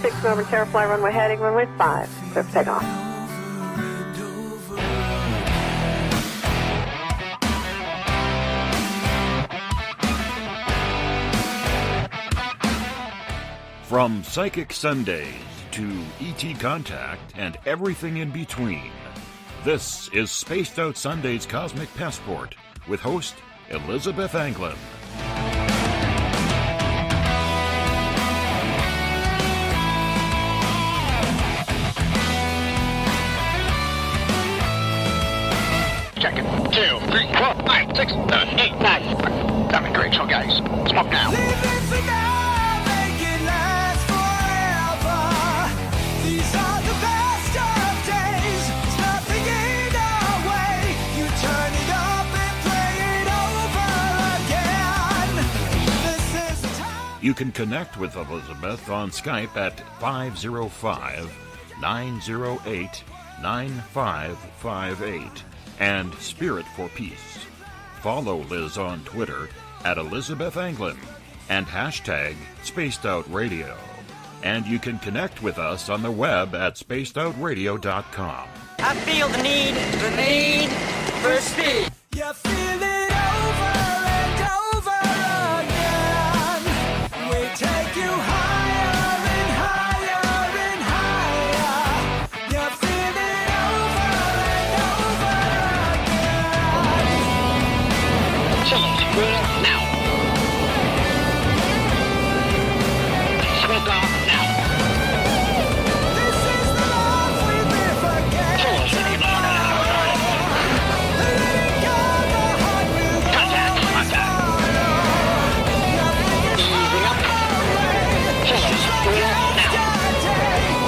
26 Northern Terrafly runway heading runway 5. Clear for takeoff. From Psychic Sundays to ET Contact and everything in between, this is Spaced Out Sunday's Cosmic Passport with host Elizabeth Anglin. Check it. 2, 3, 4, 5, 6, 7, 8, 9. That'd be great. So guys, smoke now. You can connect with Elizabeth on Skype at 505-908-9558 and Spirit for Peace. Follow Liz on Twitter at Elizabeth Anglin and hashtag SpacedOutRadio. And you can connect with us on the web at spacedoutradio.com. I feel the need for speed. You feel it over and over again. We take you higher and higher and higher. You feel it over and over again. Chillers, cool now. Smoke off now. This is the love we will forget. Chillers, if you know now. Letting go the heart will go. Contact. Easing up. Chillers, cool now.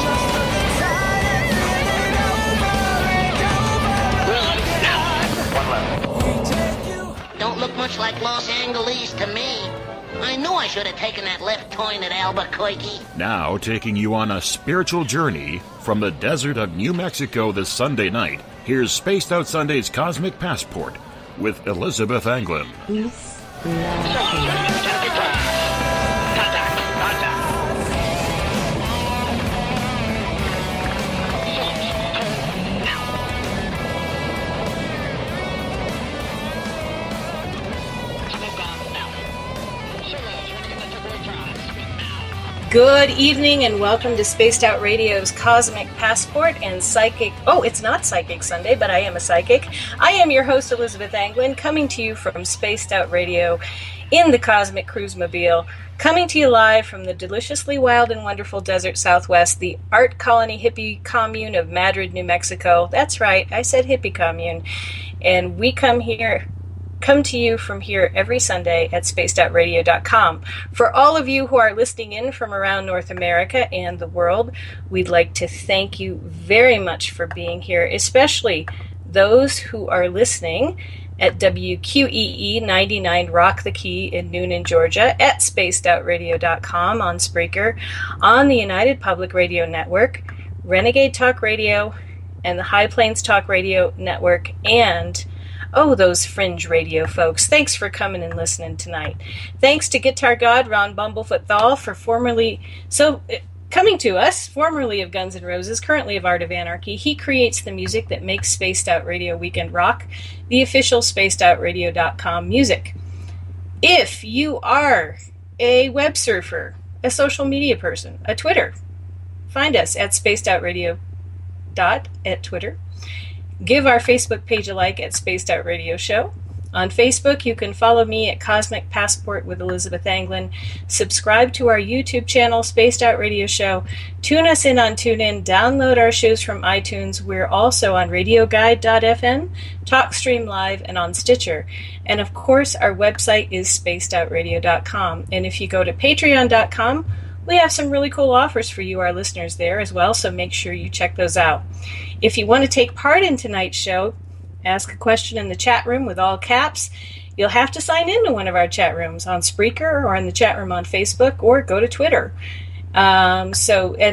Just look inside and feel it over and over Good now. One left. take you. Don't look much like Los Angeles to me. I knew I should have taken that left turn at Albuquerque. Now taking you on a spiritual journey from the desert of New Mexico this Sunday night, here's Spaced Out Sunday's Cosmic Passport with Elizabeth Anglin. Chillers, contact. Good evening and welcome to Spaced Out Radio's Cosmic Passport and Psychic... Oh, it's not Psychic Sunday, but I am a psychic. I am your host, Elizabeth Anglin, coming to you from Spaced Out Radio in the Cosmic Cruise Mobile, coming to you live from the deliciously wild and wonderful desert southwest, the art colony hippie commune of Madrid, New Mexico. That's right, I said hippie commune. And we come to you from here every Sunday at spacedoutradio.com. For all of you who are listening in from around North America and the world, we'd like to thank you very much for being here, especially those who are listening at WQEE 99 Rock the Key in Noonan, Georgia, at spacedoutradio.com, on Spreaker, on the United Public Radio Network, Renegade Talk Radio, and the High Plains Talk Radio Network, and those fringe radio folks. Thanks for coming and listening tonight. Thanks to guitar god Ron Bumblefoot THAL for coming to us, formerly of Guns N' Roses, currently of Art of Anarchy. He creates the music that makes Spaced Out Radio Weekend Rock, the official spacedoutradio.com music. If you are a web surfer, a social media person, a Twitter, find us at spacedoutradio at Twitter. Give our Facebook page a like at Spaced Out Radio Show. On Facebook, you can follow me at Cosmic Passport with Elizabeth Anglin. Subscribe to our YouTube channel, Spaced Out Radio Show. Tune us in on TuneIn. Download our shows from iTunes. We're also on RadioGuide.fm, TalkStream Live, and on Stitcher. And of course, our website is spacedoutradio.com. And if you go to patreon.com, we have some really cool offers for you, our listeners, there as well, so make sure you check those out. If you want to take part in tonight's show, ask a question in the chat room with all caps. You'll have to sign into one of our chat rooms on Spreaker or in the chat room on Facebook, or go to Twitter. And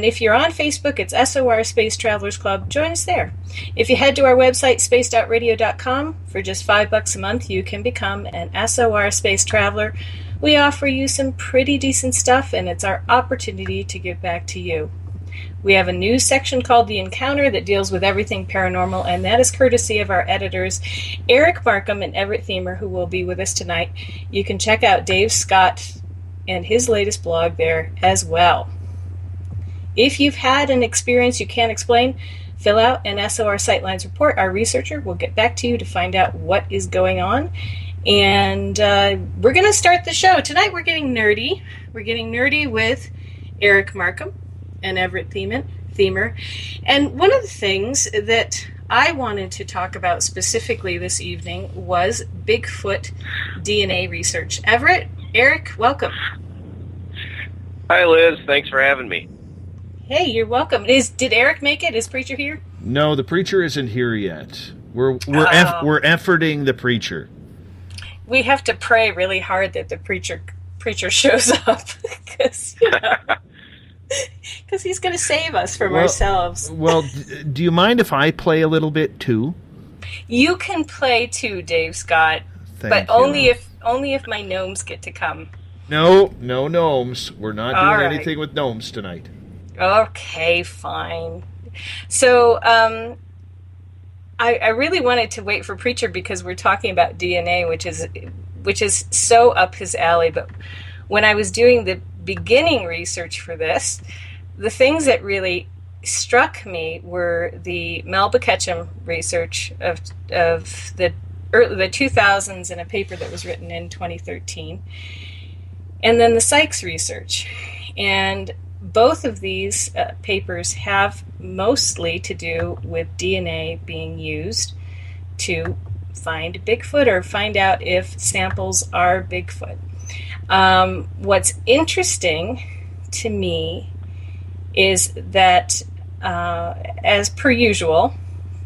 if you're on Facebook, it's SOR Space Travelers Club. Join us there. If you head to our website, spacedoutradio.com, for just $5 a month, you can become an SOR Space Traveler We offer you some pretty decent stuff, and it's our opportunity to give back to you. We have a news section called The Encounter that deals with everything paranormal, and that is courtesy of our editors, Eric Marcum and Everett Thiemer, who will be with us tonight. You can check out Dave Scott and his latest blog there as well. If you've had an experience you can't explain, fill out an SOR Sightlines report. Our researcher will get back to you to find out what is going on. And we're going to start the show. Tonight we're getting nerdy. We're getting nerdy with Eric Marcum and Everett Thiemer. And one of the things that I wanted to talk about specifically this evening was Bigfoot DNA research. Everett, Eric, welcome. Hi, Liz. Thanks for having me. Hey, you're welcome. Did Eric make it? Is Preacher here? No, the Preacher isn't here yet. We're efforting the Preacher. We have to pray really hard that the preacher shows up because he's going to save us from ourselves. Well, do you mind if I play a little bit too? You can play too, Dave Scott, but only if my gnomes get to come. No gnomes. We're not doing right. anything with gnomes tonight. Okay, fine. So, I really wanted to wait for Preacher because we're talking about DNA, which is so up his alley. But when I was doing the beginning research for this, the things that really struck me were the Melba Ketchum research of the 2000s in a paper that was written in 2013, and then the Sykes research. And both of these papers have mostly to do with DNA being used to find Bigfoot or find out if samples are Bigfoot. What's interesting to me is that, as per usual,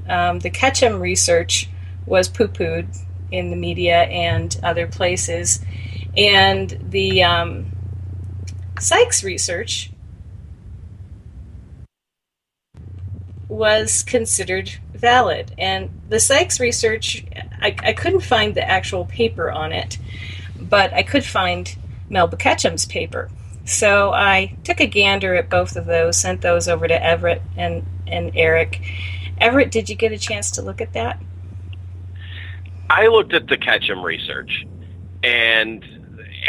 the Ketchum research was poo-pooed in the media and other places, and the Sykes research was considered valid. And the Sykes research, I couldn't find the actual paper on it, but I could find Melba Ketchum's paper. So I took a gander at both of those, sent those over to Everett and Eric. Everett, did you get a chance to look at that? I looked at the Ketchum research, and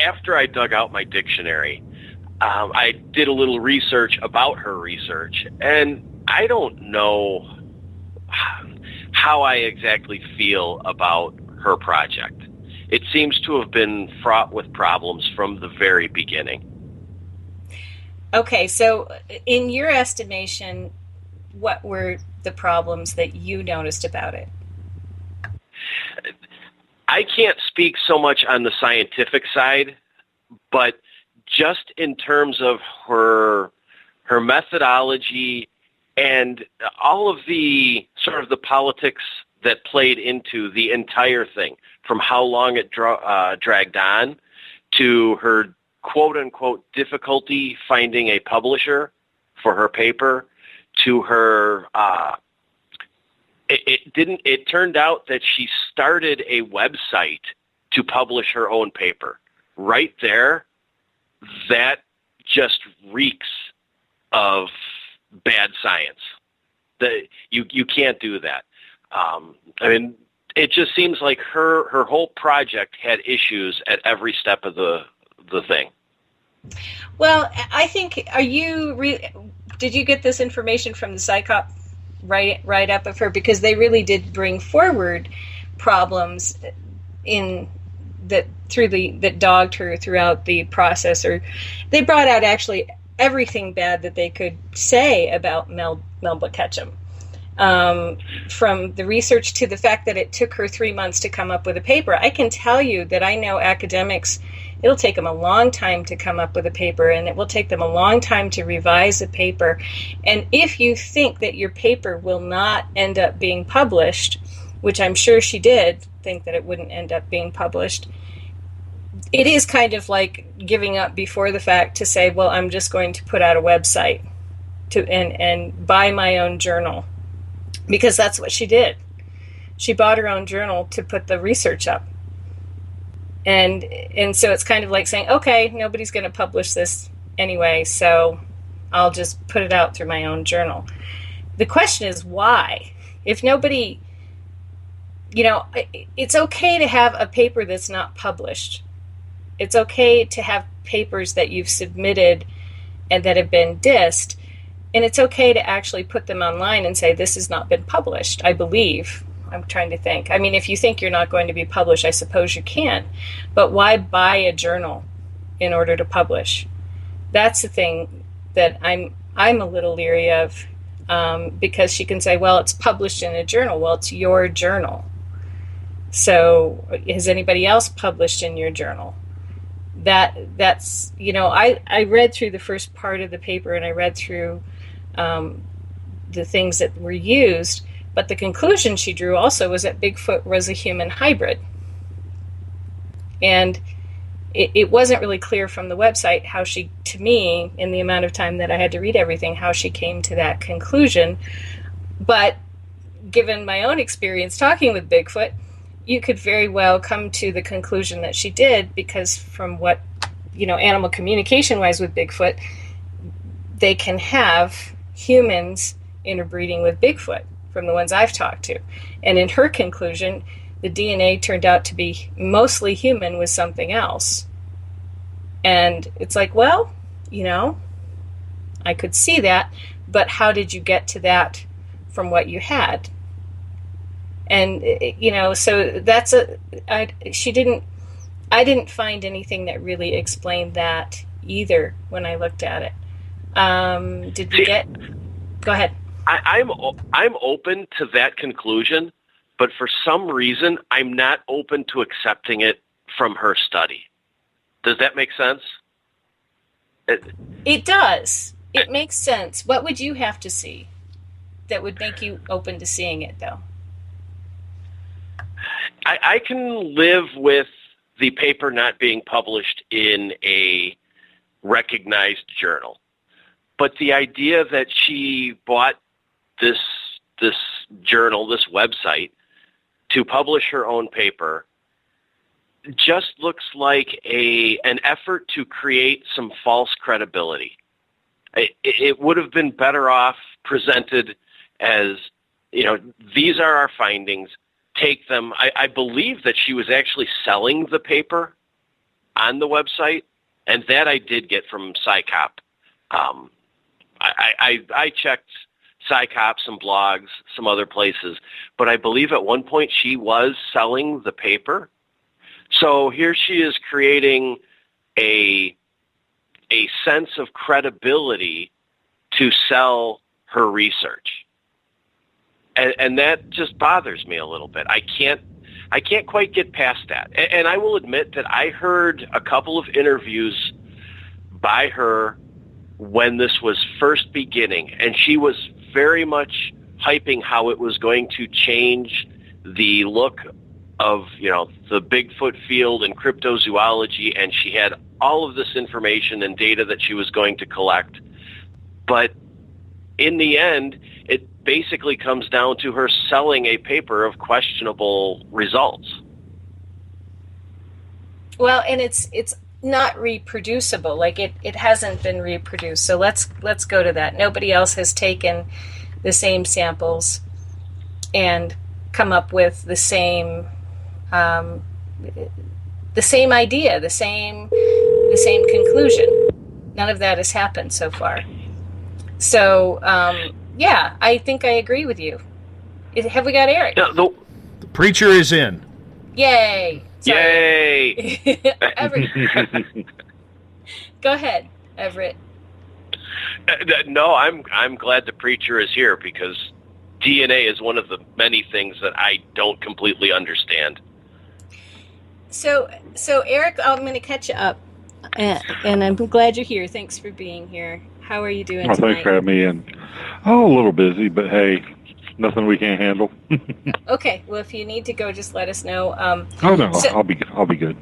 after I dug out my dictionary, I did a little research about her research, and I don't know how I exactly feel about her project. It seems to have been fraught with problems from the very beginning. Okay, so in your estimation, what were the problems that you noticed about it? I can't speak so much on the scientific side, but just in terms of her methodology and all of the sort of the politics that played into the entire thing, from how long it dragged on to her quote-unquote difficulty finding a publisher for her paper, to her it turned out that she started a website to publish her own paper. Right there, that just reeks of bad science. You can't do that. I mean, it just seems like her whole project had issues at every step of the thing. Well, I think, did you get this information from the Psychop right up of her? Because they really did bring forward problems that dogged her throughout the process, or they brought out actually everything bad that they could say about Melba Ketchum. From the research to the fact that it took her 3 months to come up with a paper. I can tell you that I know academics, it'll take them a long time to come up with a paper, and it will take them a long time to revise a paper. And if you think that your paper will not end up being published, which I'm sure she did think that it wouldn't end up being published, it is kind of like giving up before the fact to say, well, I'm just going to put out a website and buy my own journal. Because that's what she did. She bought her own journal to put the research up. And so it's kind of like saying, okay, nobody's going to publish this anyway, so I'll just put it out through my own journal. The question is why? If nobody, it's okay to have a paper that's not published. It's okay to have papers that you've submitted and that have been dissed, and it's okay to actually put them online and say, this has not been published, I believe. I'm trying to think. I mean, if you think you're not going to be published, I suppose you can. But why buy a journal in order to publish? That's the thing that I'm a little leery of, because she can say, well, it's published in a journal. Well, it's your journal. So has anybody else published in your journal? That's I read through the first part of the paper, and I read through the things that were used, but the conclusion she drew also was that Bigfoot was a human hybrid. And it wasn't really clear from the website how she, to me, in the amount of time that I had to read everything, how she came to that conclusion. But given my own experience talking with Bigfoot, you could very well come to the conclusion that she did, because from what, animal communication-wise with Bigfoot, they can have humans interbreeding with Bigfoot, from the ones I've talked to. And in her conclusion, the DNA turned out to be mostly human with something else. And it's like, well, I could see that, but how did you get to that from what you had? And, so that's I didn't find anything that really explained that either when I looked at it. Did you get? Go ahead. I'm open to that conclusion, but for some reason, I'm not open to accepting it from her study. Does that make sense? It does. It makes sense. What would you have to see that would make you open to seeing it, though? I can live with the paper not being published in a recognized journal. But the idea that she bought this journal, this website, to publish her own paper just looks like an effort to create some false credibility. It would have been better off presented as, these are our findings, take them. I believe that she was actually selling the paper on the website, and that I did get from PsyCop. I checked PsyCop, some blogs, some other places, but I believe at one point she was selling the paper. So here she is creating a sense of credibility to sell her research. And that just bothers me a little bit. I can't quite get past that. And I will admit that I heard a couple of interviews by her when this was first beginning, and she was very much hyping how it was going to change the look of, the Bigfoot field and cryptozoology, and she had all of this information and data that she was going to collect. But in the end, it basically comes down to her selling a paper of questionable results. Well, and it's not reproducible. Like it hasn't been reproduced. So let's go to that. Nobody else has taken the same samples and come up with the same idea, the same conclusion. None of that has happened so far. So yeah, I think I agree with you. Have we got Eric? No, the preacher is in. Yay! Sorry. Yay! Everett. Go ahead, Everett. No, I'm glad the preacher is here, because DNA is one of the many things that I don't completely understand. So Eric, I'm going to catch you up, and I'm glad you're here. Thanks for being here. How are you doing tonight? Thanks for having me in. Oh, a little busy, but hey, nothing we can't handle. Okay, well, if you need to go, just let us know. Oh no, I'll be good.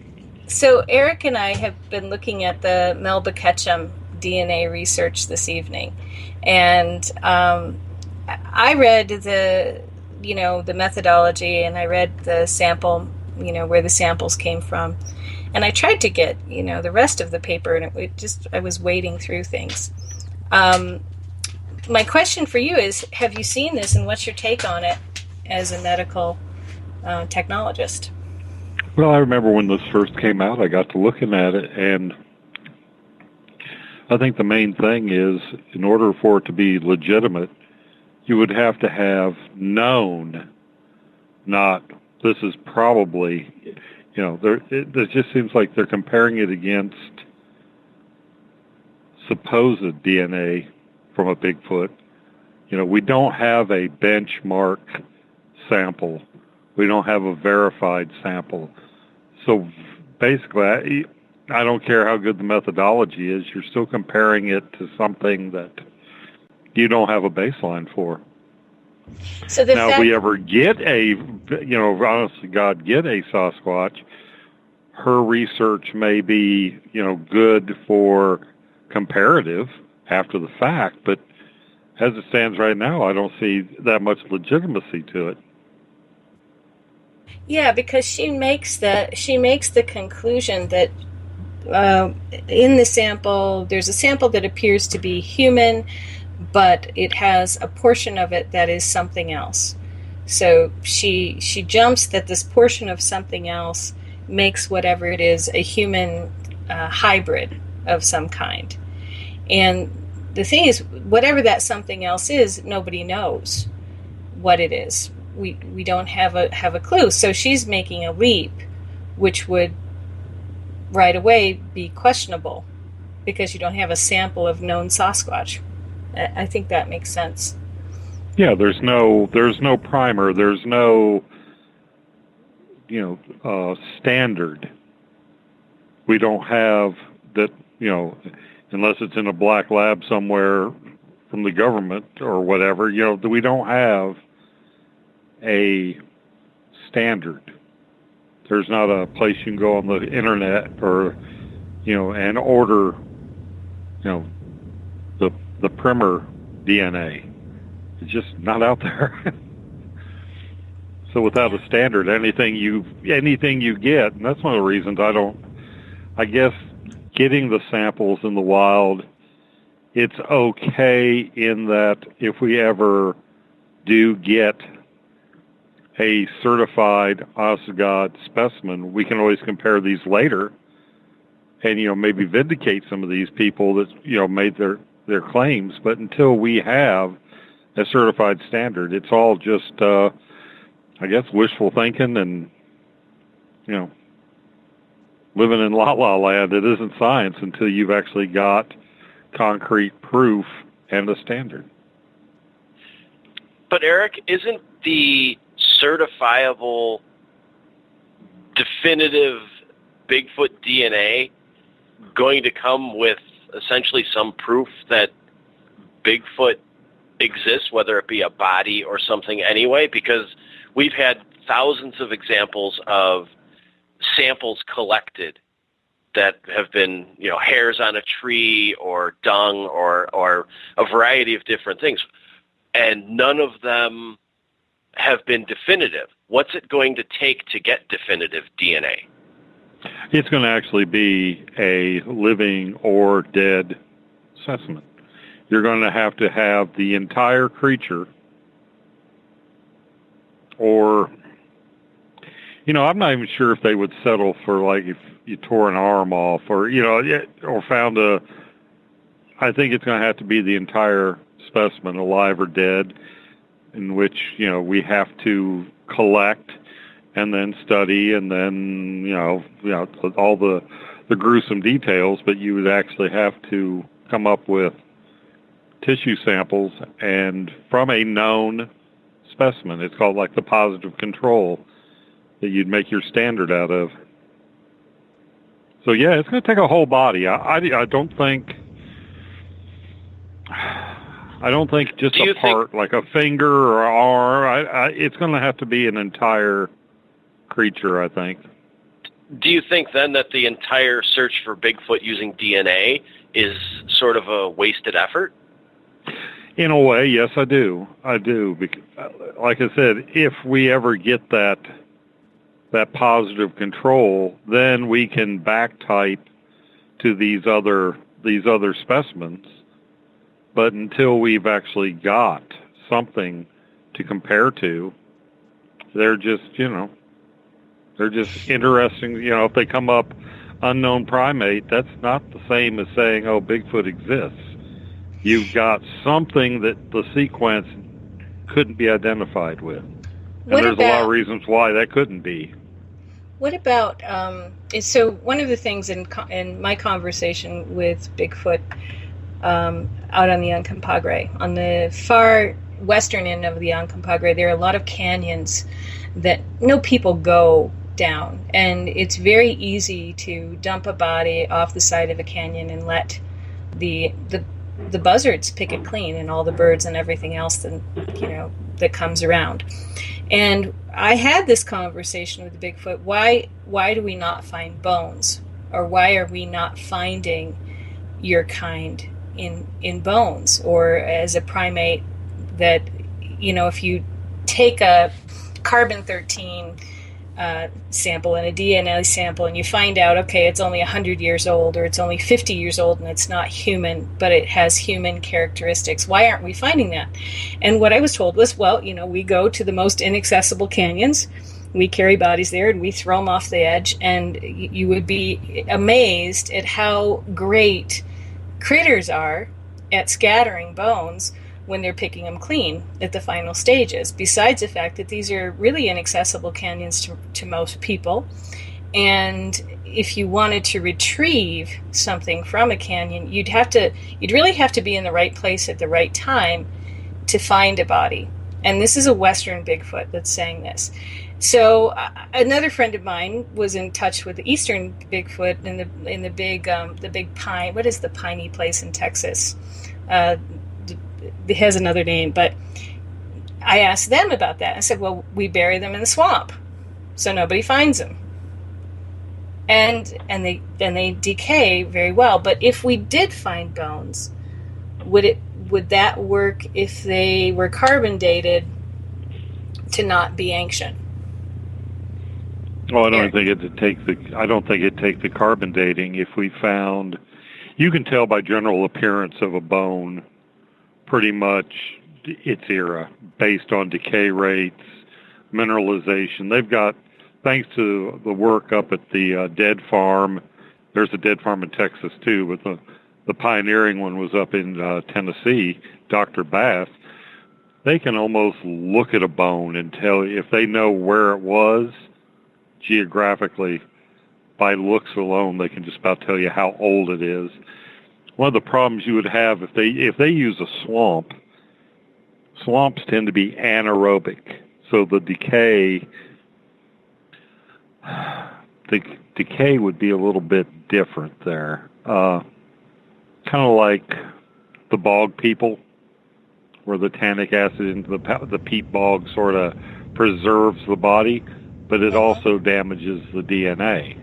So Eric and I have been looking at the Melba Ketchum DNA research this evening, and I read the methodology, and I read the sample, where the samples came from, And I tried to get, the rest of the paper, and I was wading through things. My question for you is, have you seen this, and what's your take on it as a medical technologist? Well, I remember when this first came out, I got to looking at it, and I think the main thing is, in order for it to be legitimate, you would have to have known, not this is probably, it just seems like they're comparing it against supposed DNA from a Bigfoot. We don't have a benchmark sample. We don't have a verified sample. So basically, I don't care how good the methodology is, you're still comparing it to something that you don't have a baseline for. So now, if we ever get honestly, God, get a Sasquatch, her research may be, good for comparative after the fact, but as it stands right now, I don't see that much legitimacy to it. Yeah, because she makes the conclusion that in the sample, there's a sample that appears to be human, but it has a portion of it that is something else. So she jumps that this portion of something else makes whatever it is a human hybrid of some kind. And the thing is, whatever that something else is, nobody knows what it is. We don't have a clue. So she's making a leap, which would right away be questionable because you don't have a sample of known Sasquatch. I think that makes sense. Yeah, there's no primer. There's no standard. We don't have that. Unless it's in a black lab somewhere from the government or whatever. We don't have a standard. There's not a place you can go on the internet or, and order, the primer DNA. It's just not out there. So without a standard, anything you get, and that's one of the reasons I guess getting the samples in the wild, it's okay in that if we ever do get a certified honest to God specimen, we can always compare these later and, maybe vindicate some of these people that, made their claims. But until we have a certified standard, it's all just, I guess, wishful thinking and, living in la-la land. It isn't science until you've actually got concrete proof and a standard. But Eric, isn't the certifiable definitive Bigfoot DNA going to come with essentially some proof that Bigfoot exists, whether it be a body or something anyway? Because we've had thousands of examples of samples collected that have been, hairs on a tree or dung or a variety of different things, and none of them have been definitive. What's it going to take to get definitive DNA? It's going to actually be a living or dead specimen. You're going to have the entire creature, or, I'm not even sure if they would settle for, like, if you tore an arm off or, or found I think it's going to have to be the entire specimen, alive or dead, in which, we have to collect and then study and then, all the gruesome details, but you would actually have to come up with tissue samples and from a known specimen. It's called like the positive control that you'd make your standard out of. So yeah, it's going to take a whole body. I don't think just a part like a finger or arm. It's going to have to be an entire creature, I think. Do you think then that the entire search for Bigfoot using DNA is sort of a wasted effort? In a way, yes, I do. Because, like I said, if we ever get that that positive control, then we can back type to these other specimens. But until we've actually got something to compare to, they're just interesting. If they come up unknown primate, that's not the same as saying, oh, Bigfoot exists. You've got something that the sequence couldn't be identified with. And there's a lot of reasons why that couldn't be. What about, so one of the things in my conversation with Bigfoot out on the Uncompahgre, on the far western end of the Uncompahgre, there are a lot of canyons that no people go down, and it's very easy to dump a body off the side of a canyon and let the buzzards pick it clean, and all the birds and everything else that comes around. And I had this conversation with Bigfoot. Why do we not find bones, or why are we not finding your kind in bones, or as a primate that, if you take a carbon-13 sample and a DNA sample, and you find out, okay, it's only 100 years old, or it's only 50 years old, and it's not human, but it has human characteristics. Why aren't we finding that? And what I was told was, well, we go to the most inaccessible canyons, we carry bodies there, and we throw them off the edge, and you would be amazed at how great critters are at scattering bones when they're picking them clean at the final stages, besides the fact that these are really inaccessible canyons to most people. And if you wanted to retrieve something from a canyon, you'd really have to be in the right place at the right time to find a body. And this is a Western Bigfoot that's saying this. So another friend of mine was in touch with the Eastern Bigfoot in the big pine. What is the piney place in Texas? It has another name, but I asked them about that. I said, well, we bury them in the swamp, so nobody finds them, and they decay very well. But if we did find bones, would that work if they were carbon dated to not be ancient? Well, I don't think it'd take the carbon dating. If we found, you can tell by general appearance of a bone pretty much its era based on decay rates, mineralization. They've got, thanks to the work up at the dead farm, there's a dead farm in Texas too, but the pioneering one was up in Tennessee, Dr. Bass. They can almost look at a bone and tell, if they know where it was geographically, by looks alone, they can just about tell you how old it is. One of the problems you would have if they use a swamp, swamps tend to be anaerobic, so the decay would be a little bit different there. Kind of like the bog people, where the tannic acid into the peat bog sort of preserves the body, but it also damages the DNA.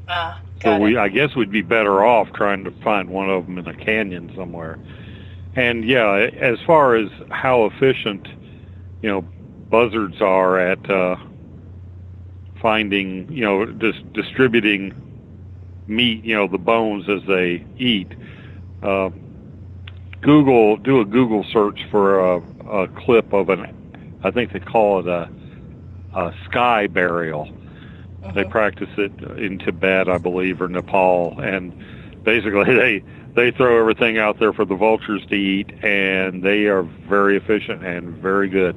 I guess we'd be better off trying to find one of them in a canyon somewhere. And yeah, as far as how efficient, buzzards are at finding, distributing meat, the bones as they eat. Do a Google search for a clip of I think they call it a sky burial. They practice it in Tibet, I believe, or Nepal, and basically they throw everything out there for the vultures to eat, and they are very efficient and very good.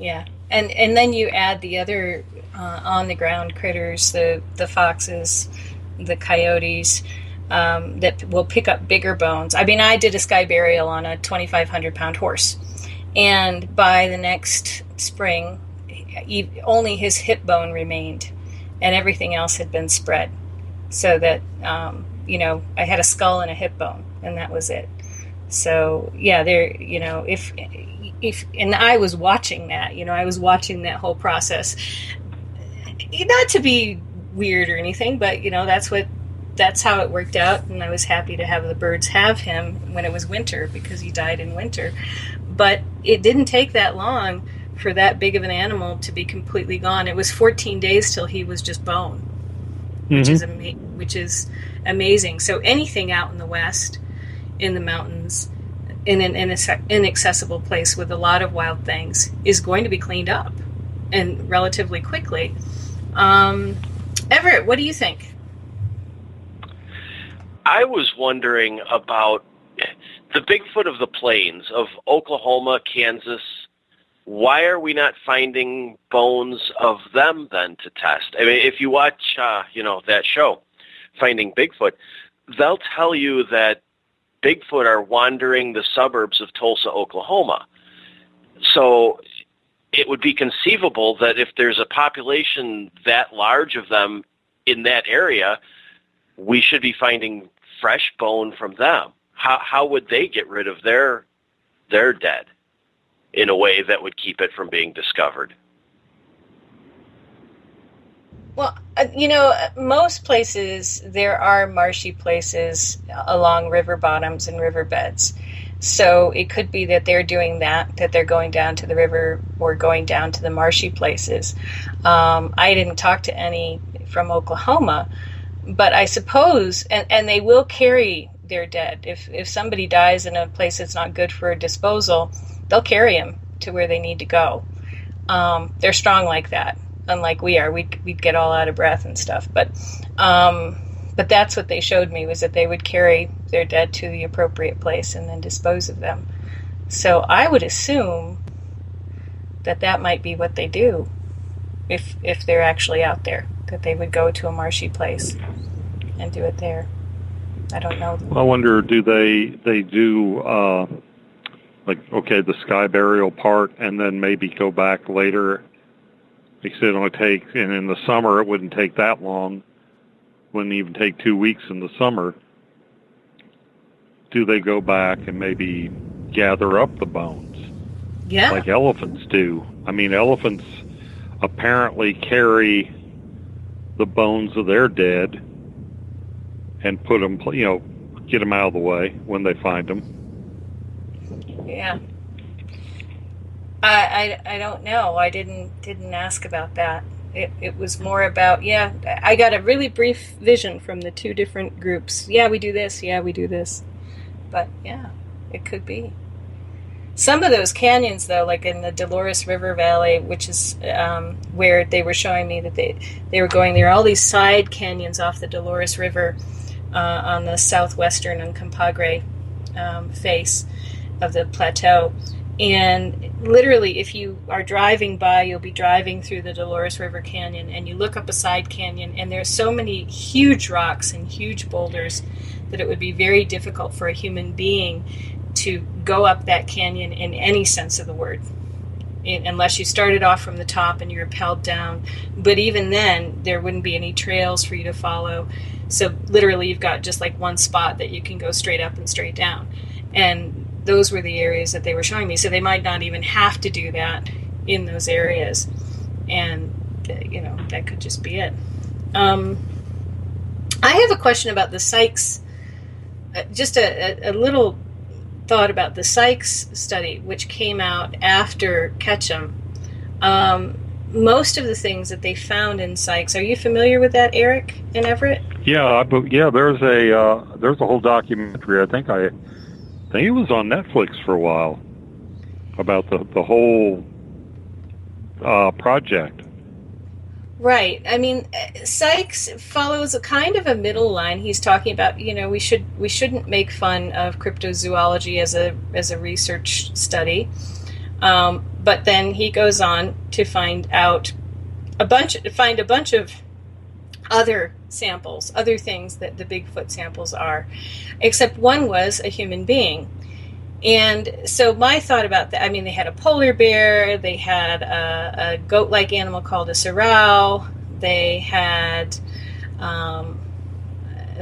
Yeah, and then you add the other on the ground critters, the foxes, the coyotes, that will pick up bigger bones. I mean, I did a sky burial on a 2,500 pound horse, and by the next spring, only his hip bone remained, and everything else had been spread. So that, I had a skull and a hip bone, and that was it. So yeah, if and I was watching that, I was watching that whole process, not to be weird or anything, but that's how it worked out. And I was happy to have the birds have him when it was winter, because he died in winter. But it didn't take that long for that big of an animal to be completely gone. It was 14 days till he was just bone, which is amazing. So anything out in the west, in the mountains, in an inaccessible place with a lot of wild things, is going to be cleaned up, and relatively quickly. Everett, what do you think? I was wondering about the Bigfoot of the plains of Oklahoma, Kansas. Why are we not finding bones of them then to test? I mean, if you watch, that show, Finding Bigfoot, they'll tell you that Bigfoot are wandering the suburbs of Tulsa, Oklahoma. So it would be conceivable that if there's a population that large of them in that area, we should be finding fresh bone from them. How would they get rid of their dead in a way that would keep it from being discovered? Well, most places, there are marshy places along river bottoms and riverbeds. So it could be that they're doing that they're going down to the river or going down to the marshy places. I didn't talk to any from Oklahoma, but I suppose, and they will carry their dead. If somebody dies in a place that's not good for disposal, they'll carry them to where they need to go. They're strong like that, unlike we are. We'd get all out of breath and stuff. But that's what they showed me, was that they would carry their dead to the appropriate place and then dispose of them. So I would assume that might be what they do if they're actually out there, that they would go to a marshy place and do it there. I don't know. I wonder, do they do the sky burial part and then maybe go back later? They said it only takes, and in the summer it wouldn't take that long. Wouldn't even take 2 weeks in the summer. Do they go back and maybe gather up the bones? Yeah. Like elephants do. I mean, elephants apparently carry the bones of their dead and put them, get them out of the way when they find them. Yeah. I don't know. I didn't ask about that. It was more about, I got a really brief vision from the two different groups. Yeah, we do this. Yeah, we do this. But yeah, it could be. Some of those canyons, though, like in the Dolores River Valley, which is where they were showing me that they were going, there are all these side canyons off the Dolores River on the southwestern and Compaggre face of the plateau. And literally, if you are driving by, you'll be driving through the Dolores River Canyon, and you look up a side canyon, and there's so many huge rocks and huge boulders that it would be very difficult for a human being to go up that canyon in any sense of the word, unless you started off from the top and you rappelled down. But even then, there wouldn't be any trails for you to follow. So literally, you've got just like one spot that you can go straight up and straight down. And those were the areas that they were showing me. So they might not even have to do that in those areas. And, that could just be it. I have a question about the Sykes, just a little thought about the Sykes study, which came out after Ketchum. Most of the things that they found in Sykes, are you familiar with that, Eric and Everett? Yeah, there's a whole documentary. I think it was on Netflix for a while about the whole project. Right. I mean, Sykes follows a kind of a middle line. He's talking about, we shouldn't make fun of cryptozoology as a research study. But then he goes on to find a bunch of other samples, other things that the Bigfoot samples are, except one was a human being. And so my thought about that, they had a polar bear, they had a goat-like animal called a sorrel, they had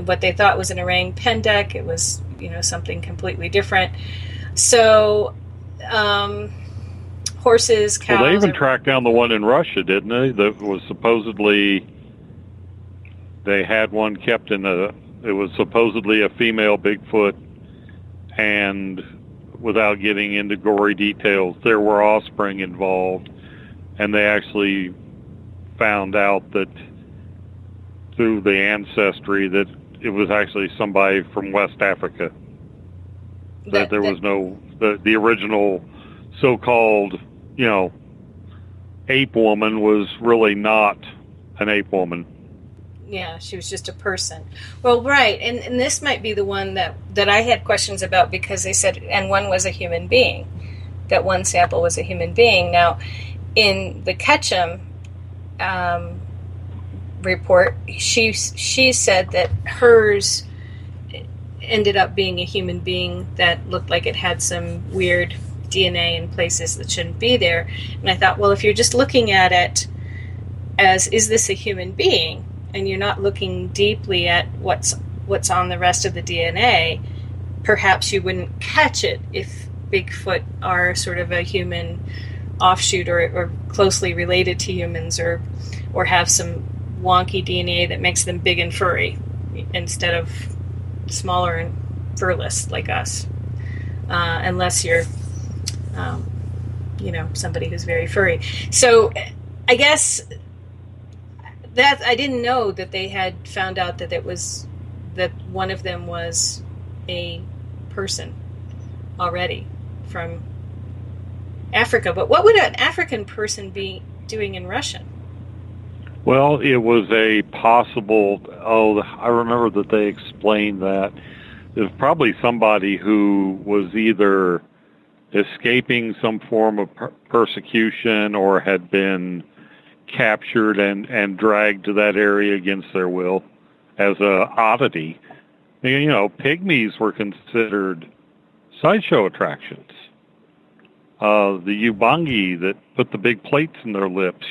what they thought was an orang pendek. It was, something completely different. So horses, cows... Well, they even tracked down the one in Russia, didn't they? That was supposedly... They had one kept it was supposedly a female Bigfoot, and without getting into gory details, there were offspring involved, and they actually found out that through the ancestry that it was actually somebody from West Africa. That there was no, the original so-called, ape woman was really not an ape woman. Yeah, she was just a person. Well, right, and this might be the one that I had questions about, because they said, and one was a human being, that one sample was a human being. Now, in the Ketchum report, she said that hers ended up being a human being that looked like it had some weird DNA in places that shouldn't be there. And I thought, well, if you're just looking at it as, is this a human being, and you're not looking deeply at what's on the rest of the DNA, perhaps you wouldn't catch it if Bigfoot are sort of a human offshoot or closely related to humans, or have some wonky DNA that makes them big and furry instead of smaller and furless like us, unless you're somebody who's very furry. So I guess that I didn't know that they had found out that that one of them was a person already from Africa. But what would an African person be doing in Russian? Well, it was a possible, I remember that they explained that it was probably somebody who was either escaping some form of persecution or had been captured and dragged to that area against their will as a oddity. Pygmies were considered sideshow attractions. The Ubangi that put the big plates in their lips,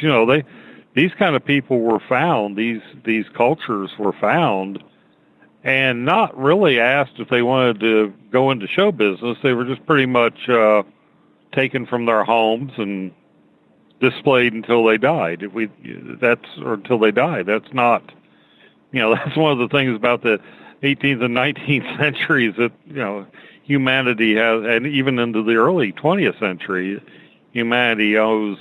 these kind of people were found, these cultures were found, and not really asked if they wanted to go into show business. They were just pretty much taken from their homes and displayed until they died. Until they died. That's not, that's one of the things about the 18th and 19th centuries that, humanity has, and even into the early 20th century, humanity owes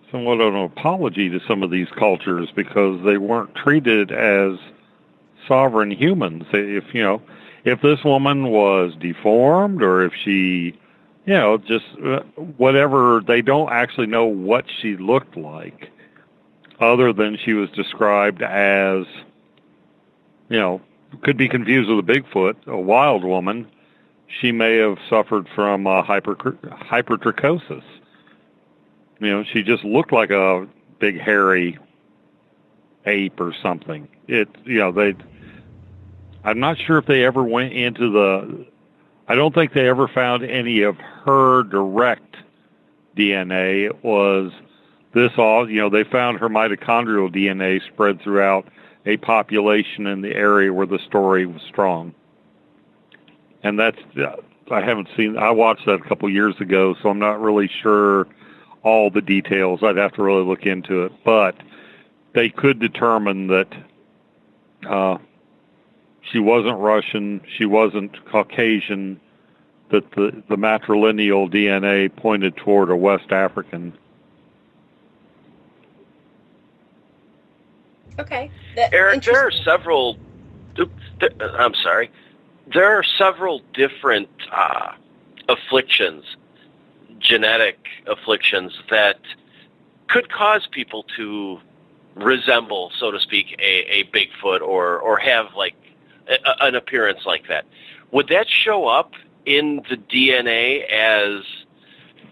somewhat of an apology to some of these cultures because they weren't treated as sovereign humans. If this woman was deformed, or if she, just whatever, they don't actually know what she looked like, other than she was described as, could be confused with a Bigfoot, a wild woman. She may have suffered from hypertrichosis. She just looked like a big hairy ape or something. I'm not sure if they ever went into I don't think they ever found any of her direct DNA. It was this all, they found her mitochondrial DNA spread throughout a population in the area where the story was strong. And that's, I watched that a couple years ago, so I'm not really sure all the details. I'd have to really look into it. But they could determine that she wasn't Russian, she wasn't Caucasian, that the matrilineal DNA pointed toward a West African. Okay. Eric, there are several different afflictions, genetic afflictions, that could cause people to resemble, so to speak, a Bigfoot or have like an appearance like that. Would that show up in the DNA as,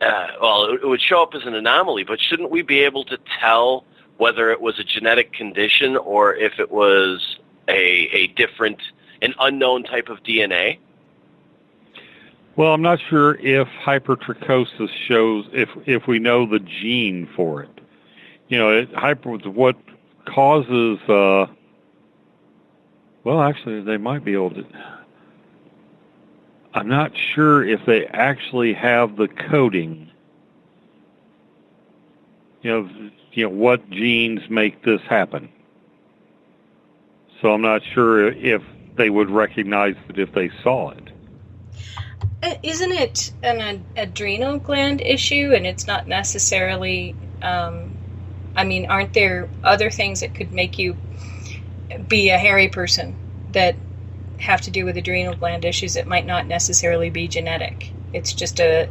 it would show up as an anomaly, but shouldn't we be able to tell whether it was a genetic condition or if it was a different, an unknown type of DNA? Well, I'm not sure if hypertrichosis shows, if we know the gene for it. What causes, actually, they might be able to, I'm not sure if they actually have the coding. What genes make this happen. So I'm not sure if they would recognize it if they saw it. Isn't it an adrenal gland issue, and it's not necessarily, aren't there other things that could make you be a hairy person that have to do with adrenal gland issues that might not necessarily be genetic? It's just a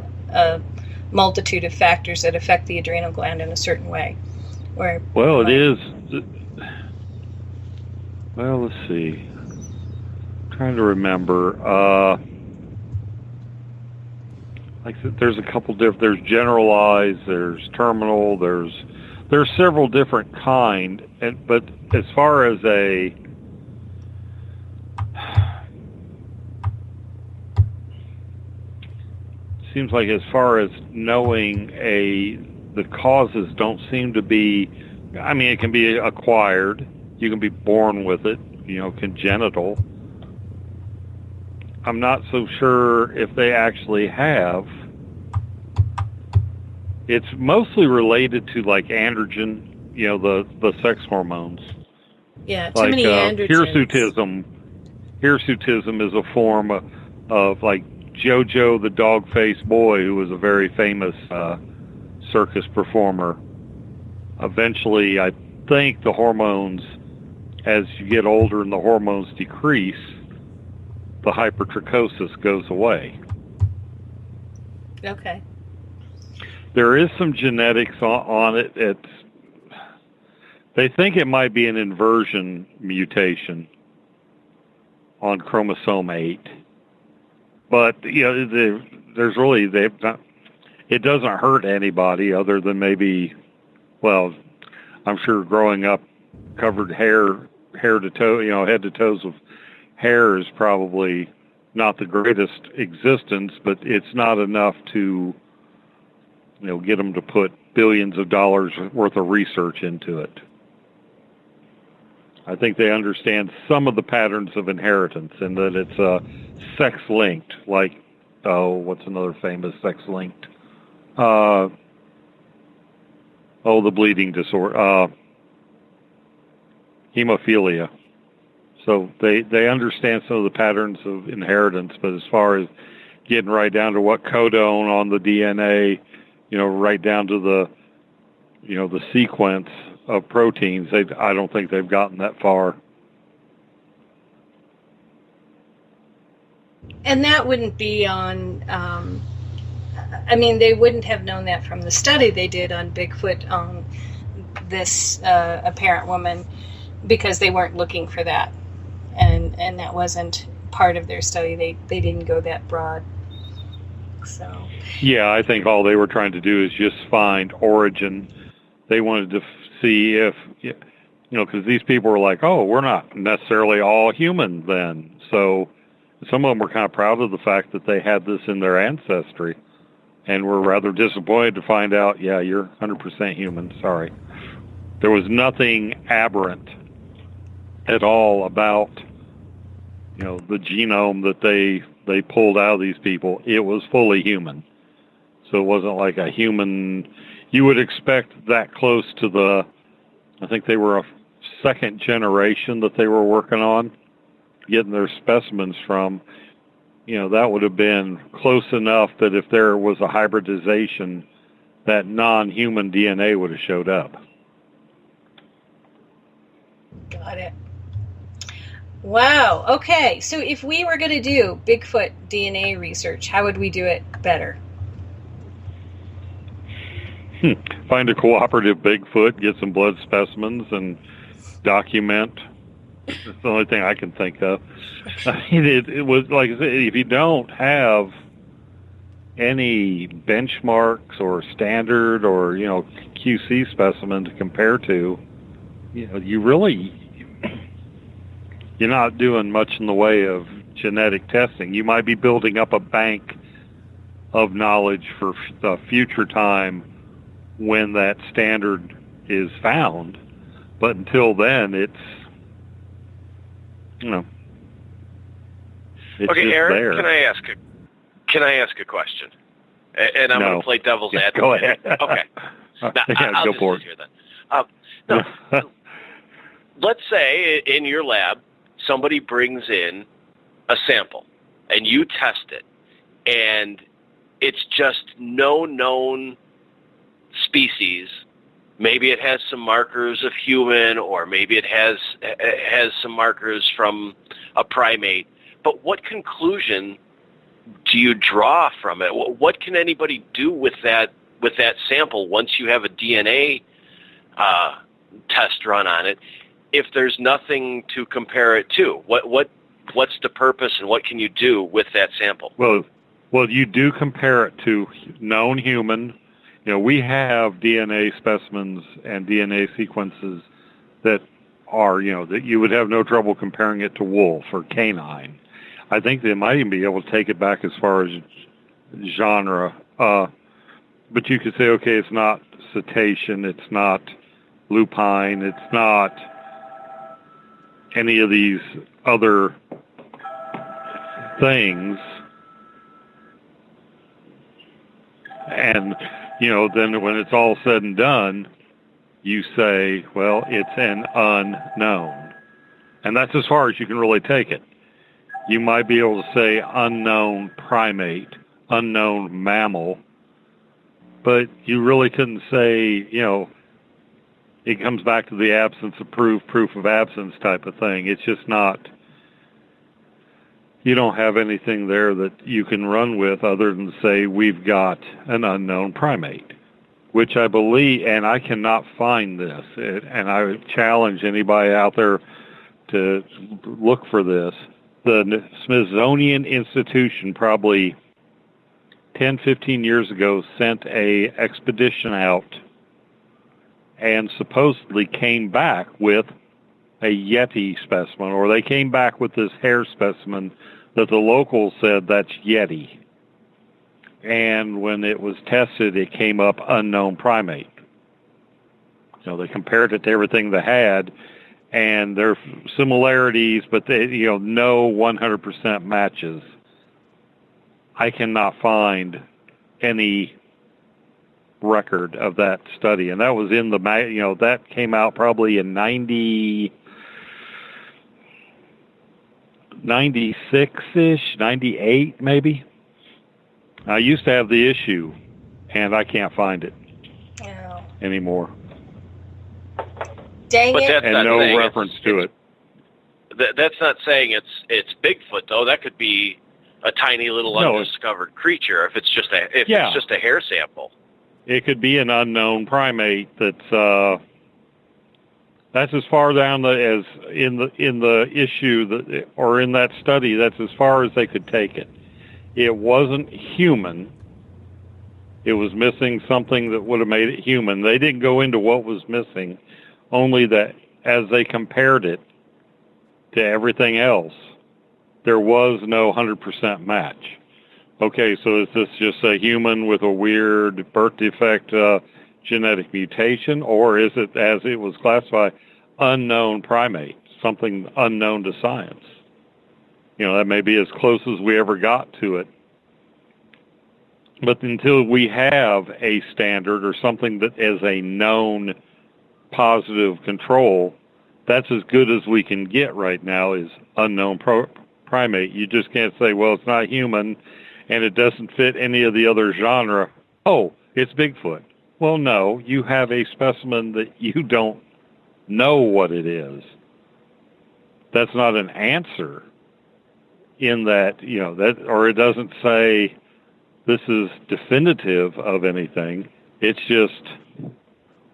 multitude of factors that affect the adrenal gland in a certain way. Well, it is. Well, let's see. I'm trying to remember. Like there's a couple different. There's generalized. There's terminal. There's several different kind. But as far as seems like as far as knowing the causes don't seem to be. I mean, it can be acquired. You can be born with it. Congenital. I'm not so sure if they actually have. It's mostly related to like androgen, the sex hormones. Yeah, too many androgens. Hirsutism is a form of like Jojo the dog-faced boy, who was a very famous circus performer. Eventually, I think the hormones, as you get older and the hormones decrease, the hypertrichosis goes away. Okay. There is some genetics on it. They think it might be an inversion mutation on chromosome 8. But, there's really, it doesn't hurt anybody other than maybe, well, I'm sure growing up covered hair to toe, head to toes with hair is probably not the greatest existence, but it's not enough to, get them to put billions of dollars worth of research into it. I think they understand some of the patterns of inheritance and that it's sex-linked, like, what's another famous sex-linked? The bleeding disorder, hemophilia. So they understand some of the patterns of inheritance, but as far as getting right down to what codon on the DNA, right down to the sequence of proteins, I don't think they've gotten that far. And that wouldn't be on, they wouldn't have known that from the study they did on Bigfoot on this apparent woman, because they weren't looking for that. And that wasn't part of their study. They didn't go that broad. So. Yeah, I think all they were trying to do is just find origin. They wanted to see if, because these people were like, oh, we're not necessarily all human then. So some of them were kind of proud of the fact that they had this in their ancestry, and were rather disappointed to find out, yeah, you're 100% human. Sorry. There was nothing aberrant at all about, the genome that they pulled out of these people. It was fully human. So it wasn't like a human. You would expect that close to I think they were a second generation that they were working on, getting their specimens from. That would have been close enough that if there was a hybridization, that non-human DNA would have showed up. Got it. Wow. Okay. So if we were going to do Bigfoot DNA research, how would we do it better? Find a cooperative Bigfoot, get some blood specimens, and document. That's the only thing I can think of. It was, like I said, if you don't have any benchmarks or standard or, QC specimen to compare to, you're not doing much in the way of genetic testing. You might be building up a bank of knowledge for the future time when that standard is found. But until then, it's okay, Aaron, there. Can I ask a question? And I'm going to play devil's advocate. Go ahead. Okay. I'll go just for it. Here then. Let's say in your lab, somebody brings in a sample and you test it, and it's just no known species. Maybe it has some markers of human, or maybe it has some markers from a primate. But what conclusion do you draw from it? What can anybody do with that sample once you have a DNA test run on it, if there's nothing to compare it to? What's the purpose, and what can you do with that sample? Well, you do compare it to known human. We have DNA specimens and DNA sequences that are, that you would have no trouble comparing it to wolf or canine. I think they might even be able to take it back as far as genre. But you could say, okay, it's not cetacean, it's not lupine, it's not any of these other things. And, then when it's all said and done, you say, well, it's an unknown. And that's as far as you can really take it. You might be able to say unknown primate, unknown mammal, but you really couldn't say, it comes back to the absence of proof of absence type of thing. It's just not, you don't have anything there that you can run with other than say we've got an unknown primate, which I believe, and I cannot find this, and I would challenge anybody out there to look for this. The Smithsonian Institution probably 10, 15 years ago sent a expedition out and supposedly came back with a Yeti specimen, or they came back with this hair specimen that the locals said that's Yeti. And when it was tested, it came up unknown primate. They compared it to everything they had, and there are similarities, but they, no 100% matches. I cannot find any record of that study, and that was in the, that came out probably in 96-ish, 98 maybe. I used to have the issue, and I can't find it anymore. Dang it. That's and not no saying reference to it. That's not saying it's Bigfoot, though. That could be a tiny little undiscovered creature if it's just a hair sample. It could be an unknown primate that's as far down as in the issue or in that study. That's as far as they could take it. It wasn't human. It was missing something that would have made it human. They didn't go into what was missing, only that as they compared it to everything else, there was no 100% match. Okay, so is this just a human with a weird birth defect genetic mutation, or is it, as it was classified, unknown primate, something unknown to science? That may be as close as we ever got to it. But until we have a standard or something that is a known positive control, that's as good as we can get right now, is unknown primate. You just can't say, well, it's not human and it doesn't fit any of the other genre. Oh, it's Bigfoot. Well, no, you have a specimen that you don't know what it is. That's not an answer in that, or it doesn't say this is definitive of anything. It's just,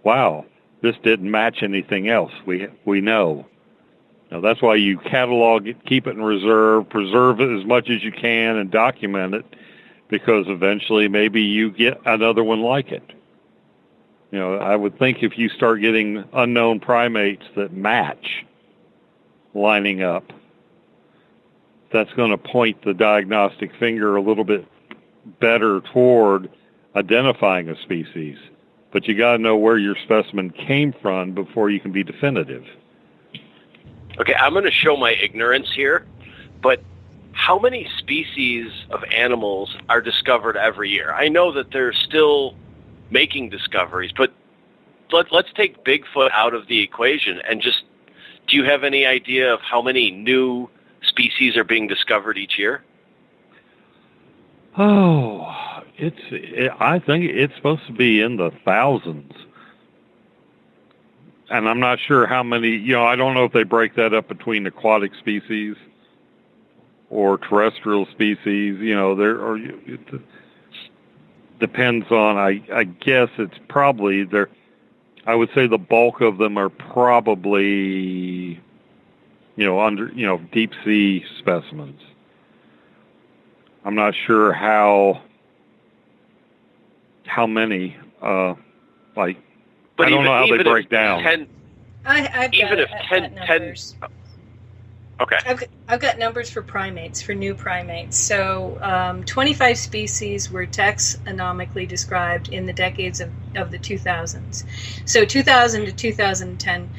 wow, this didn't match anything else we know. Now, that's why you catalog it, keep it in reserve, preserve it as much as you can, and document it, because eventually maybe you get another one like it. I would think if you start getting unknown primates that match lining up, that's going to point the diagnostic finger a little bit better toward identifying a species. But you got to know where your specimen came from before you can be definitive. Okay, I'm going to show my ignorance here, but how many species of animals are discovered every year? I know that they're still making discoveries, but let's take Bigfoot out of the equation and just, do you have any idea of how many new species are being discovered each year? Oh, I think it's supposed to be in the thousands. And I'm not sure how many, I don't know if they break that up between aquatic species or terrestrial species. It depends on, I guess it's probably there. I would say the bulk of them are probably, deep sea specimens. I'm not sure how many, but I don't know how they break down. Okay. I've got numbers for primates, for new primates. So 25 species were taxonomically described in the decades of the 2000s. So 2000 to 2010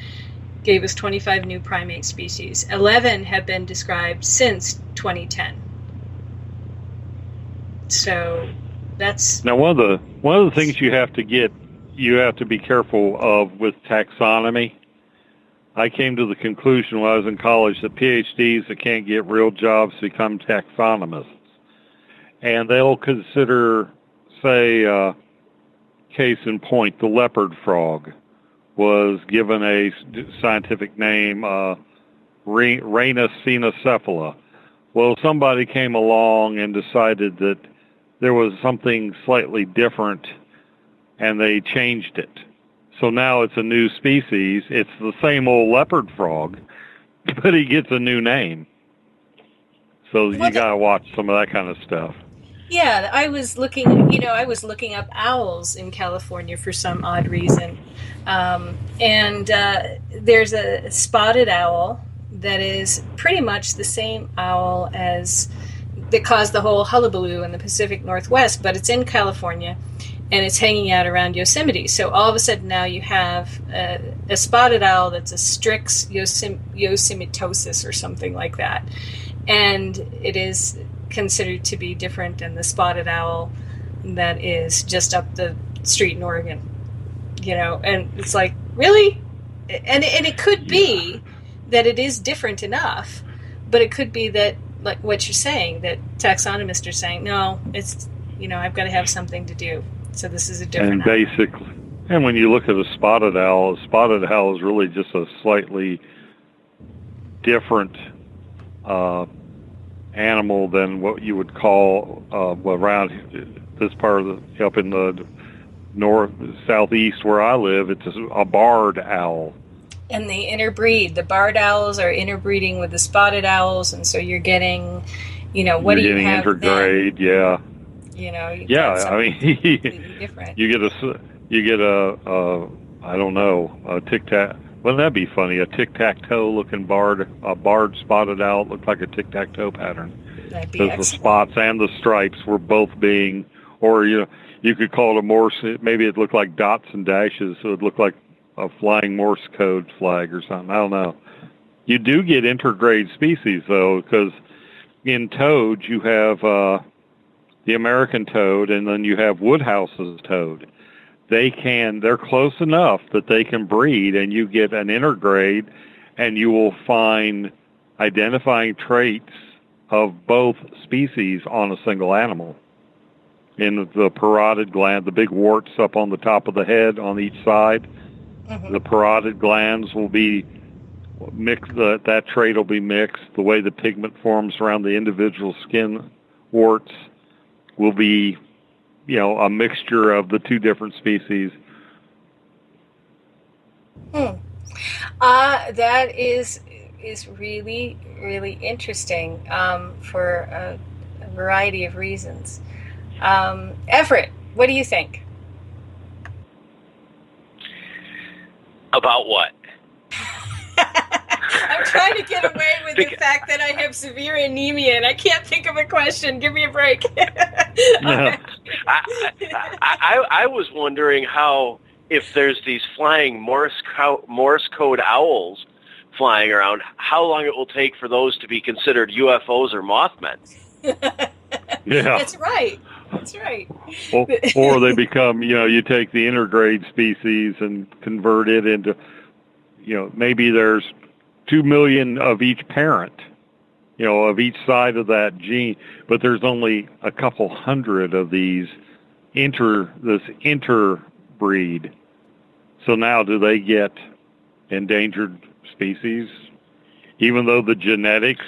gave us 25 new primate species. 11 have been described since 2010. So that's... Now, one of the things you have to be careful of with taxonomy. I came to the conclusion when I was in college that PhDs that can't get real jobs become taxonomists. And they'll consider, say, case in point, the leopard frog was given a scientific name, Rhinocenocephala. Well, somebody came along and decided that there was something slightly different, and they changed it. So now it's a new species. It's the same old leopard frog, but he gets a new name. So you got to watch some of that kind of stuff. Yeah, I was looking up owls in California for some odd reason. And there's a spotted owl that is pretty much the same owl as that caused the whole hullabaloo in the Pacific Northwest, but it's in California. And it's hanging out around Yosemite. So all of a sudden now you have a spotted owl that's a Strix yosemitosis or something like that. And it is considered to be different than the spotted owl that is just up the street in Oregon. And it's like, really? And it could be that it is different enough, but it could be that, like what you're saying, that taxonomists are saying, no, it's, I've got to have something to do. So this is a different owl. And when you look at a spotted owl is really just a slightly different animal than what you would call around this part of up in the southeast where I live. It's a barred owl. And they interbreed. The barred owls are interbreeding with the spotted owls, and so you're getting, what do you have? Intergrade, then? yeah. I mean, different. you get a I don't know, a tic-tac. Wouldn't that be funny? A tic-tac-toe looking barred spotted owl looked like a tic-tac-toe pattern. That'd be because the spots and the stripes were both being, or you could call it a Morse. Maybe it looked like dots and dashes, so it looked like a flying Morse code flag or something. I don't know. You do get intergrade species though, because in toads you have the American toad, and then you have Woodhouse's toad. They're close enough that they can breed, and you get an intergrade, and you will find identifying traits of both species on a single animal. In the parotid gland, the big warts up on the top of the head on each side, the parotid glands will be mixed. That trait will be mixed. The way the pigment forms around the individual skin warts will be, a mixture of the two different species. That is really, really interesting for a variety of reasons. Everett, what do you think? About what? I'm trying to get away with the fact that I have severe anemia and I can't think of a question. Give me a break. No. I was wondering how, if there's these flying Morse code owls flying around, how long it will take for those to be considered UFOs or Mothmen. Yeah. That's right. Or they become, you take the intergrade species and convert it into, maybe there's 2 million of each parent. of each side of that gene, but there's only a couple hundred of these interbreed. So now do they get endangered species? Even though the genetics,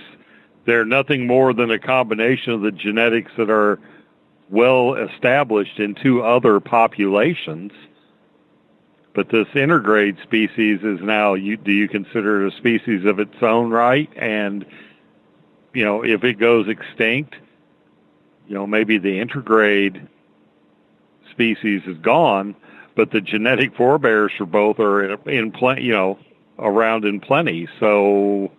they're nothing more than a combination of the genetics that are well established in two other populations. But this intergrade species is now, do you consider it a species of its own right? And, if it goes extinct, maybe the intergrade species is gone, but the genetic forebears for both are around in plenty. So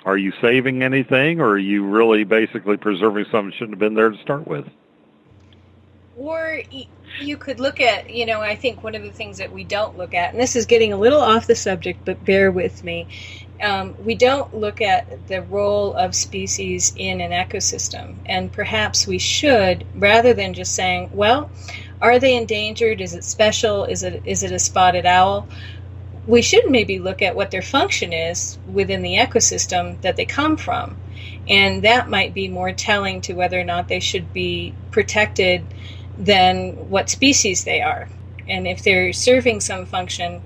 are you saving anything, or are you really basically preserving something that shouldn't have been there to start with? Or you could look at, I think one of the things that we don't look at, and this is getting a little off the subject, but bear with me, we don't look at the role of species in an ecosystem. And perhaps we should, rather than just saying, well, are they endangered? Is it special? Is it a spotted owl? We should maybe look at what their function is within the ecosystem that they come from. And that might be more telling to whether or not they should be protected than what species they are. And if they're serving some function,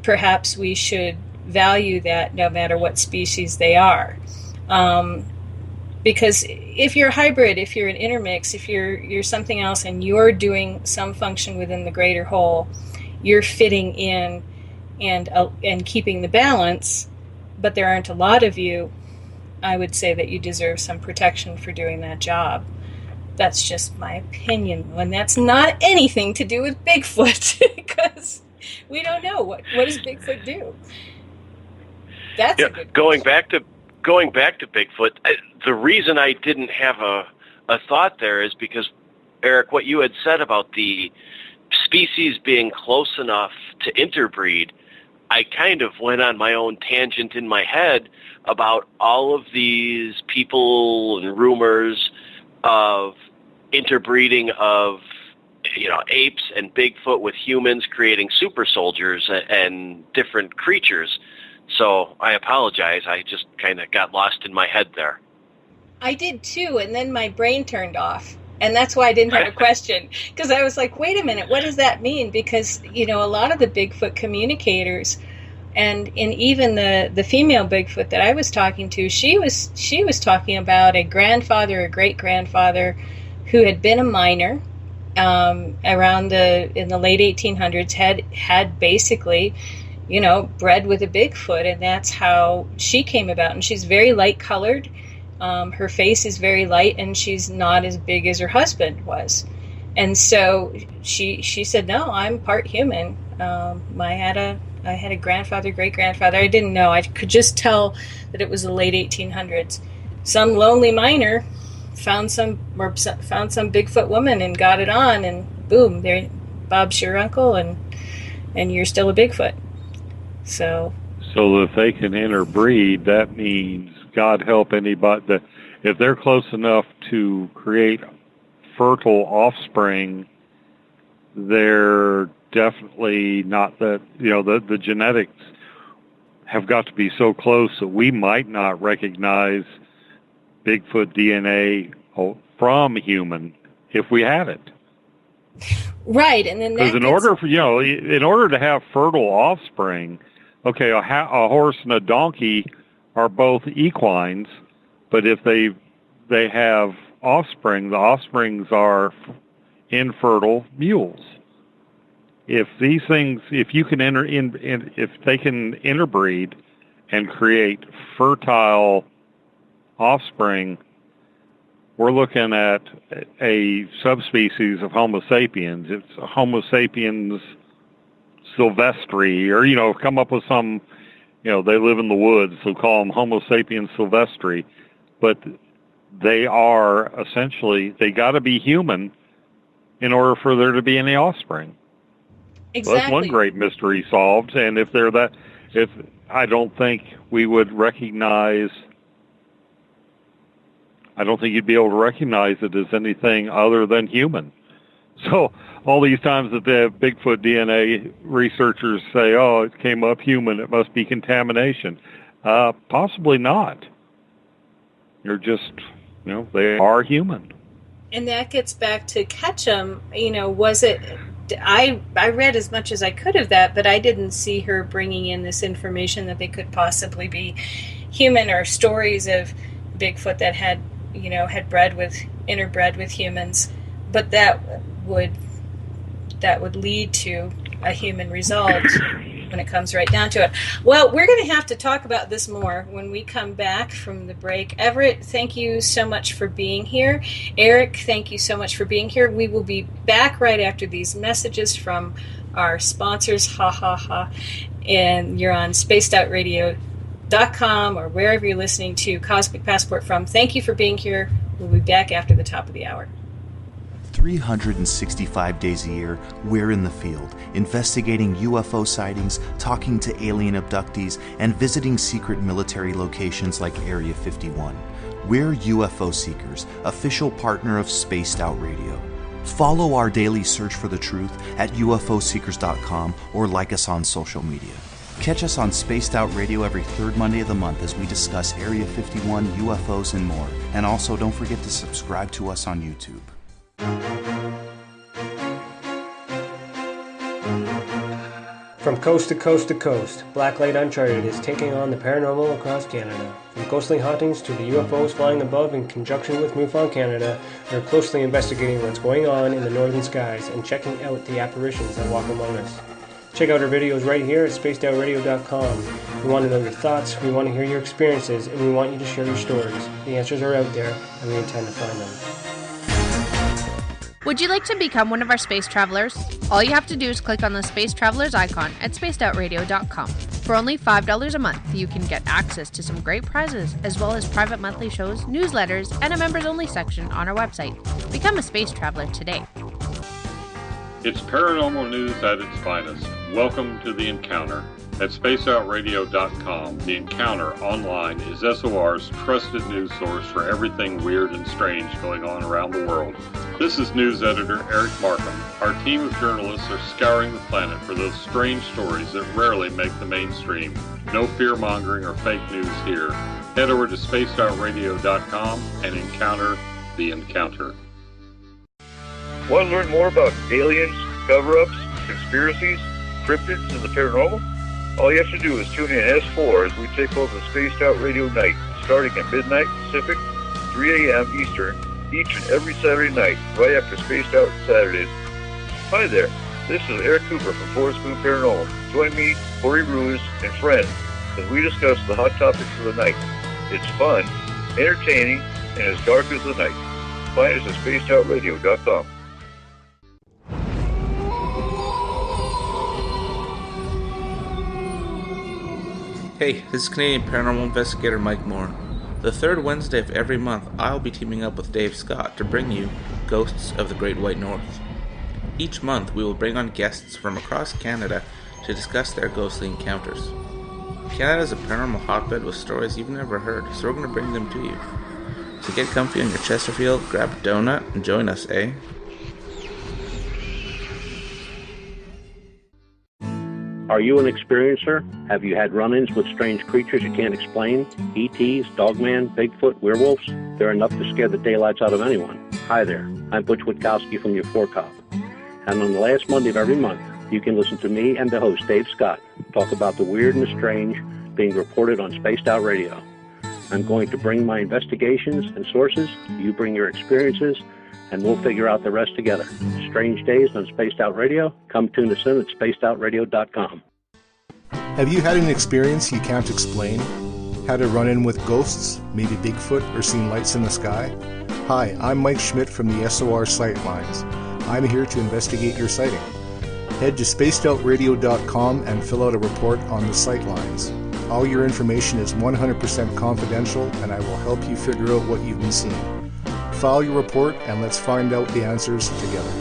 perhaps we should value that no matter what species they are. Because if you're a hybrid, if you're an intermix, if you're something else and you're doing some function within the greater whole, you're fitting in and keeping the balance, but there aren't a lot of you, I would say that you deserve some protection for doing that job. That's just my opinion, and that's not anything to do with Bigfoot, because we don't know what does Bigfoot do. That's a good going back to Bigfoot. The reason I didn't have a thought there is because, Eric, what you had said about the species being close enough to interbreed, I kind of went on my own tangent in my head about all of these people and rumors of interbreeding of apes and Bigfoot with humans, creating super soldiers and different creatures. So I apologize. I just kind of got lost in my head there. I did too, and then my brain turned off. And that's why I didn't have a question, because I was like, wait a minute, what does that mean? Because, a lot of the Bigfoot communicators and even the female Bigfoot that I was talking to, she was talking about a grandfather, a great-grandfather who had been a miner in the late 1800s, had basically, bred with a Bigfoot, and that's how she came about. And she's very light-colored. Her face is very light, and she's not as big as her husband was. And so she said, no, I'm part human. I had a grandfather, great-grandfather. I didn't know. I could just tell that it was the late 1800s. Some lonely miner found some Bigfoot woman and got it on, and boom, there, Bob's your uncle, and you're still a Bigfoot. So if they can interbreed, that means, God help anybody, that if they're close enough to create fertile offspring, they're definitely not that, the genetics have got to be so close that we might not recognize Bigfoot DNA from human if we had it. Right, and then because in order to have fertile offspring, okay, a horse and a donkey are both equines, but if they have offspring, the offsprings are infertile mules. If these things, if you can if they can interbreed and create fertile offspring, we're looking at a subspecies of Homo sapiens. It's Homo sapiens sylvestri, or come up with some. They live in the woods, so call them Homo sapiens sylvestri. But they are essentially, they got to be human in order for there to be any offspring. Exactly. Well, that's one great mystery solved. And if I don't think we would recognize, I don't think you'd be able to recognize it as anything other than human. So all these times that the Bigfoot DNA researchers say, oh, it came up human, it must be contamination. Possibly not. They're just, they are human. And that gets back to Ketchum. Was it... I read as much as I could of that, but I didn't see her bringing in this information that they could possibly be human, or stories of Bigfoot that had interbred with humans. But that would lead to a human result when it comes right down to it. Well, we're going to have to talk about this more when we come back from the break. Everett, thank you so much for being here. Eric, thank you so much for being here. We will be back right after these messages from our sponsors, and you're on spacedoutradio.com or wherever you're listening to Cosmic Passport from. Thank you for being here. We'll be back after the top of the hour. 365 days a year, we're in the field, investigating UFO sightings, talking to alien abductees, and visiting secret military locations like Area 51. We're UFO Seekers, official partner of Spaced Out Radio. Follow our daily search for the truth at ufoseekers.com or like us on social media. Catch us on Spaced Out Radio every third Monday of the month as we discuss Area 51, UFOs, and more. And also, don't forget to subscribe to us on YouTube. From coast to coast to coast, Blacklight Uncharted is taking on the paranormal across Canada. From ghostly hauntings to the UFOs flying above in conjunction with MUFON Canada, we're closely investigating what's going on in the northern skies and checking out the apparitions that walk among us. Check out our videos right here at spacedoutradio.com. We want to know your thoughts, we want to hear your experiences, and we want you to share your stories. The answers are out there, and we intend to find them. Would you like to become one of our space travelers? All you have to do is click on the Space Travelers icon at spacedoutradio.com. For only $5 a month, you can get access to some great prizes, as well as private monthly shows, newsletters, and a members-only section on our website. Become a space traveler today. It's paranormal news at its finest. Welcome to The Encounter. At spacedoutradio.com, The Encounter online is SOR's trusted news source for everything weird and strange going on around the world. This is news editor Eric Marcum. Our team of journalists are scouring the planet for those strange stories that rarely make the mainstream. No fear-mongering or fake news here. Head over to spacedoutradio.com and encounter The Encounter. Want to learn more about aliens, cover-ups, conspiracies, cryptids, and the paranormal? All you have to do is tune in S4 as we take over the Spaced Out Radio night, starting at midnight Pacific, 3 a.m. Eastern, each and every Saturday night, right after Spaced Out Saturdays. Hi there, this is Eric Cooper from Forest Moon Paranormal. Join me, Corey Ruiz, and friends as we discuss the hot topics of the night. It's fun, entertaining, and as dark as the night. Find us at spacedoutradio.com. Hey, this is Canadian Paranormal Investigator Mike Moore. The third Wednesday of every month, I'll be teaming up with Dave Scott to bring you Ghosts of the Great White North. Each month, we will bring on guests from across Canada to discuss their ghostly encounters. Canada is a paranormal hotbed with stories you've never heard, so we're going to bring them to you. So get comfy on your Chesterfield, grab a donut, and join us, eh? Are you an experiencer? Have you had run-ins with strange creatures you can't explain? ETs, Dogman, Bigfoot, werewolves? They're enough to scare the daylights out of anyone. Hi there, I'm Butch Witkowski from your Cop. And on the last Monday of every month, you can listen to me and the host, Dave Scott, talk about the weird and the strange being reported on Spaced Out Radio. I'm going to bring my investigations and sources, you bring your experiences, and we'll figure out the rest together. Strange Days on Spaced Out Radio. Come tune us in at spacedoutradio.com. Have you had an experience you can't explain? Had a run-in with ghosts, maybe Bigfoot, or seen lights in the sky? Hi, I'm Mike Schmidt from the SOR Sightlines. I'm here to investigate your sighting. Head to spacedoutradio.com and fill out a report on the Sightlines. All your information is 100% confidential, and I will help you figure out what you've been seeing. File your report and let's find out the answers together.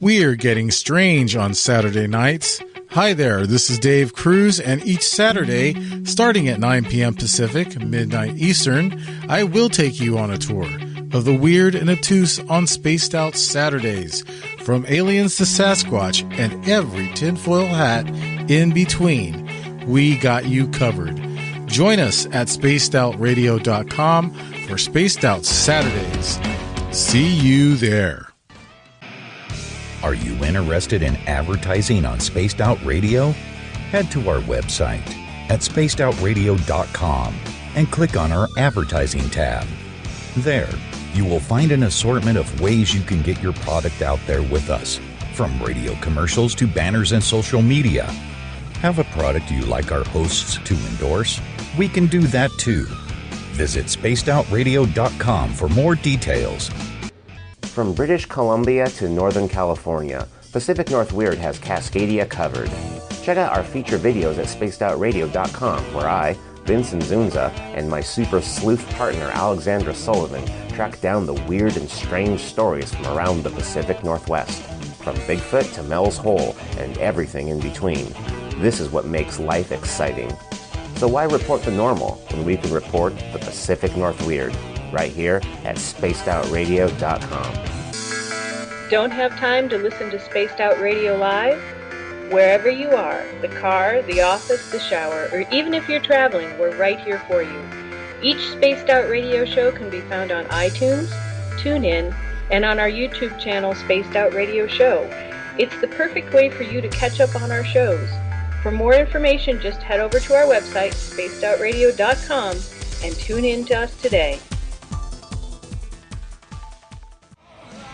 We're getting strange on Saturday nights. Hi there, this is Dave Cruz, and each Saturday, starting at 9 p.m. Pacific, midnight Eastern, I will take you on a tour of the weird and obtuse on Spaced Out Saturdays, from aliens to Sasquatch and every tinfoil hat in between. We got you covered. Join us at spacedoutradio.com for Spaced Out Saturdays. See you there. Are you interested in advertising on Spaced Out Radio? Head to our website at spacedoutradio.com and click on our advertising tab. There, you will find an assortment of ways you can get your product out there with us, from radio commercials to banners and social media. Have a product you like our hosts to endorse? We can do that too. Visit spacedoutradio.com for more details. From British Columbia to Northern California, Pacific North Weird has Cascadia covered. Check out our feature videos at spacedoutradio.com, where I, Vincent Zunza, and my super sleuth partner Alexandra Sullivan track down the weird and strange stories from around the Pacific Northwest, from Bigfoot to Mel's Hole and everything in between. This is what makes life exciting. So why report the normal when we can report the Pacific North Weird right here at spacedoutradio.com. Don't have time to listen to Spaced Out Radio live? Wherever you are, the car, the office, the shower, or even if you're traveling, we're right here for you. Each Spaced Out Radio show can be found on iTunes, TuneIn, and on our YouTube channel, Spaced Out Radio Show. It's the perfect way for you to catch up on our shows. For more information, just head over to our website, spacedoutradio.com, and tune in to us today.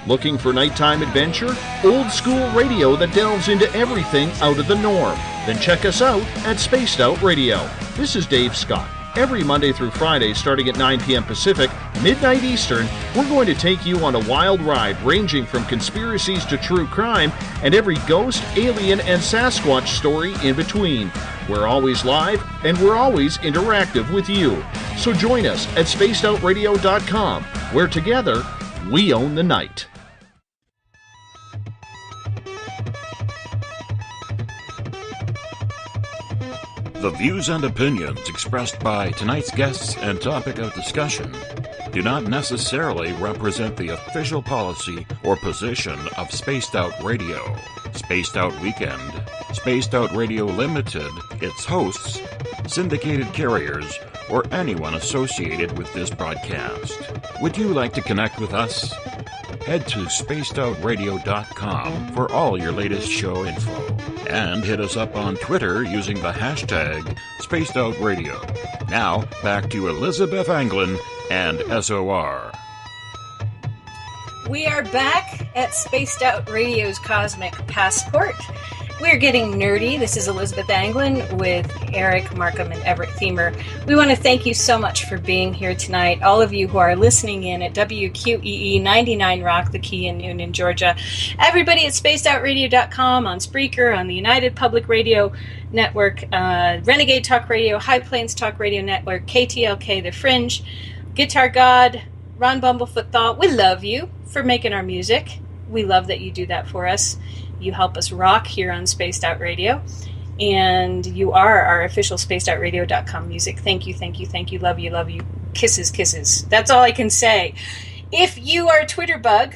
Looking for nighttime adventure? Old school radio that delves into everything out of the norm? Then check us out at Spaced Out Radio. This is Dave Scott. Every Monday through Friday, starting at 9 p.m. Pacific, midnight Eastern, we're going to take you on a wild ride ranging from conspiracies to true crime and every ghost, alien, and Sasquatch story in between. We're always live and we're always interactive with you. So join us at spacedoutradio.com, where together we own the night. The views and opinions expressed by tonight's guests and topic of discussion do not necessarily represent the official policy or position of Spaced Out Radio, Spaced Out Weekend, Spaced Out Radio Limited, its hosts, syndicated carriers, or anyone associated with this broadcast. Would you like to connect with us? Head to spacedoutradio.com for all your latest show info. And hit us up on Twitter using the hashtag SpacedOutRadio. Now, back to Elizabeth Anglin and SOR. We are back at Spaced Out Radio's Cosmic Passport. We're getting nerdy. This is Elizabeth Anglin with Eric Marcum and Everett Thiemer. We want to thank you so much for being here tonight. All of you who are listening in at WQEE 99 Rock, the Key in Noonan, Georgia. Everybody at spacedoutradio.com, on Spreaker, on the United Public Radio Network, Renegade Talk Radio, High Plains Talk Radio Network, KTLK, The Fringe, Guitar God, Ron Bumblefoot Thought. We love you for making our music. We love that you do that for us. You help us rock here on Spaced Out Radio, and you are our official spacedoutradio.com music. Thank you, thank you, thank you. Love you, love you. Kisses, kisses. That's all I can say. If you are a Twitter bug,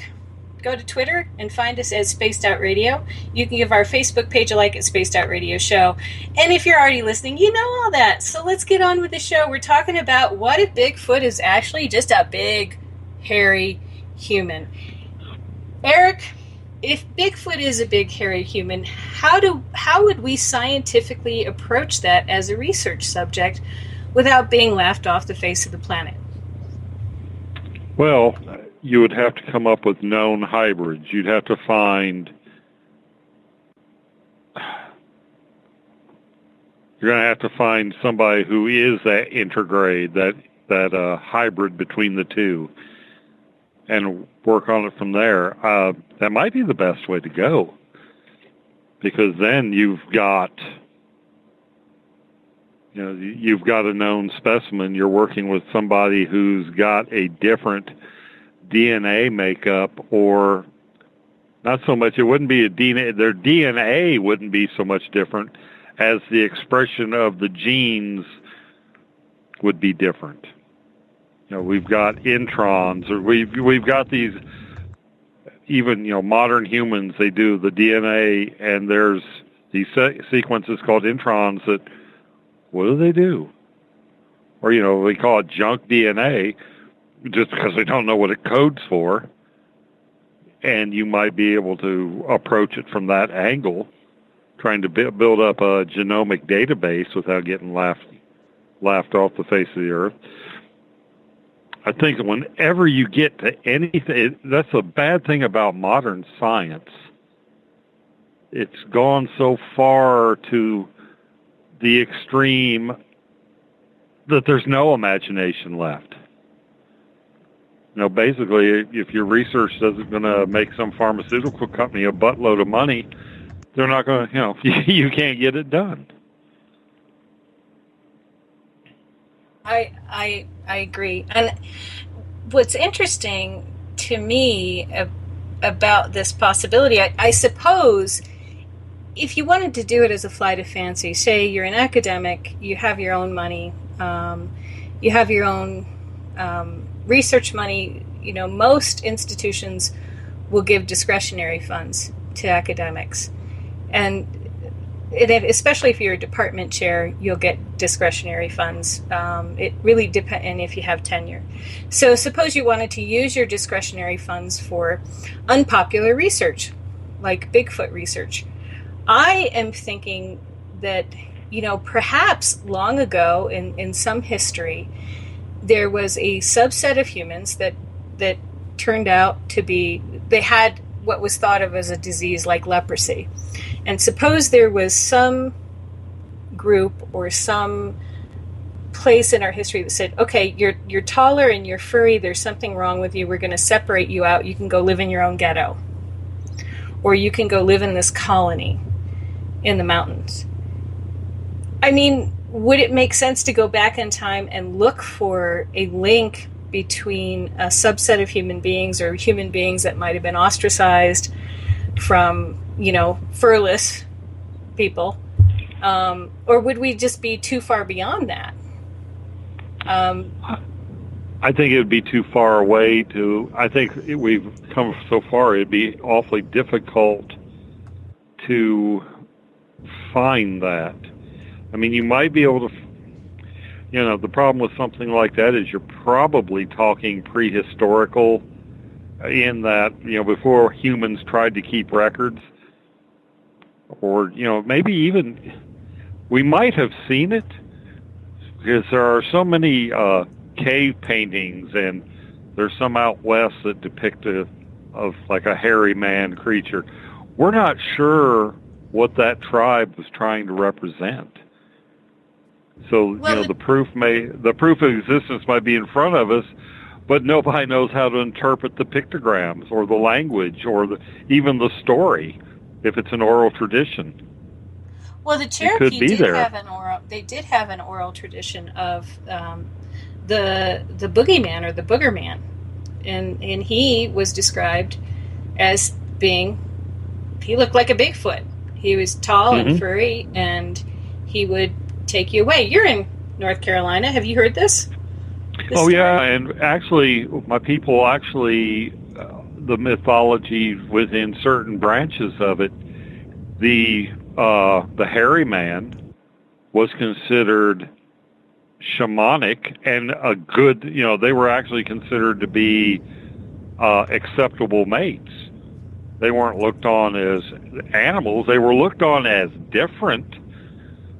go to Twitter and find us as Spaced Out Radio. You can give our Facebook page a like at Spaced Out Radio Show. And if you're already listening, you know all that. So let's get on with the show. We're talking about what if Bigfoot is actually just a big, hairy human. Eric, if Bigfoot is a big, hairy human, how would we scientifically approach that as a research subject without being laughed off the face of the planet? Well, you would have to come up with known hybrids. You'd have to find... You're going to have to find somebody who is that intergrade, that hybrid between the two, and work on it from there. That might be the best way to go, because then you've got a known specimen. You're working with somebody who's got a different DNA makeup, or not so much. It wouldn't be a DNA. Their DNA wouldn't be so much different as the expression of the genes would be different. We've got introns, or we've got these, even, modern humans, they do the DNA, and there's these sequences called introns that, what do? or, you know, we call it junk DNA, just because they don't know what it codes for. And you might be able to approach it from that angle, trying to build up a genomic database without getting laughed off the face of the earth. I think whenever you get to anything, that's a bad thing about modern science. It's gone so far to the extreme that there's no imagination left. You know, basically, if your research isn't going to make some pharmaceutical company a buttload of money, they're not going to, you know, you can't get it done. I agree. And what's interesting to me about this possibility, I suppose, if you wanted to do it as a flight of fancy, say you're an academic, you have your own money, you have your own research money, you know, most institutions will give discretionary funds to academics. And especially if you're a department chair, you'll get discretionary funds. It really depends, and if you have tenure. So suppose you wanted to use your discretionary funds for unpopular research, like Bigfoot research. I am thinking that, you know, perhaps long ago in some history, there was a subset of humans that turned out to be, they had what was thought of as a disease like leprosy. And suppose there was some group or some place in our history that said, okay, you're taller and you're furry, there's something wrong with you, we're going to separate you out, you can go live in your own ghetto. Or you can go live in this colony in the mountains. I mean, would it make sense to go back in time and look for a link between a subset of human beings or human beings that might have been ostracized from, you know, furless people? Or would we just be too far beyond that? I think it would be too far away to, I think we've come so far, it'd be awfully difficult to find that. I mean, you might be able to, you know, the problem with something like that is you're probably talking prehistorical in that, you know, before humans tried to keep records. Or, you know, maybe even, we might have seen it, because there are so many cave paintings, and there's some out west that depict of like a hairy man creature. We're not sure what that tribe was trying to represent. So, you know, the proof of existence might be in front of us, but nobody knows how to interpret the pictograms or the language or even the story, if it's an oral tradition. Well, the Cherokee did have an oral tradition of the boogeyman or the booger man, and he was described as being, he looked like a Bigfoot. He was tall and furry, and he would take you away. You're in North Carolina. Have you heard this? Oh, yeah, and actually, my people actually, the mythology within certain branches of it, the hairy man was considered shamanic and a good, you know, they were actually considered to be acceptable mates. They weren't looked on as animals. They were looked on as different,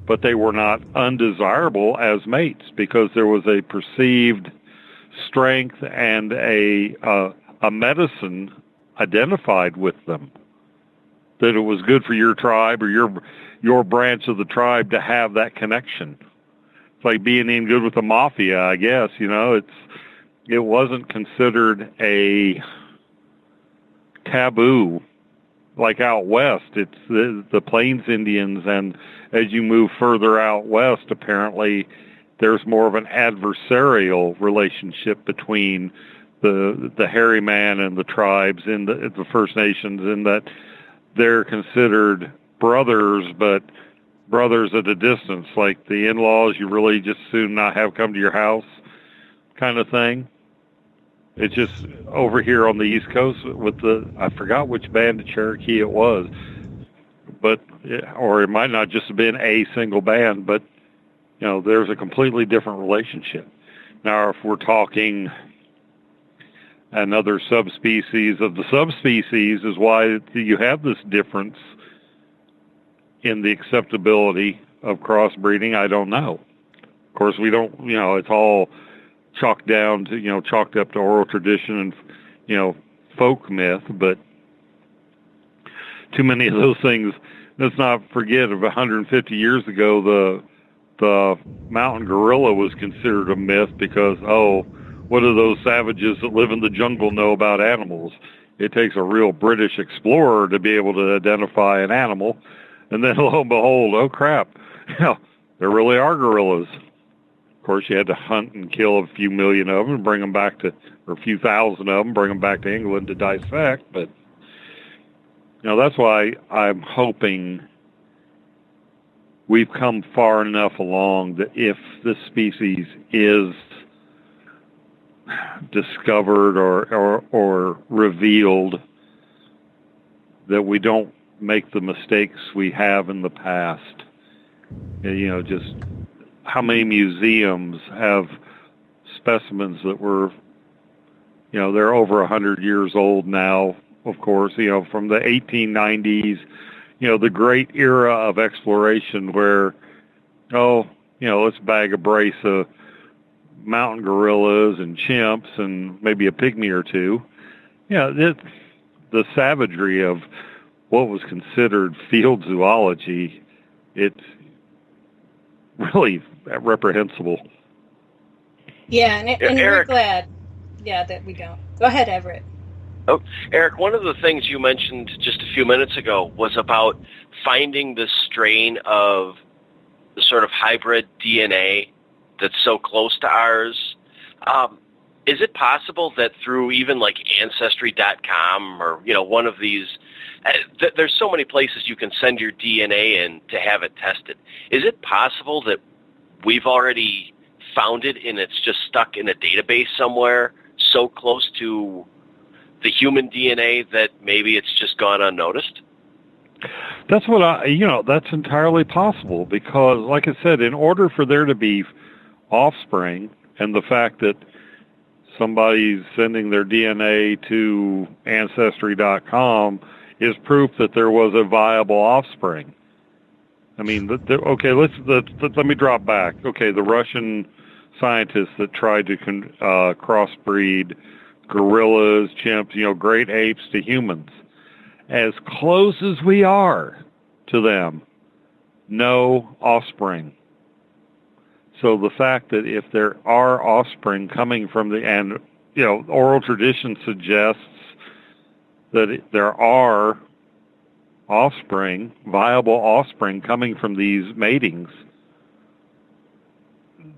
but they were not undesirable as mates because there was a perceived strength and a medicine identified with them, that it was good for your tribe or your branch of the tribe to have that connection. It's like being in good with the mafia, I guess. You know, it wasn't considered a taboo like out west. It's the Plains Indians, and as you move further out west, apparently there's more of an adversarial relationship between the hairy man and the tribes in the First Nations, in that they're considered brothers, but brothers at a distance, like the in-laws you really just soon not have come to your house kind of thing. It's just over here on the East Coast with I forgot which band of Cherokee it was, or it might not just have been a single band, but there's a completely different relationship. Now, if we're talking another subspecies of the subspecies, is why you have this difference in the acceptability of crossbreeding. I don't know. Of course, we don't. It's all chalked up to oral tradition and folk myth, but too many of those things. Let's not forget, 150 years ago, the mountain gorilla was considered a myth because, what do those savages that live in the jungle know about animals? It takes a real British explorer to be able to identify an animal, and then lo and behold, oh crap, there really are gorillas. Of course, you had to hunt and kill a few million of them and bring them back or a few thousand of them, bring them back to England to dissect. But that's why I'm hoping we've come far enough along that if this species is discovered or revealed, that we don't make the mistakes we have in the past. Just how many museums have specimens that were, they're over 100 years old now, of course, from the 1890s, the great era of exploration where, let's bag a brace of mountain gorillas and chimps and maybe a pygmy or two. The savagery of what was considered field zoology, it's really reprehensible. Yeah, and we're glad, that we don't. Go ahead, Everett. Oh, Eric, one of the things you mentioned just a few minutes ago was about finding the strain of the sort of hybrid DNA that's so close to ours. Is it possible that through even like Ancestry.com or, one of these, there's so many places you can send your DNA in to have it tested. Is it possible that we've already found it and it's just stuck in a database somewhere so close to the human DNA that maybe it's just gone unnoticed? That's what that's entirely possible because, like I said, in order for there to be offspring, and the fact that somebody's sending their DNA to Ancestry.com is proof that there was a viable offspring. I mean, okay, let me drop back. Okay, the Russian scientists that tried to crossbreed gorillas, chimps, great apes to humans. As close as we are to them, no offspring. So the fact that if there are offspring coming from oral tradition suggests that there are offspring, viable offspring coming from these matings,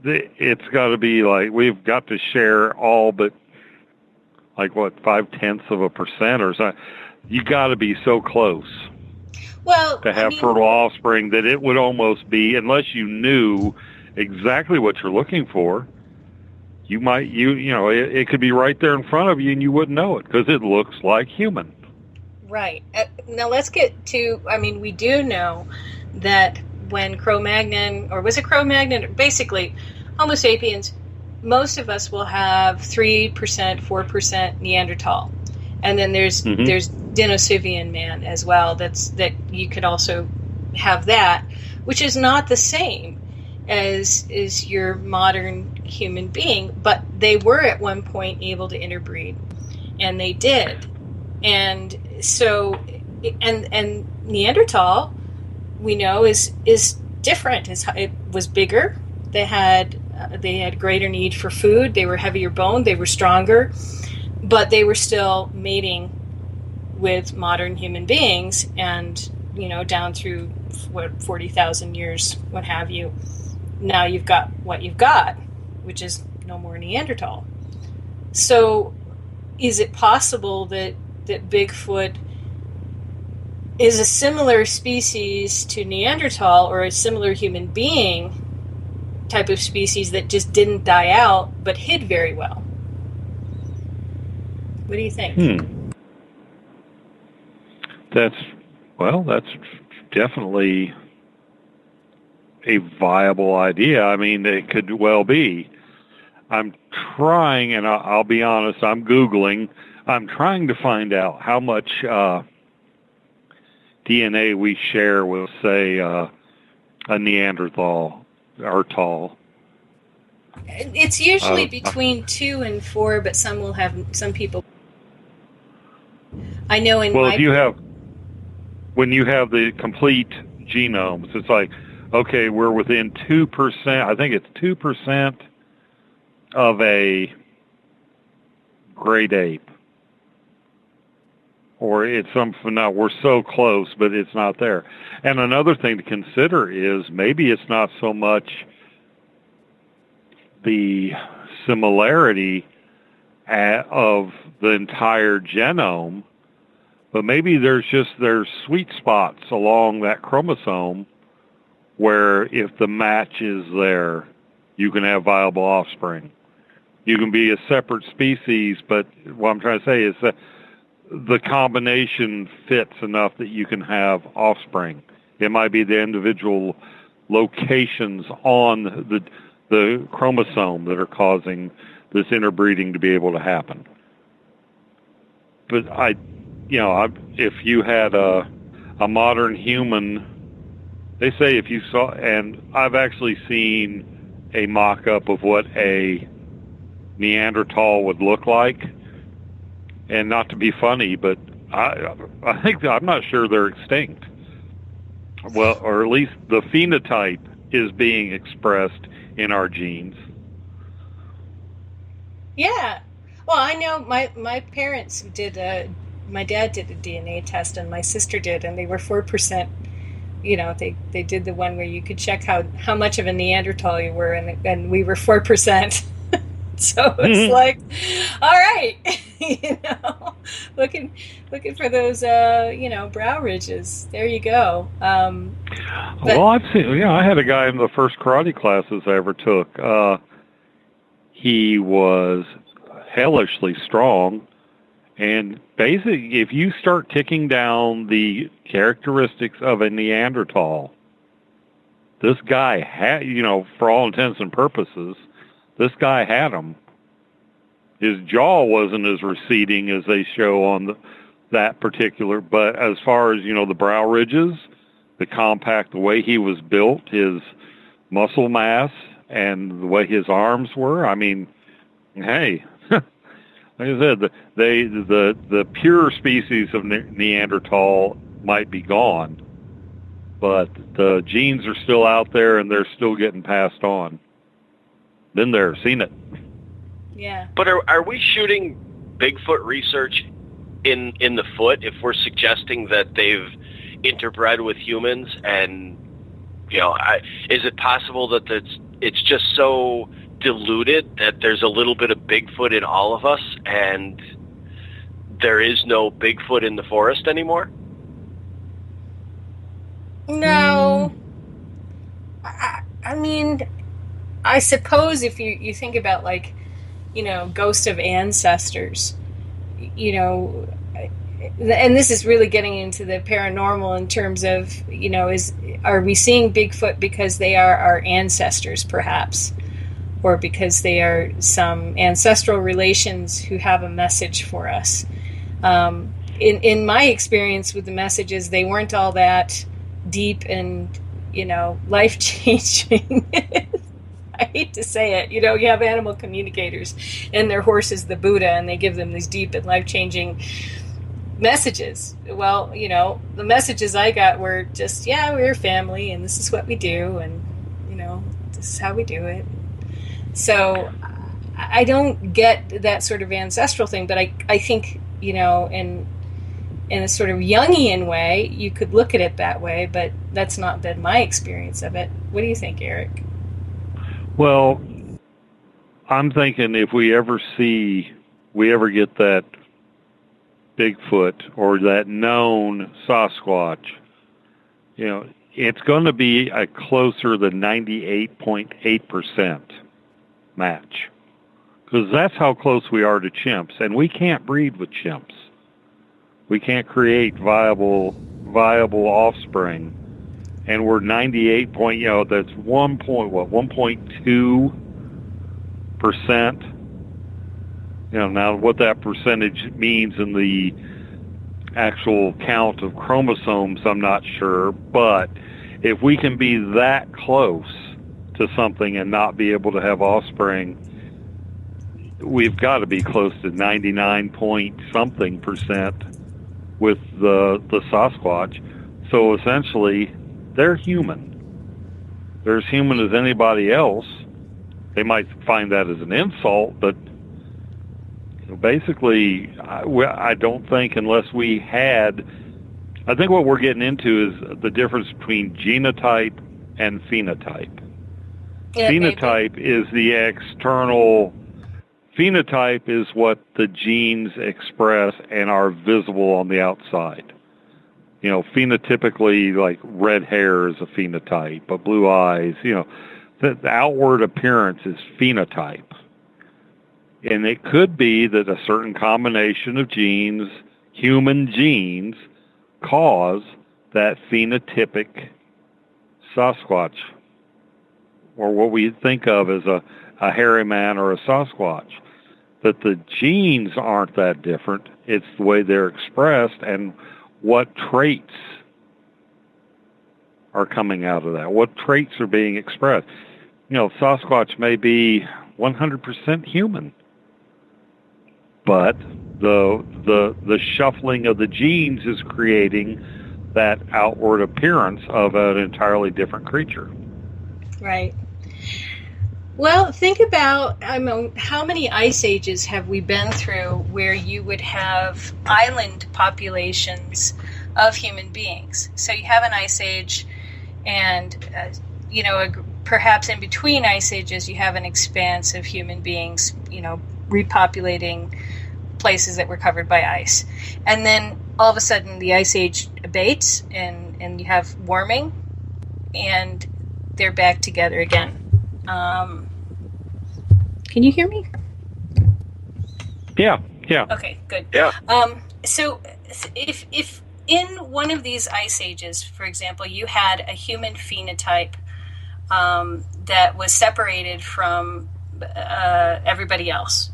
it's got to be like we've got to share all but 0.5% or so. You got to be so close to have fertile offspring that it would almost be, unless you knew exactly what you're looking for, it could be right there in front of you and you wouldn't know it because it looks like human. Right. Now let's get to, we do know that when Cro-Magnon, or was it Cro-Magnon, basically Homo sapiens, most of us will have 3%, 4% Neanderthal. And then there's Denisovanan man as well. That you could also have that, which is not the same as your modern human being, but they were at one point able to interbreed, and they did. And so, and Neanderthal, we know is different. It was bigger. They had greater need for food. They were heavier boned. They were stronger, but they were still mating with modern human beings, and down through 40,000 years, what have you. Now you've got what you've got, which is no more Neanderthal. So, is it possible that Bigfoot is a similar species to Neanderthal, or a similar human being type of species that just didn't die out but hid very well? What do you think? That's definitely a viable idea. I mean, it could well be. I'm trying, and I'll be honest, I'm Googling. I'm trying to find out how much DNA we share with, say, a Neanderthal or tall. It's usually between 2 and 4, but some will have, some people. I know in Well, when you have the complete genomes, it's like, okay, we're within 2%, I think it's 2% of a great ape. Or it's something, now we're so close, but it's not there. And another thing to consider is maybe it's not so much the similarity of the entire genome, but maybe there's sweet spots along that chromosome where if the match is there, you can have viable offspring. You can be a separate species, but what I'm trying to say is that the combination fits enough that you can have offspring. It might be the individual locations on the chromosome that are causing this interbreeding to be able to happen. But if you had a modern human, they say if you saw, and I've actually seen a mock-up of what a Neanderthal would look like, and not to be funny, but I think, I'm not sure they're extinct. Well, or at least the phenotype is being expressed in our genes. Yeah. Well, I know my parents did my dad did a DNA test and my sister did, and they were 4%. You know, they did the one where you could check how much of a Neanderthal you were, and we were 4%. So it's like, all right, looking for those, brow ridges. There you go. Well, I've seen, I had a guy in the first karate classes I ever took. He was hellishly strong, and basically, if you start ticking down the characteristics of a Neanderthal, this guy had, for all intents and purposes, this guy had them. His jaw wasn't as receding as they show on that particular, but as far as, the brow ridges, the compact, the way he was built, his muscle mass, and the way his arms were, I mean, hey, like I said, the pure species of Neanderthal might be gone, but the genes are still out there and they're still getting passed on. Been there, seen it. Yeah. But are we shooting Bigfoot research in the foot if we're suggesting that they've interbred with humans? And is it possible that it's just so diluted that there's a little bit of Bigfoot in all of us, and there is no Bigfoot in the forest anymore? No. I mean, I suppose if you think about, like, ghosts of ancestors, and this is really getting into the paranormal in terms of, are we seeing Bigfoot because they are our ancestors, perhaps, or because they are some ancestral relations who have a message for us? In my experience with the messages, they weren't all that deep and, life-changing. I hate to say it. You have animal communicators, and their horse is the Buddha, and they give them these deep and life-changing messages. Well, the messages I got were just, we're family, and this is what we do, and, this is how we do it. So I don't get that sort of ancestral thing, but I think, in a sort of Jungian way, you could look at it that way, but that's not been my experience of it. What do you think, Eric? Well, I'm thinking if we ever get that Bigfoot or that known Sasquatch, it's going to be a closer than 98.8% match. Because that's how close we are to chimps, and we can't breed with chimps. We can't create viable offspring. and we're 98 point, that's 1.2%. Now what that percentage means in the actual count of chromosomes, I'm not sure, but if we can be that close to something and not be able to have offspring, we've got to be close to 99 point something percent with the Sasquatch. So essentially, they're human. They're as human as anybody else. They might find that as an insult, but basically, I don't think unless we had... I think what we're getting into is the difference between genotype and phenotype. Yeah, phenotype is the external... Phenotype is what the genes express and are visible on the outside. Phenotypically, like red hair is a phenotype, but blue eyes, the outward appearance is phenotype. And it could be that a certain combination of genes, human genes, cause that phenotypic Sasquatch, or what we think of as a hairy man or a Sasquatch. But the genes aren't that different. It's the way they're expressed and what traits are coming out of that. What traits are being expressed. Sasquatch may be 100% human, but the shuffling of the genes is creating that outward appearance of an entirely different creature. Right. Well, think about how many ice ages have we been through where you would have island populations of human beings. So you have an ice age, and perhaps in between ice ages you have an expanse of human beings, repopulating places that were covered by ice. And then all of a sudden the ice age abates and you have warming, and they're back together again. Can you hear me? Yeah. Okay, good. Yeah. So if in one of these ice ages, for example, you had a human phenotype that was separated from everybody else,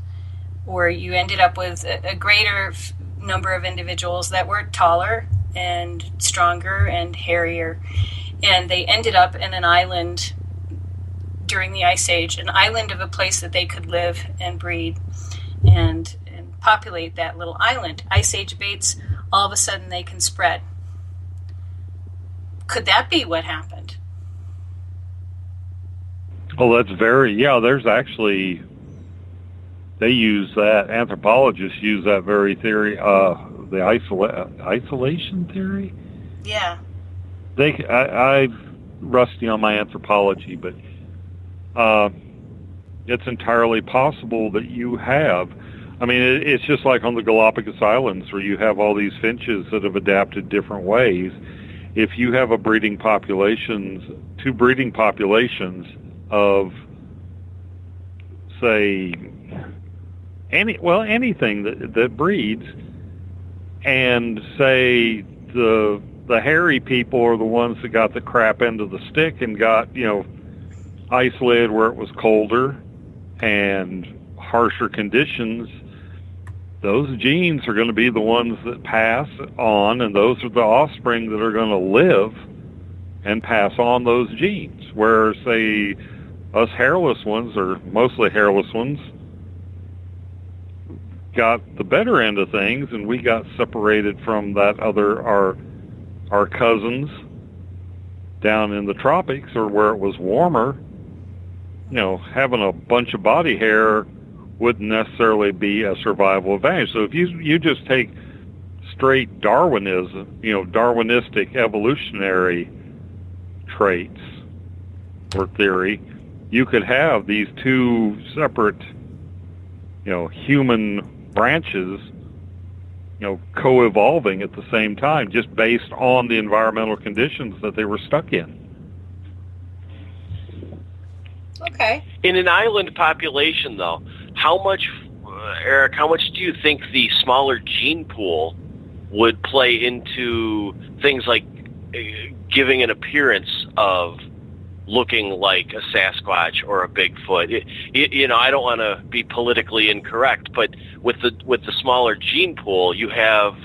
or you ended up with a greater number of individuals that were taller and stronger and hairier, and they ended up in an island during the Ice Age, an island of a place that they could live and breed and populate that little island. Ice Age abates, all of a sudden they can spread. Could that be what happened? Well, there's actually, they use that, anthropologists use that very theory, the isolation theory? Yeah. I'm rusty on my anthropology, but it's entirely possible that you have. It's just like on the Galapagos Islands where you have all these finches that have adapted different ways. If you have two breeding populations of, say, anything that breeds, and say the hairy people are the ones that got the crap end of the stick and got, isolated where it was colder and harsher conditions, those genes are going to be the ones that pass on, and those are the offspring that are going to live and pass on those genes. Where, say, us hairless ones, or mostly hairless ones, got the better end of things, and we got separated from that other, our cousins down in the tropics, or where it was warmer. Having a bunch of body hair wouldn't necessarily be a survival advantage. So if you just take straight Darwinism, Darwinistic evolutionary traits or theory, you could have these two separate, human branches, co-evolving at the same time, just based on the environmental conditions that they were stuck in. Okay. In an island population, though, how much, Eric, do you think the smaller gene pool would play into things like giving an appearance of looking like a Sasquatch or a Bigfoot. I don't want to be politically incorrect, but with the smaller gene pool, you have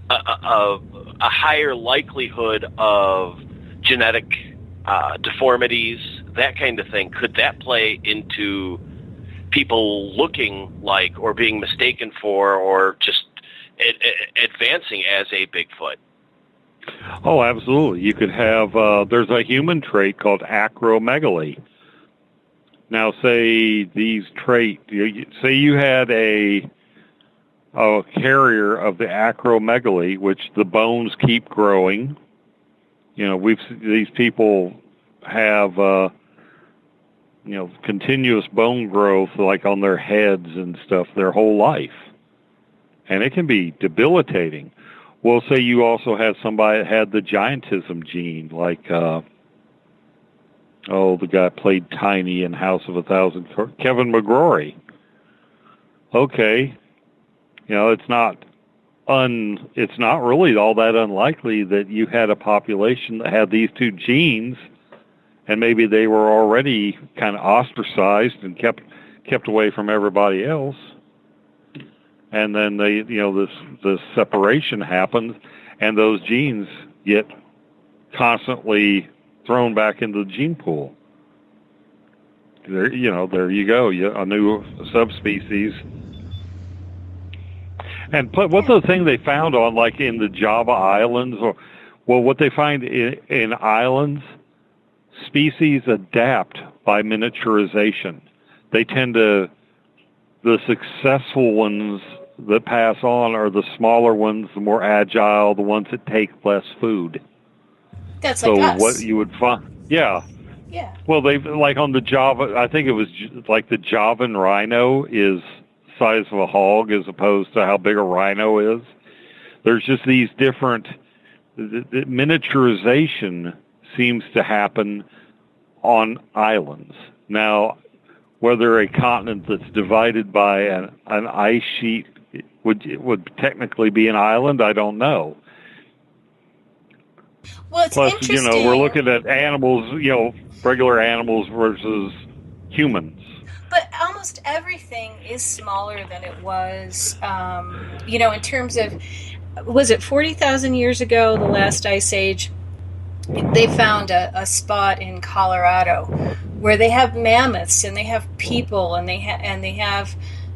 a higher likelihood of genetic deformities, that kind of thing. Could that play into people looking like or being mistaken for or just advancing as a Bigfoot? Oh, absolutely. You could have, there's a human trait called acromegaly. Now, say these say you had a carrier of the acromegaly, which the bones keep growing. These people have, continuous bone growth, like on their heads and stuff, their whole life. And it can be debilitating. Well, say you also had somebody that had the giantism gene, like, the guy played Tiny in House of a Thousand, Kevin McGrory. Okay. It's not really all that unlikely that you had a population that had these two genes, and maybe they were already kind of ostracized and kept away from everybody else. And then this separation happens, and those genes get constantly thrown back into the gene pool. There you go, a new subspecies. And what's the thing they found on, like, in the Java Islands, what they find in islands, species adapt by miniaturization. They tend to, the successful ones that pass on are the smaller ones, the more agile, the ones that take less food. That's so like us. What you would find, yeah. Well, they, like on the Java, I think it was like the Javan rhino is size of a hog as opposed to how big a rhino is. There's just these different, the miniaturization seems to happen on islands. Now, whether a continent that's divided by an ice sheet would technically be an island, I don't know. Well, it's Plus, interesting. we're looking at animals, regular animals versus humans. But almost everything is smaller than it was, in terms of, was it 40,000 years ago, the last ice age? They found a spot in Colorado where they have mammoths and they have people and they have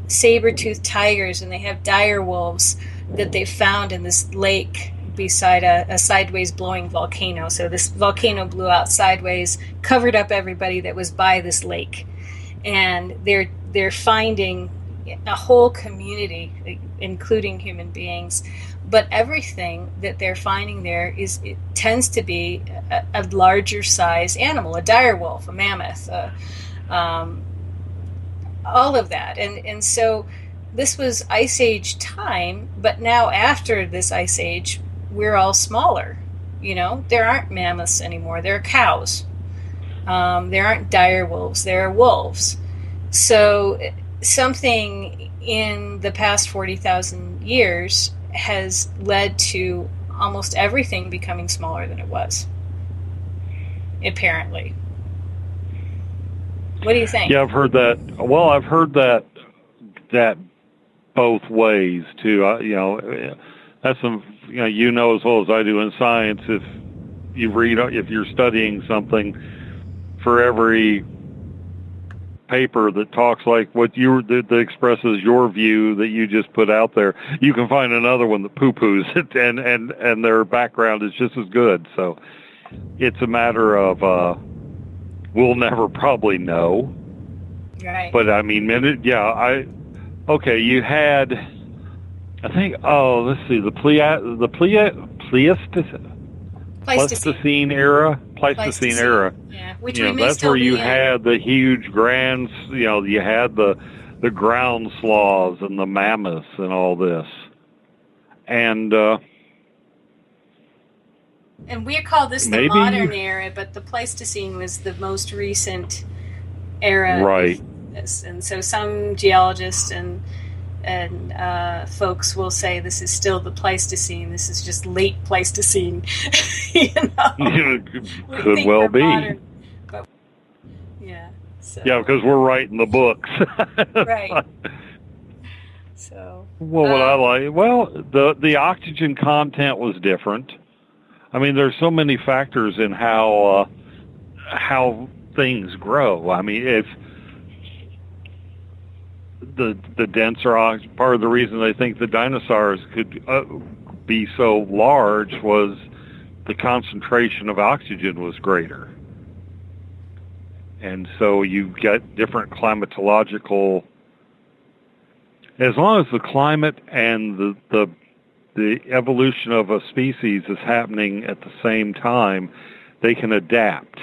saber-toothed tigers and they have dire wolves that they found in this lake beside a sideways blowing volcano. So this volcano blew out sideways, covered up everybody that was by this lake. And they're finding a whole community, including human beings, but everything that they're finding there it tends to be a larger size animal, a dire wolf, a mammoth, all of that. And so this was Ice Age time, but now after this Ice Age, we're all smaller. There aren't mammoths anymore. There are cows. There aren't dire wolves. There are wolves. So something in the past 40,000 years has led to almost everything becoming smaller than it was, apparently. What do you think? Yeah, I've heard that. Well, I've heard that both ways too. That's some as well as I do in science. If you're studying something, for every paper that talks like what that expresses your view that you just put out there, you can find another one that poo-poos it, and their background is just as good. So it's a matter of we'll never probably know. Right. But I mean, you had, I think, let's see, the Pleistocene era. Yeah, which we may that's still where you be in. had the huge grands. You had the ground sloths and the mammoths and all this, and we call this the maybe modern era, but the Pleistocene was the most recent era. Right. Of this. And so some geologists and folks will say this is still the Pleistocene. This is just late Pleistocene. Could well be. Modern, but, yeah. So. Yeah, because we're writing the books. Right. So. Well, what I like, the oxygen content was different. I mean, there's so many factors in how things grow. I mean, it's the denser oxygen. Part of the reason they think the dinosaurs could be so large was the concentration of oxygen was greater. And so you get different climatological, as long as the climate and the evolution of a species is happening at the same time, they can adapt.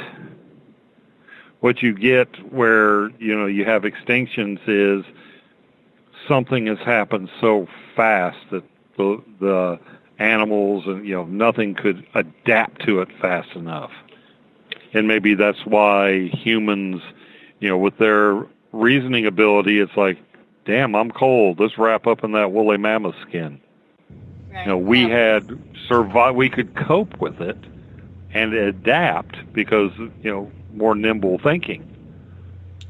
What you get where, you have extinctions is something has happened so fast that the animals and, nothing could adapt to it fast enough. And maybe that's why humans, with their reasoning ability, it's like, damn, I'm cold. Let's wrap up in that woolly mammoth skin. Right. We had survived. We could cope with it and adapt because, more nimble thinking.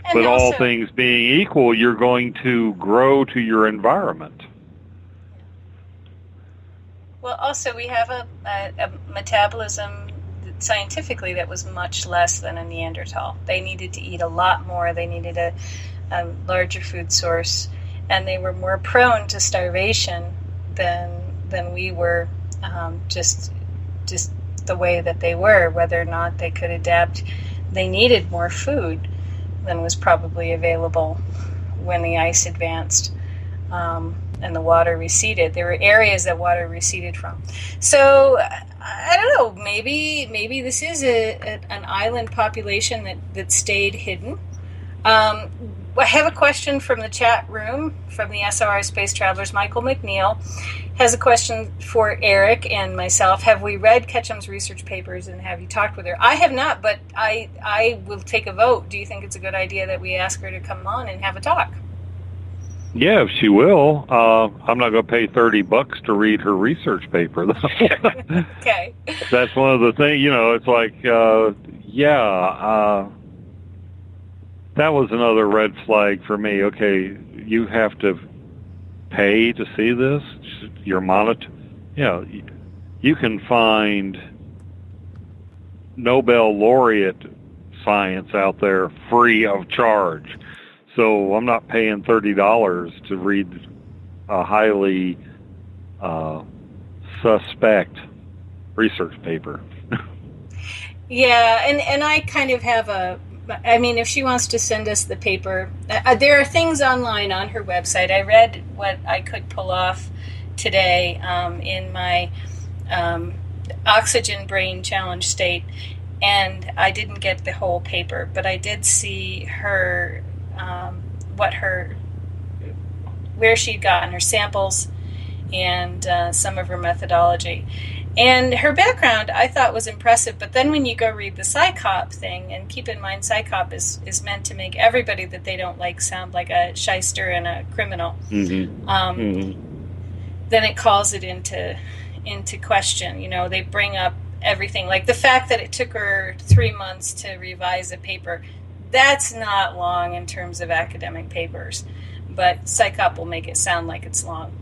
And but also, all things being equal, you're going to grow to your environment. Well, also we have a metabolism scientifically that was much less than a Neanderthal. They needed to eat a lot more. They needed a larger food source, and they were more prone to starvation than we were. Just the way that they were, whether or not they could adapt, they needed more food than was probably available when the ice advanced. And the water receded. There were areas that water receded from. So I don't know. Maybe this is an island population that stayed hidden. I have a question from the chat room from the SOR Space Travelers. Michael McNeil has a question for Eric and myself. Have we read Ketchum's research papers and have you talked with her? I have not, but I will take a vote. Do you think it's a good idea that we ask her to come on and have a talk? Yeah, if she will. I'm not going to pay $30 to read her research paper, though. Okay. That's one of the things, it's like, that was another red flag for me. Okay, you have to pay to see this. Your monitor, you can find Nobel laureate science out there free of charge. So I'm not paying $30 to read a highly suspect research paper. Yeah, and I kind of have if she wants to send us the paper, there are things online on her website. I read what I could pull off today in my Oxygen Brain Challenge state, and I didn't get the whole paper, but I did see her where she'd gotten her samples and some of her methodology. And her background I thought was impressive, but then when you go read the PsyCop thing, and keep in mind PsyCop is meant to make everybody that they don't like sound like a shyster and a criminal, then it calls it into question. They bring up everything, like the fact that it took her 3 months to revise a paper. That's not long in terms of academic papers, but PsyCop will make it sound like it's long.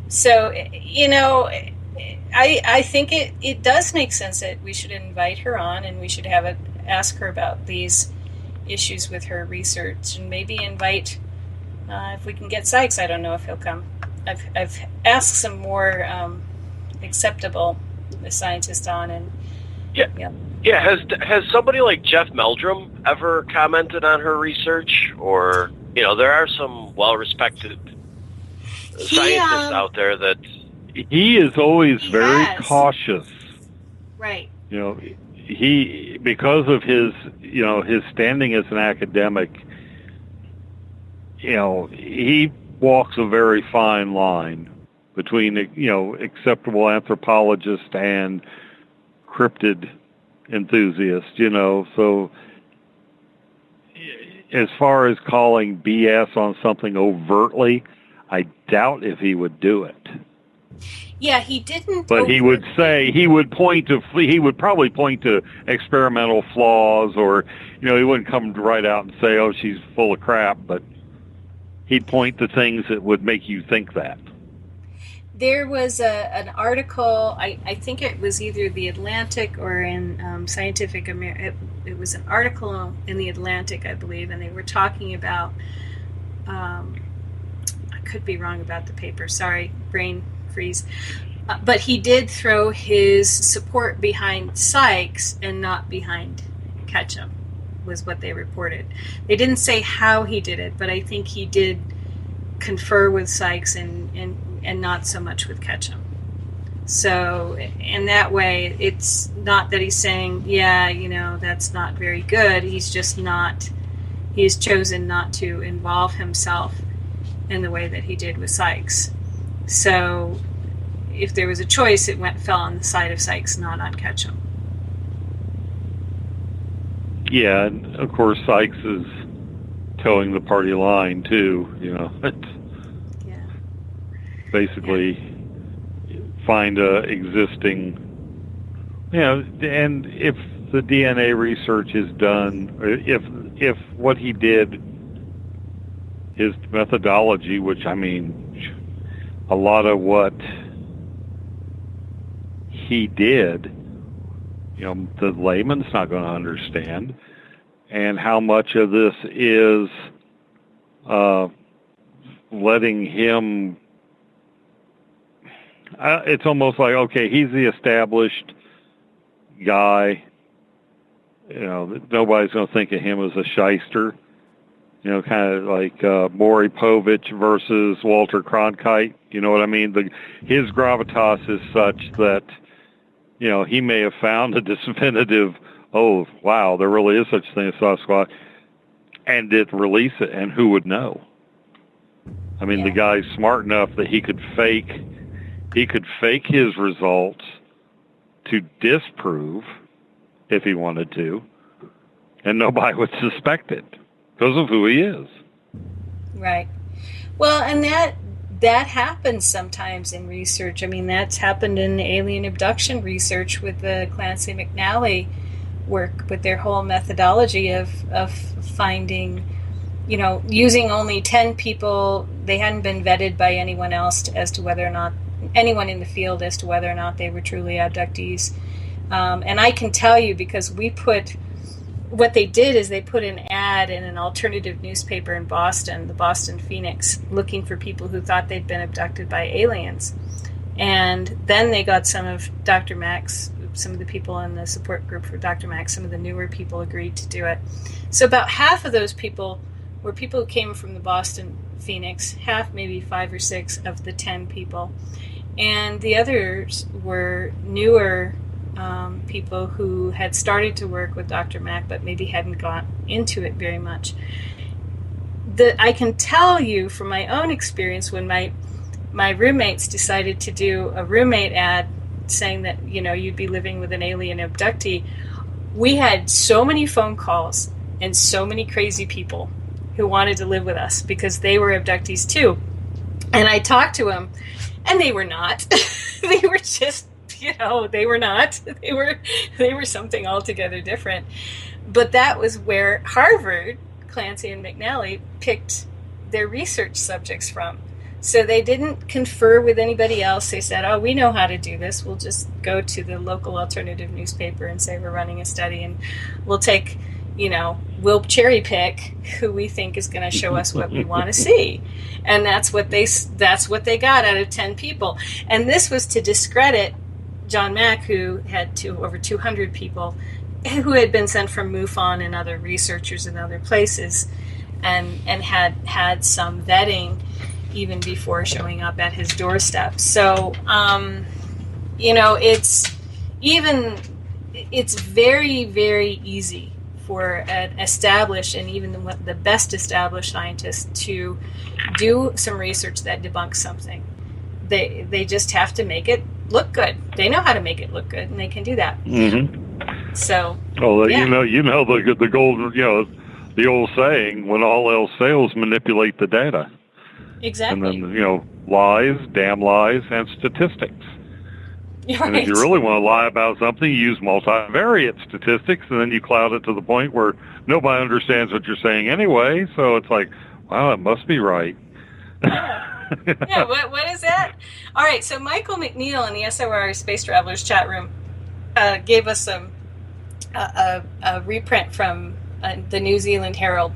So, I think it does make sense that we should invite her on and we should ask her about these issues with her research, and maybe invite, if we can get Sykes. I don't know if he'll come. I've asked some more acceptable scientists on, and yeah. Has somebody like Jeff Meldrum ever commented on her research? Or there are some well-respected scientists out there that he is always very cautious. Right. He, because of his his standing as an academic, he walks a very fine line between acceptable anthropologist and cryptid enthusiast. So as far as calling BS on something overtly, I doubt if he would do it. Yeah, he didn't. But he would say, he would probably point to experimental flaws, or, he wouldn't come right out and say, oh, she's full of crap, but he'd point to things that would make you think that. There was an article, I think it was either The Atlantic or in Scientific American. It was an article in The Atlantic, I believe, and they were talking about, I could be wrong about the paper, sorry, brain freeze. But he did throw his support behind Sykes and not behind Ketchum, was what they reported. They didn't say how he did it, but I think he did confer with Sykes and not so much with Ketchum. So in that way, it's not that he's saying, that's not very good. He's chosen not to involve himself in the way that he did with Sykes. So if there was a choice, it fell on the side of Sykes, not on Ketchum. Yeah, and of course Sykes is towing the party line too, basically find a existing, and if the DNA research is done, if what he did, his methodology, which a lot of what he did, the layman's not going to understand, and how much of this is letting him. It's almost like, okay, he's the established guy. Nobody's going to think of him as a shyster. Kind of like Maury Povich versus Walter Cronkite. You know what I mean? His gravitas is such that, he may have found a definitive, oh, wow, there really is such a thing as Sasquatch, and didn't release it, and who would know? The guy's smart enough that he could fake his results to disprove, if he wanted to, and nobody would suspect it because of who he is. Right. Well, and that happens sometimes in research. That's happened in alien abduction research with the Clancy McNally work, with their whole methodology of finding, using only 10 people. They hadn't been vetted by anyone else as to whether or not anyone in the field as to whether or not they were truly abductees. And I can tell you, because what they did is they put an ad in an alternative newspaper in Boston, the Boston Phoenix, looking for people who thought they'd been abducted by aliens. And then they got some of Dr. Mack's, some of the people in the support group for Dr. Mack, some of the newer people agreed to do it. So about half of those people were people who came from the Boston Phoenix, half, maybe 5 or 6 of the 10 people. And the others were newer people who had started to work with Dr. Mack, but maybe hadn't got into it very much. I can tell you from my own experience, when my roommates decided to do a roommate ad saying that, you'd be living with an alien abductee, we had so many phone calls and so many crazy people who wanted to live with us because they were abductees too. And I talked to them, and they were not. They were just, they were not. They were something altogether different. But that was where Harvard, Clancy and McNally, picked their research subjects from. So they didn't confer with anybody else. They said, oh, we know how to do this. We'll just go to the local alternative newspaper and say we're running a study, and we'll take, we'll cherry pick who we think is going to show us what we want to see. And that's what they got out of 10 people. And this was to discredit John Mack, who had over 200 people who had been sent from MUFON and other researchers in other places, and had some vetting even before showing up at his doorstep. So, it's very, very easy for an established, and even the best established scientists, to do some research that debunks something. They just have to make it look good. They know how to make it look good, and they can do that. Mm-hmm. So, the golden, the old saying, when all else fails, manipulate the data. Exactly. And then, lies, damn lies, and statistics. Right. And if you really want to lie about something, you use multivariate statistics, and then you cloud it to the point where nobody understands what you're saying anyway, so it's like, wow, it must be right. Yeah, what is that? All right, so Michael McNeil in the SOR Space Travelers chat room gave us a reprint from the New Zealand Herald.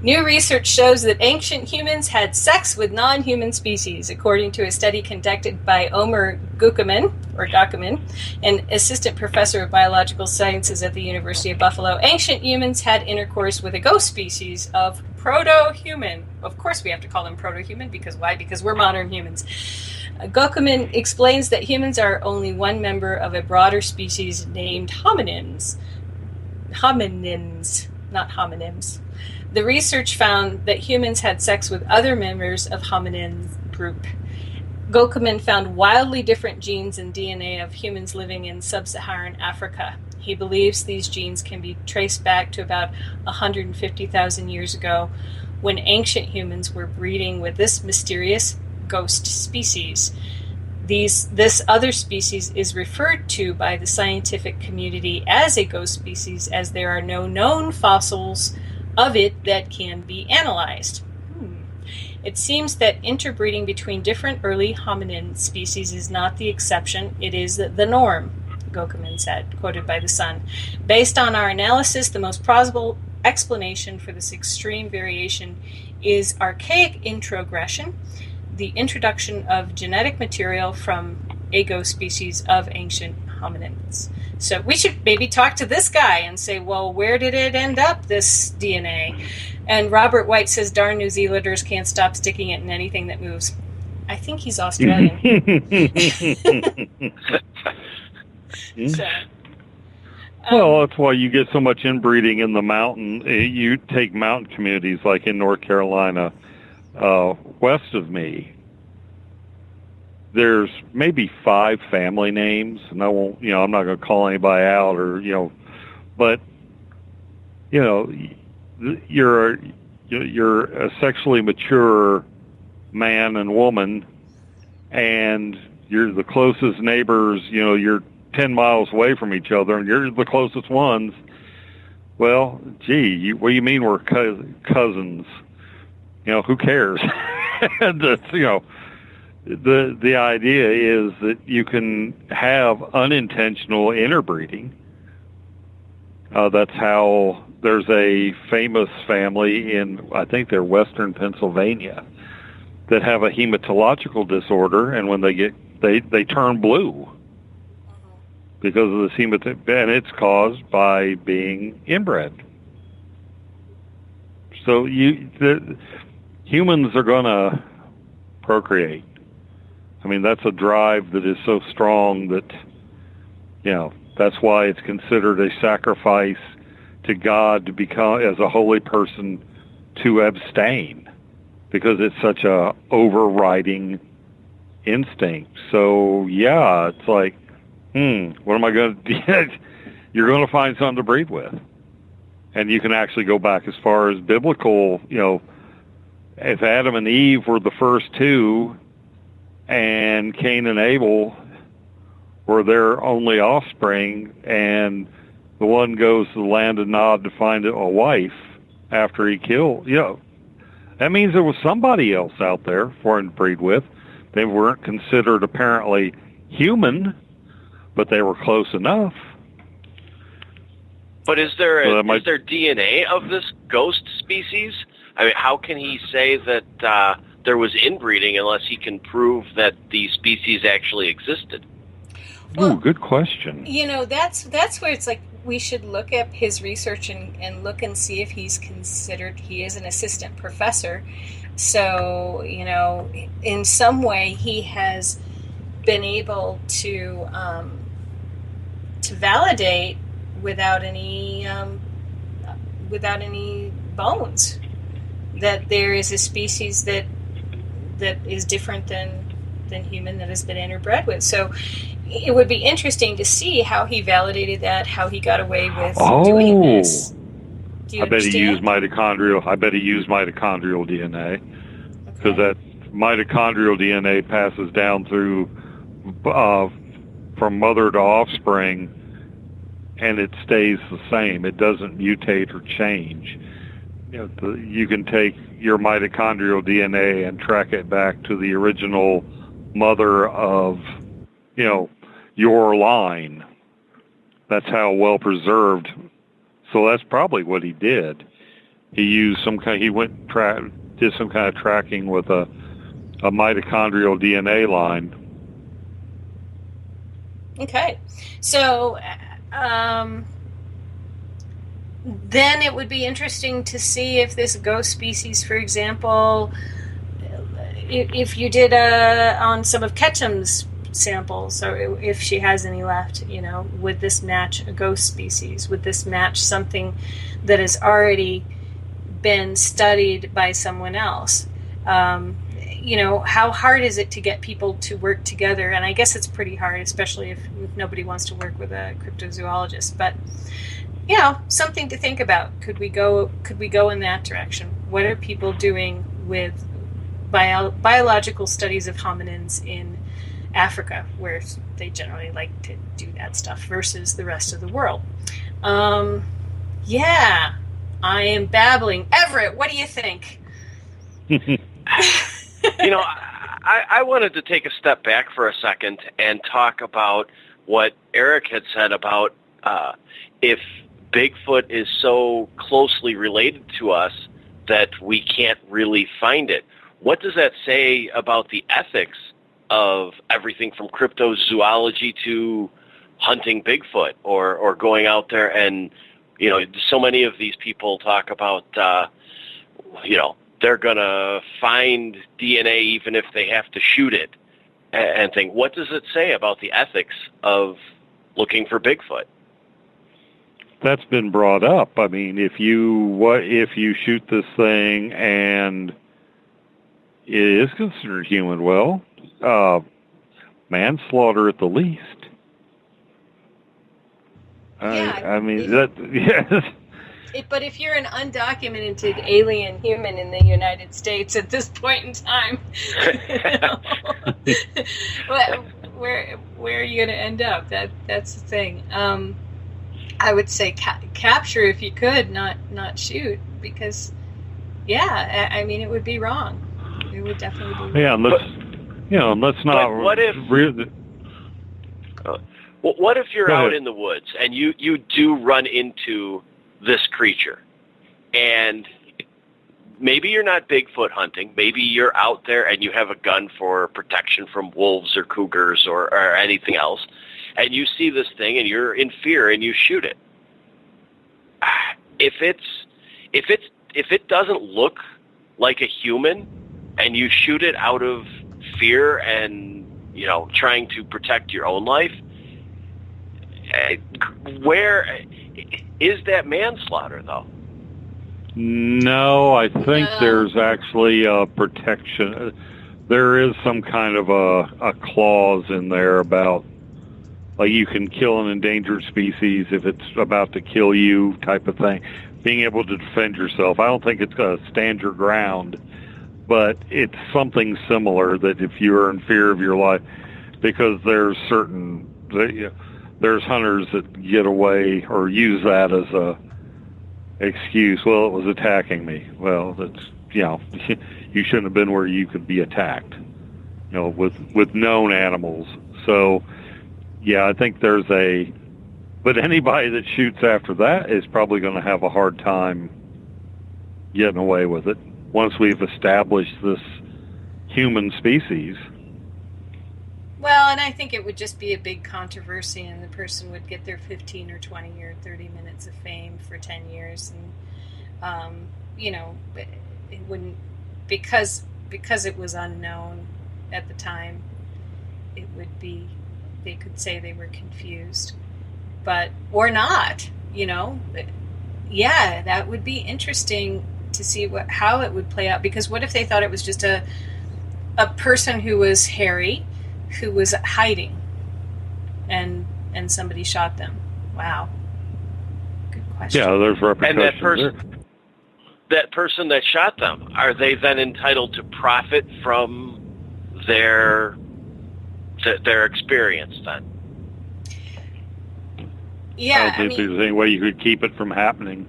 New research shows that ancient humans had sex with non-human species, according to a study conducted by Omer Guckerman, an assistant professor of biological sciences at the University of Buffalo. Ancient humans had intercourse with a ghost species of proto-human. Of course we have to call them proto-human, because why? Because we're modern humans. Guckerman explains that humans are only one member of a broader species named hominins. Hominins, not homonyms. The research found that humans had sex with other members of hominin group. Guckerman found wildly different genes and DNA of humans living in sub-Saharan Africa. He believes these genes can be traced back to about 150,000 years ago, when ancient humans were breeding with this mysterious ghost species. This other species is referred to by the scientific community as a ghost species, as there are no known fossils of it that can be analyzed. It seems that interbreeding between different early hominin species is not the exception, it is the norm, Guckerman said, quoted by The Sun. Based on our analysis, the most plausible explanation for this extreme variation is archaic introgression, the introduction of genetic material from a ghost species of ancient hominins. So we should maybe talk to this guy and say, well, where did it end up, this DNA? And Robert White says, darn New Zealanders can't stop sticking it in anything that moves. I think he's Australian. Well, that's why you get so much inbreeding in the mountain. You take mountain communities like in North Carolina, west of me. There's maybe 5 family names, and I won't, I'm not going to call anybody out but you're a sexually mature man and woman, and you're the closest neighbors. You're 10 miles away from each other, and you're the closest ones. Well, gee, what do you mean we're cousins? Who cares? And the idea is that you can have unintentional interbreeding. That's how there's a famous family in, I think they're Western Pennsylvania, that have a hematological disorder, and when they turn blue because of this and it's caused by being inbred. So humans are going to procreate. I mean, that's a drive that is so strong that, that's why it's considered a sacrifice to God to become, as a holy person, to abstain, because it's such a overriding instinct. So, yeah, it's like, what am I going to do? You're going to find something to breed with. And you can actually go back as far as biblical, if Adam and Eve were the first two, and Cain and Abel were their only offspring, and the one goes to the land of Nod to find a wife after he killed, that means there was somebody else out there for him to breed with. They weren't considered apparently human, but they were close enough. But is there DNA of this ghost species? I mean, how can he say that there was inbreeding unless he can prove that the species actually existed? Well, good question. That's where it's like we should look at his research and look and see if he's considered. He is an assistant professor, so in some way he has been able to validate without any bones that there is a species that is different than human that has been interbred with. So it would be interesting to see how he validated that, how he got away with doing this. Do you I bet he understand? used mitochondrial. I bet he used mitochondrial DNA, because that mitochondrial DNA passes down through from mother to offspring, and it stays the same. It doesn't mutate or change. You can take your mitochondrial DNA and track it back to the original mother of, your line. That's how well preserved. So that's probably what he did. He used he did some kind of tracking with a mitochondrial DNA line. Okay. So then it would be interesting to see if this ghost species, for example, if you did on some of Ketchum's samples, or if she has any left, would this match a ghost species? Would this match something that has already been studied by someone else? How hard is it to get people to work together? And I guess it's pretty hard, especially if nobody wants to work with a cryptozoologist. But something to think about. Could we go in that direction? What are people doing with biological studies of hominins in Africa, where they generally like to do that stuff, versus the rest of the world? I am babbling. Everett, what do you think? I wanted to take a step back for a second and talk about what Eric had said about if Bigfoot is so closely related to us that we can't really find it. What does that say about the ethics of everything from cryptozoology to hunting Bigfoot or going out there and, so many of these people talk about, they're going to find DNA even if they have to shoot it and think, what does it say about the ethics of looking for Bigfoot? That's been brought up. I mean, if you shoot this thing and it is considered human, manslaughter at the least. But if you're an undocumented alien human in the United States at this point in time, where are you going to end up? That's the thing. I would say capture if you could, not shoot, because it would be wrong. It would definitely be wrong. Let's not. But what if you're out in the woods and you do run into this creature, and maybe you're not Bigfoot hunting, maybe you're out there and you have a gun for protection from wolves or cougars or anything else, and you see this thing and you're in fear and you shoot it. If it doesn't look like a human and you shoot it out of fear and trying to protect your own life, where is that manslaughter, though? No, I think there's actually a protection. There is some kind of a clause in there about, like, you can kill an endangered species if it's about to kill you, type of thing. Being able to defend yourself. I don't think it's going to stand your ground, but it's something similar, that if you're in fear of your life, because there's hunters that get away or use that as a excuse. Well, it was attacking me. Well, that's, you shouldn't have been where you could be attacked, with known animals. So, I think but anybody that shoots after that is probably going to have a hard time getting away with it once we've established this human species. Well, and I think it would just be a big controversy, and the person would get their 15 or 20 or 30 minutes of fame for 10 years. And, it wouldn't, because it was unknown at the time, it would be, they could say they were confused, or not, that would be interesting to see how it would play out. Because what if they thought it was just a person who was hairy, who was hiding, and somebody shot them? Wow. Good question. Yeah, there's repercussions. And that person that shot them, are they then entitled to profit from their experience then? Yeah, I don't think there's any way you could keep it from happening.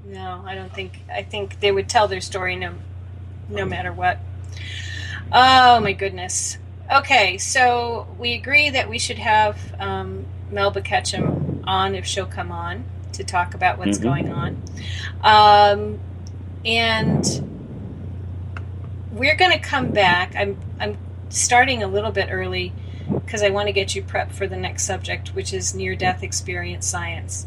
No, I don't think. I think they would tell their story no matter what. Oh my goodness. Okay, so we agree that we should have Melba Ketchum on if she'll come on to talk about what's going on. And we're going to come back. I'm starting a little bit early because I want to get you prepped for the next subject, which is near-death experience science.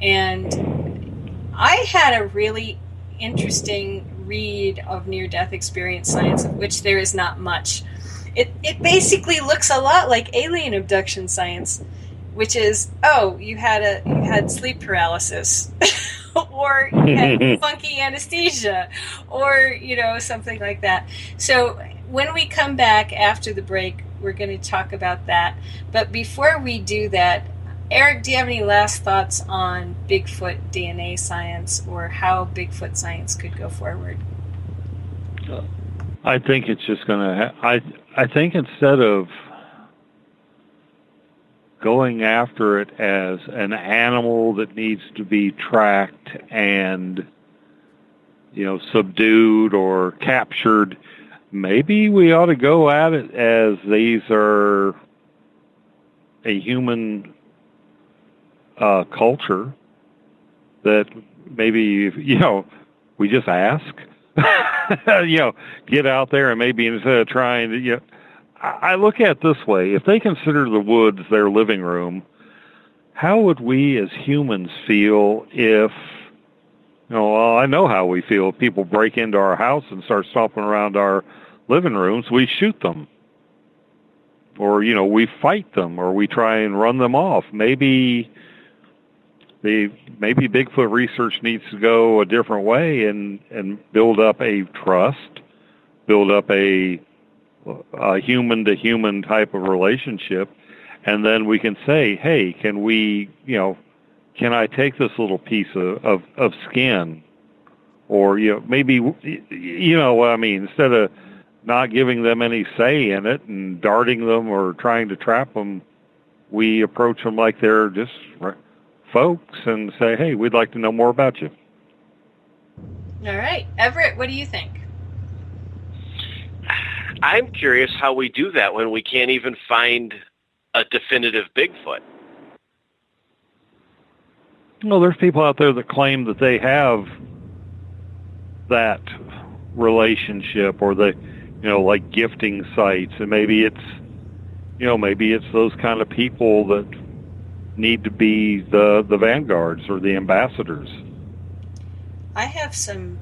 And I had a really interesting read of near-death experience science, of which there is not much. It basically looks a lot like alien abduction science, which is, you had sleep paralysis, or you had funky anesthesia, or something like that. So when we come back after the break, we're going to talk about that. But before we do that, Eric, do you have any last thoughts on Bigfoot DNA science, or how Bigfoot science could go forward? I think it's just going to... I think instead of going after it as an animal that needs to be tracked and, subdued or captured, maybe we ought to go at it as these are a human culture that maybe, we just ask. Get out there and maybe instead of trying to, I look at it this way. If they consider the woods their living room, how would we as humans feel if, I know how we feel. If people break into our house and start stomping around our living rooms, we shoot them. Or, we fight them, or we try and run them off. Maybe Bigfoot research needs to go a different way and build up a trust, build up a human-to-human type of relationship, and then we can say, hey, can I take this little piece of skin? Or, maybe, what I mean, instead of not giving them any say in it and darting them or trying to trap them, we approach them like they're just folks and say, hey, we'd like to know more about you. All right. Everett, what do you think? I'm curious how we do that when we can't even find a definitive Bigfoot. Well, there's people out there that claim that they have that relationship, or they, like gifting sites, and maybe it's those kind of people that need to be the vanguards or the ambassadors. I have some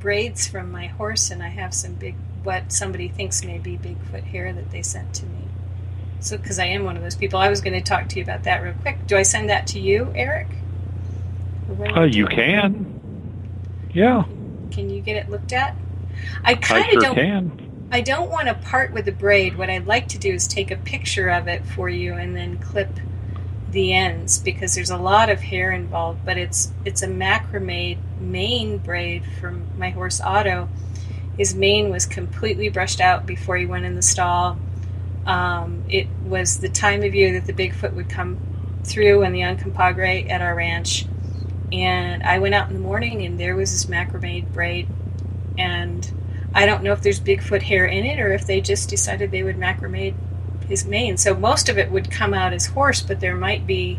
braids from my horse, and I have some what somebody thinks may be Bigfoot hair that they sent to me. So, because I am one of those people, I was going to talk to you about that real quick. Do I send that to you, Eric? You can. Yeah. Can you get it looked at? I don't want to part with the braid. What I'd like to do is take a picture of it for you and then clip the ends, because there's a lot of hair involved, but it's a macrame mane braid from my horse Otto. His mane was completely brushed out before he went in the stall. It was the time of year that the Bigfoot would come through and the Uncompahgre at our ranch, and I went out in the morning and there was this macrame braid, and I don't know if there's Bigfoot hair in it or if they just decided they would macrame his mane. So most of it would come out as horse, but there might be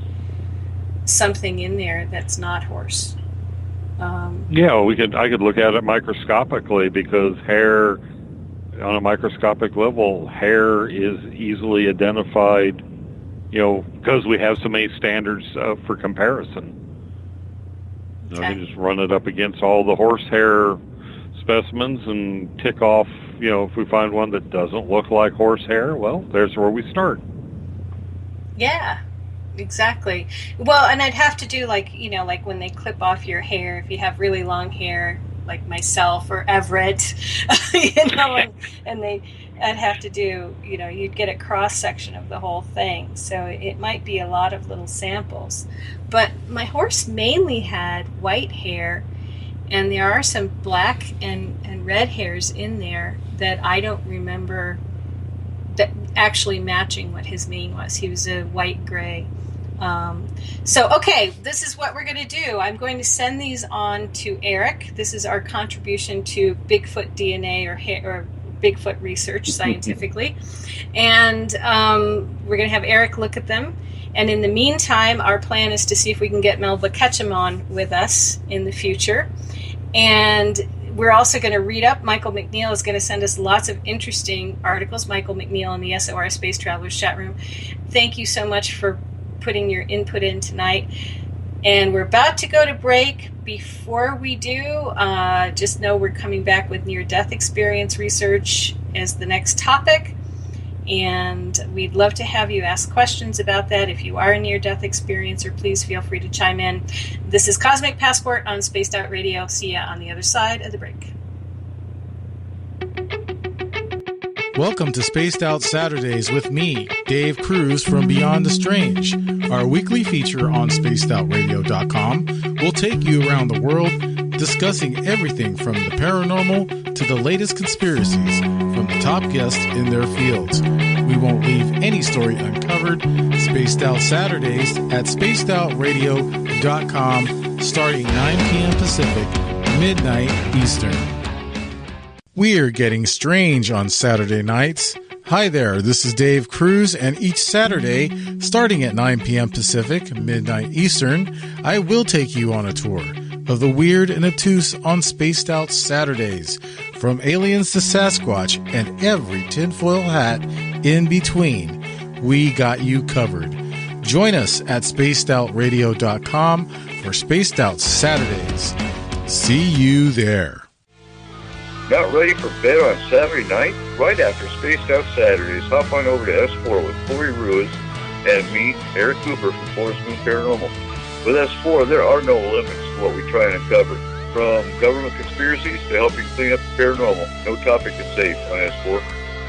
something in there that's not horse. I could look at it microscopically, because hair, on a microscopic level, hair is easily identified, because we have so many standards for comparison. Okay. I can just run it up against all the horsehair specimens and tick off, if we find one that doesn't look like horsehair, well, there's where we start. Yeah, exactly. Well, and I'd have to do like when they clip off your hair, if you have really long hair, like myself or Everett, and I'd have to do, you'd get a cross-section of the whole thing. So it might be a lot of little samples. But my horse mainly had white hair, and there are some black and red hairs in there that I don't remember that actually matching what his mane was. He was a white-gray. Okay, this is what we're going to do. I'm going to send these on to Eric. This is our contribution to Bigfoot DNA or Bigfoot research scientifically. And we're going to have Eric look at them. And in the meantime, our plan is to see if we can get Melva Ketchum on with us in the future. And we're also going to read up. Michael McNeil is going to send us lots of interesting articles. Michael McNeil in the SOR Space Travelers chat room. Thank you so much for putting your input in tonight. And we're about to go to break. Before we do, just know we're coming back with near-death experience research as the next topic. And we'd love to have you ask questions about that. If you are a near-death experiencer, please feel free to chime in. This is Cosmic Passport on Spaced Out Radio. See ya on the other side of the break. Welcome to Spaced Out Saturdays with me, Dave Cruz from Beyond the Strange. Our weekly feature on spacedoutradio.com will take you around the world discussing everything from the paranormal to the latest conspiracies from the top guests in their fields. We won't leave any story uncovered. Spaced Out Saturdays at spacedoutradio.com starting 9 p.m. Pacific, midnight Eastern. We're getting strange on Saturday nights. Hi there, this is Dave Cruz, and each Saturday, starting at 9 p.m. Pacific, midnight Eastern, I will take you on a tour of the weird and obtuse on Spaced Out Saturdays, from aliens to Sasquatch and every tinfoil hat in between. We got you covered. Join us at spacedoutradio.com for Spaced Out Saturdays. See you there. Not ready for bed on Saturday night? Right after Spaced Out Saturdays, hop on over to S4 with Corey Ruiz and me, Eric Cooper from Forest Moon Paranormal. With S4, there are no limits to what we try and uncover. From government conspiracies to helping clean up the paranormal, no topic is safe on S4.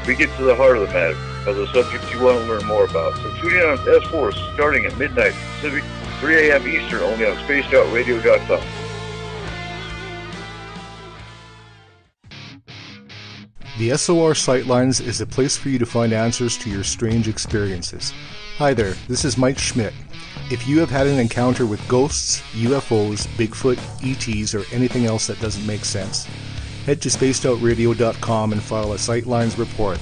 We get to the heart of the matter, of the subjects you want to learn more about. So tune in on S4 starting at midnight Pacific, 3 a.m. Eastern, only on spacedoutradio.com. The SOR Sightlines is a place for you to find answers to your strange experiences. Hi there, this is Mike Schmidt. If you have had an encounter with ghosts, UFOs, Bigfoot, ETs, or anything else that doesn't make sense, head to spacedoutradio.com and file a Sightlines report.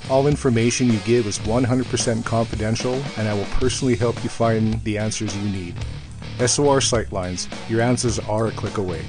All information you give is 100% confidential, and I will personally help you find the answers you need. SOR Sightlines, your answers are a click away.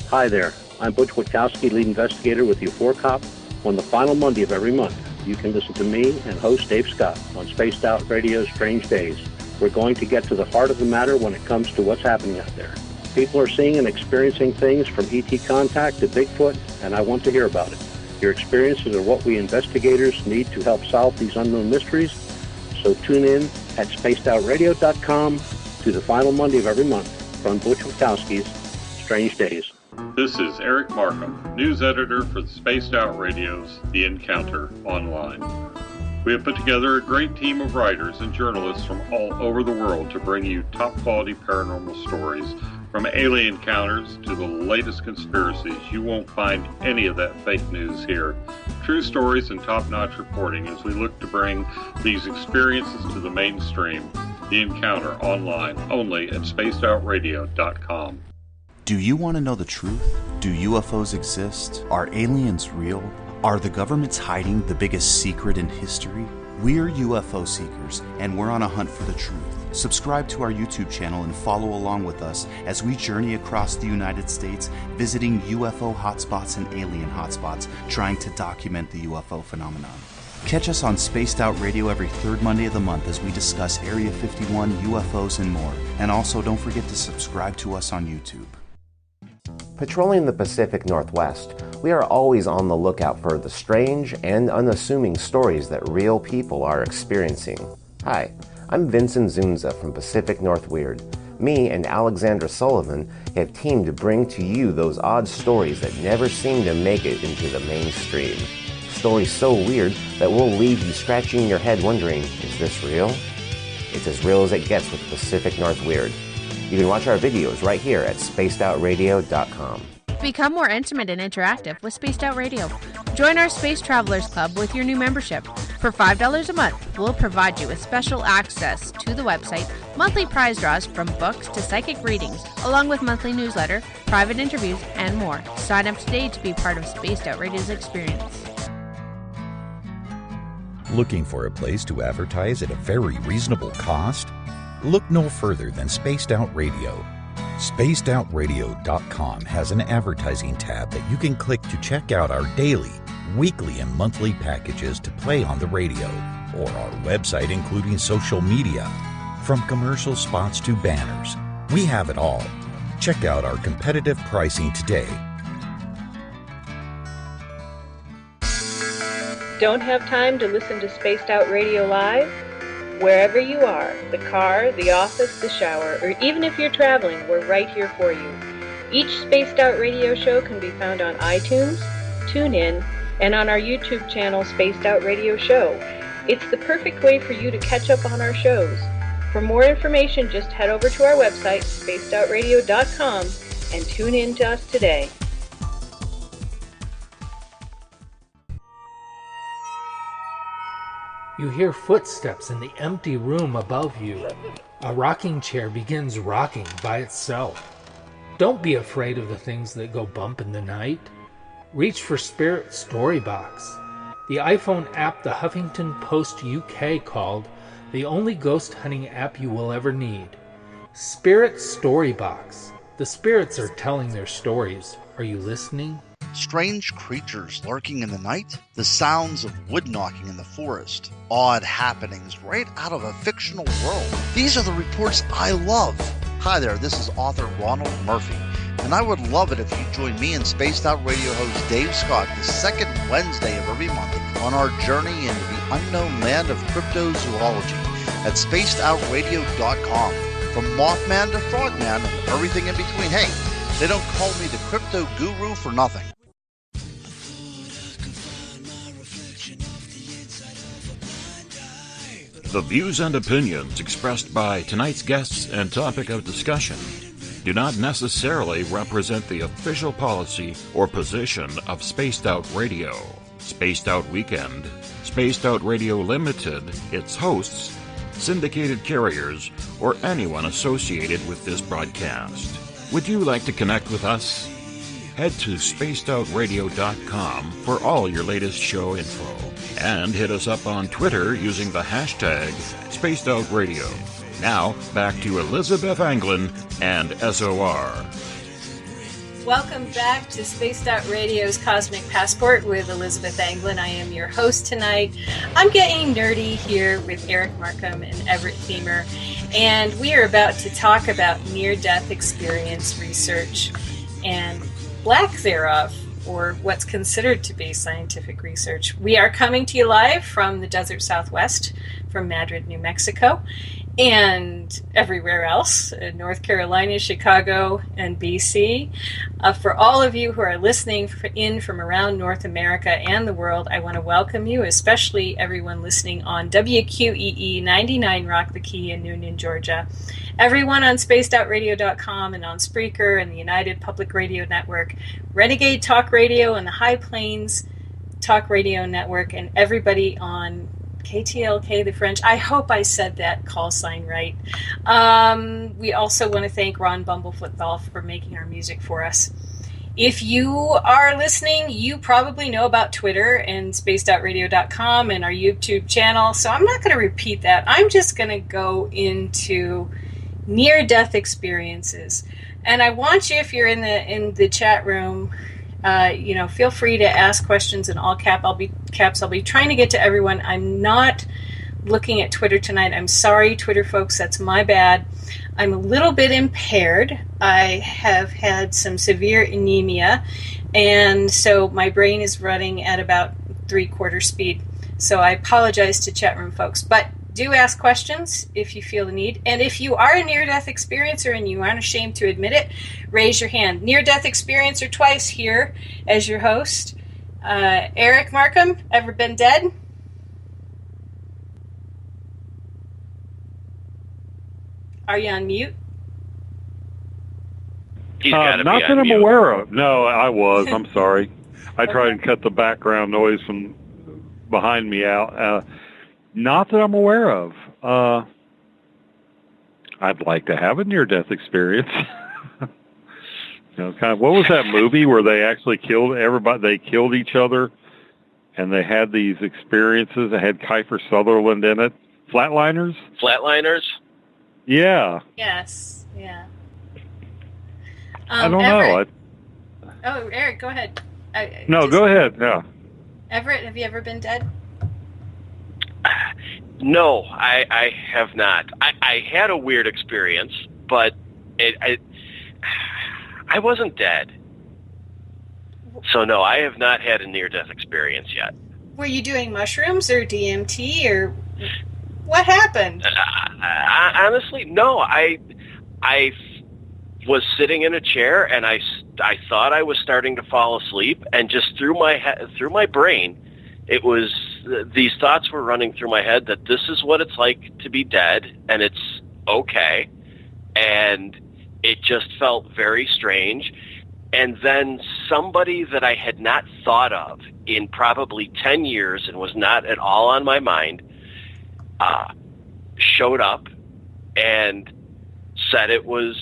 Hi there, I'm Butch Witkowski, lead investigator with U4 Cop. On the final Monday of every month, you can listen to me and host Dave Scott on Spaced Out Radio's Strange Days. We're going to get to the heart of the matter when it comes to what's happening out there. People are seeing and experiencing things from ET contact to Bigfoot, and I want to hear about it. Your experiences are what we investigators need to help solve these unknown mysteries. So tune in at spacedoutradio.com to the final Monday of every month from Butch Witkowski's Strange Days. This is Eric Marcum, news editor for the Spaced Out Radio's The Encounter Online. We have put together a great team of writers and journalists from all over the world to bring you top-quality paranormal stories, from alien encounters to the latest conspiracies. You won't find any of that fake news here. True stories and top-notch reporting as we look to bring these experiences to the mainstream. The Encounter Online, only at spacedoutradio.com. Do you want to know the truth? Do UFOs exist? Are aliens real? Are the governments hiding the biggest secret in history? We're UFO seekers, and we're on a hunt for the truth. Subscribe to our YouTube channel and follow along with us as we journey across the United States, visiting UFO hotspots and alien hotspots, trying to document the UFO phenomenon. Catch us on Spaced Out Radio every third Monday of the month as we discuss Area 51, UFOs, and more. And also, don't forget to subscribe to us on YouTube. Patrolling the Pacific Northwest, we are always on the lookout for the strange and unassuming stories that real people are experiencing. Hi, I'm Vincent Zunza from Pacific North Weird. Me and Alexandra Sullivan have teamed to bring to you those odd stories that never seem to make it into the mainstream. Stories so weird that will leave you scratching your head wondering, is this real? It's as real as it gets with Pacific North Weird. You can watch our videos right here at spacedoutradio.com. Become more intimate and interactive with Spaced Out Radio. Join our Space Travelers Club with your new membership. For $5 a month, we'll provide you with special access to the website, monthly prize draws from books to psychic readings, along with monthly newsletter, private interviews, and more. Sign up today to be part of Spaced Out Radio's experience. Looking for a place to advertise at a very reasonable cost? Look no further than Spaced Out Radio. SpacedOutRadio.com has an advertising tab that you can click to check out our daily, weekly, and monthly packages to play on the radio, or our website including social media. From commercial spots to banners, we have it all. Check out our competitive pricing today. Don't have time to listen to Spaced Out Radio live? Wherever you are, the car, the office, the shower, or even if you're traveling, we're right here for you. Each Spaced Out Radio show can be found on iTunes, TuneIn, and on our YouTube channel, Spaced Out Radio Show. It's the perfect way for you to catch up on our shows. For more information, just head over to our website, spacedoutradio.com, and tune in to us today. You hear footsteps in the empty room above you. A rocking chair begins rocking by itself. Don't be afraid of the things that go bump in the night. Reach for Spirit Storybox, the iPhone app the Huffington Post UK called the only ghost hunting app you will ever need. Spirit Storybox. The spirits are telling their stories. Are you listening? Strange creatures lurking in the night, the sounds of wood knocking in the forest, odd happenings right out of a fictional world. These are the reports I love. Hi there, this is author Ronald Murphy, and I would love it if you join me and Spaced Out Radio host Dave Scott the second Wednesday of every month on our journey into the unknown land of cryptozoology at spacedoutradio.com. From Mothman to Frogman and everything in between. Hey, they don't call me the crypto guru for nothing. The views and opinions expressed by tonight's guests and topic of discussion do not necessarily represent the official policy or position of Spaced Out Radio, Spaced Out Weekend, Spaced Out Radio Limited, its hosts, syndicated carriers, or anyone associated with this broadcast. Would you like to connect with us? Head to spacedoutradio.com for all your latest show info. And hit us up on Twitter using the hashtag SpacedOutRadio. Now, back to Elizabeth Anglin and SOR. Welcome back to Spaced Out Radio's Cosmic Passport with Elizabeth Anglin. I am your host tonight. I'm getting nerdy here with Eric Marcum and Everett Thiemer, and we are about to talk about near-death experience research and lack thereof, or what's considered to be scientific research. We are coming to you live from the desert Southwest, from Madrid, New Mexico, and everywhere else, North Carolina, Chicago, and BC. For all of you who are listening in from around North America and the world, I want to welcome you, especially everyone listening on WQEE 99 Rock the Key in Noonan, Georgia. Everyone on spacedoutradio.com and on Spreaker and the United Public Radio Network, Renegade Talk Radio and the High Plains Talk Radio Network, and everybody on KTLK, the French. I hope I said that call sign right. We also want to thank Ron Bumblefoot for making our music for us. If you are listening, you probably know about Twitter and spacedoutradio.com and our YouTube channel, so I'm not going to repeat that. I'm just going to go into near-death experiences. And I want you, if you're in the chat room, feel free to ask questions in all caps. I'll be trying to get to everyone. I'm not looking at Twitter tonight. I'm sorry, Twitter folks. That's my bad. I'm a little bit impaired. I have had some severe anemia, and so my brain is running at about 3/4 speed. So I apologize to chat room folks. But Do ask questions if you feel the need. And if you are a near-death experiencer and you aren't ashamed to admit it, raise your hand. Near-death experiencer twice here as your host. Eric Marcum, ever been dead? Are you on mute? Not that I'm aware of. No, I was. I'm sorry. I tried and cut the background noise from behind me out. Not that I'm aware of. I'd like to have a near-death experience. Kind of. What was that movie where they actually killed everybody? They killed each other, and they had these experiences. It had Kiefer Sutherland in it. Flatliners. Yeah. Yes. Yeah. I don't Everett. know. Oh, Eric, go ahead. Go ahead. Yeah. Everett, have you ever been dead? No, I have not. I had a weird experience, but I wasn't dead. So no, I have not had a near-death experience yet. Were you doing mushrooms or DMT or what happened? Honestly, no. I was sitting in a chair and I thought I was starting to fall asleep, and just through my brain, these thoughts were running through my head that this is what it's like to be dead, and it's okay. And it just felt very strange. And then somebody that I had not thought of in probably 10 years and was not at all on my mind showed up and said it was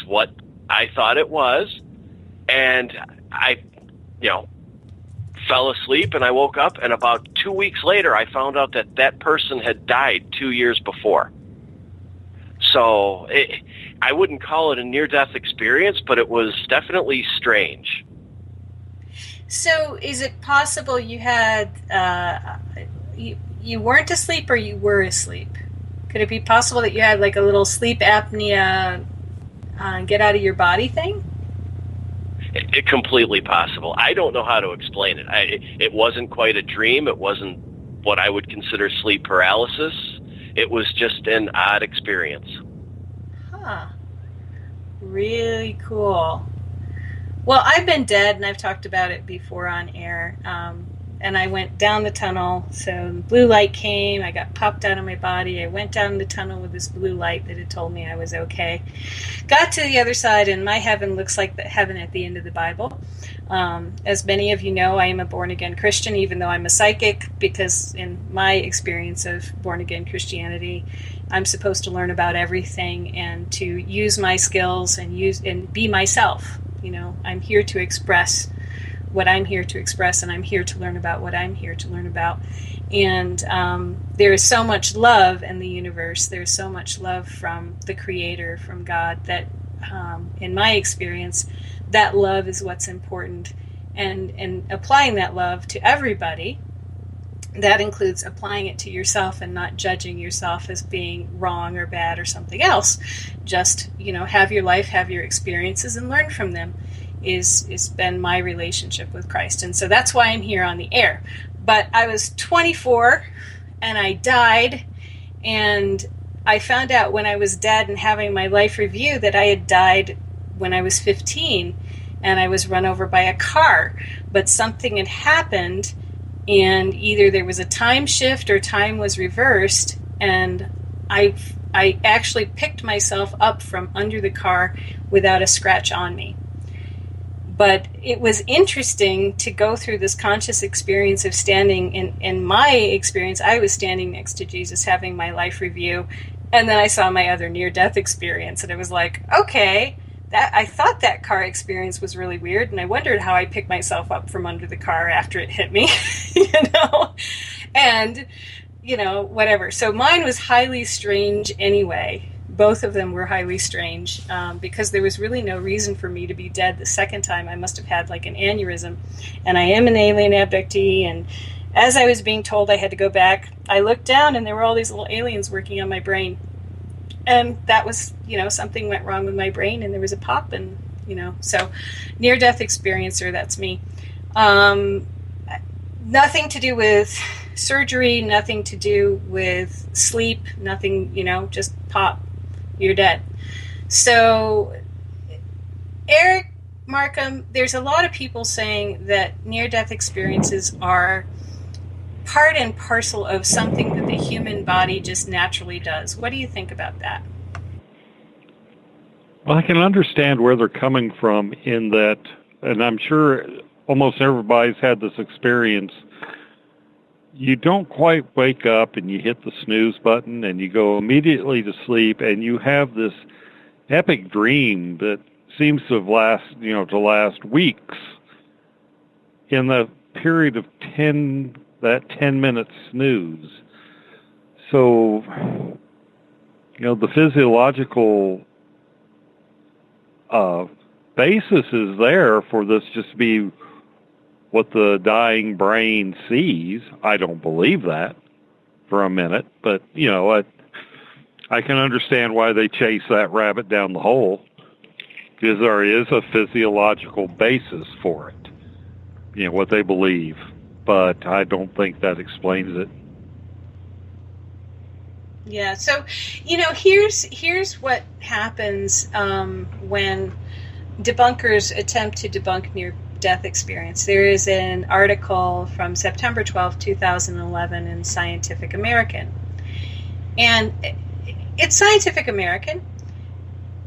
what I thought it was. And I, fell asleep, and I woke up, and about 2 weeks later, I found out that person had died 2 years before. So I wouldn't call it a near-death experience, but it was definitely strange. So is it possible you had, you weren't asleep or you were asleep? Could it be possible that you had like a little sleep apnea, get out of your body thing? It completely possible. I don't know how to explain it. It wasn't quite a dream. It wasn't what I would consider sleep paralysis. It was just an odd experience. Huh. Really cool. Well, I've been dead, and I've talked about it before on air. And I went down the tunnel, so blue light came, I got popped out of my body, I went down the tunnel with this blue light that had told me I was okay. Got to the other side, and my heaven looks like the heaven at the end of the Bible. As many of you know, I am a born-again Christian, even though I'm a psychic, because in my experience of born-again Christianity, I'm supposed to learn about everything and to use my skills and be myself. I'm here to express what I'm here to express, and I'm here to learn about what I'm here to learn about. And there is so much love in the universe. There's so much love from the Creator, from God, that in my experience, that love is what's important. And applying that love to everybody, that includes applying it to yourself and not judging yourself as being wrong or bad or something else. Just, have your life, have your experiences, and learn from them. Is been my relationship with Christ. And so that's why I'm here on the air. But I was 24 and I died, and I found out when I was dead and having my life review that I had died when I was 15 and I was run over by a car. But something had happened, and either there was a time shift or time was reversed, and I actually picked myself up from under the car without a scratch on me. But it was interesting to go through this conscious experience of standing. In my experience, I was standing next to Jesus having my life review, and then I saw my other near-death experience, and it was like, okay, I thought that car experience was really weird, and I wondered how I picked myself up from under the car after it hit me, and, whatever. So mine was highly strange anyway. Both of them were highly strange because there was really no reason for me to be dead the second time. I must have had like an aneurysm, and I am an alien abductee. And as I was being told I had to go back, I looked down and there were all these little aliens working on my brain. And that was, something went wrong with my brain, and there was a pop, and, so near-death experiencer, that's me. Nothing to do with surgery, nothing to do with sleep, nothing, just pop, you're dead. So, Eric, Marcum, there's a lot of people saying that near-death experiences are part and parcel of something that the human body just naturally does. What do you think about that? Well, I can understand where they're coming from in that, and I'm sure almost everybody's had this experience. You don't quite wake up and you hit the snooze button and you go immediately to sleep, and you have this epic dream that seems to last weeks in the period of 10-minute snooze. So, the physiological basis is there for this just to be what the dying brain sees. I don't believe that for a minute, but, I can understand why they chase that rabbit down the hole, because there is a physiological basis for it, what they believe. But I don't think that explains it. Yeah, so, here's what happens when debunkers attempt to debunk near-death experience. There is an article from September 12, 2011 in Scientific American. And it's Scientific American,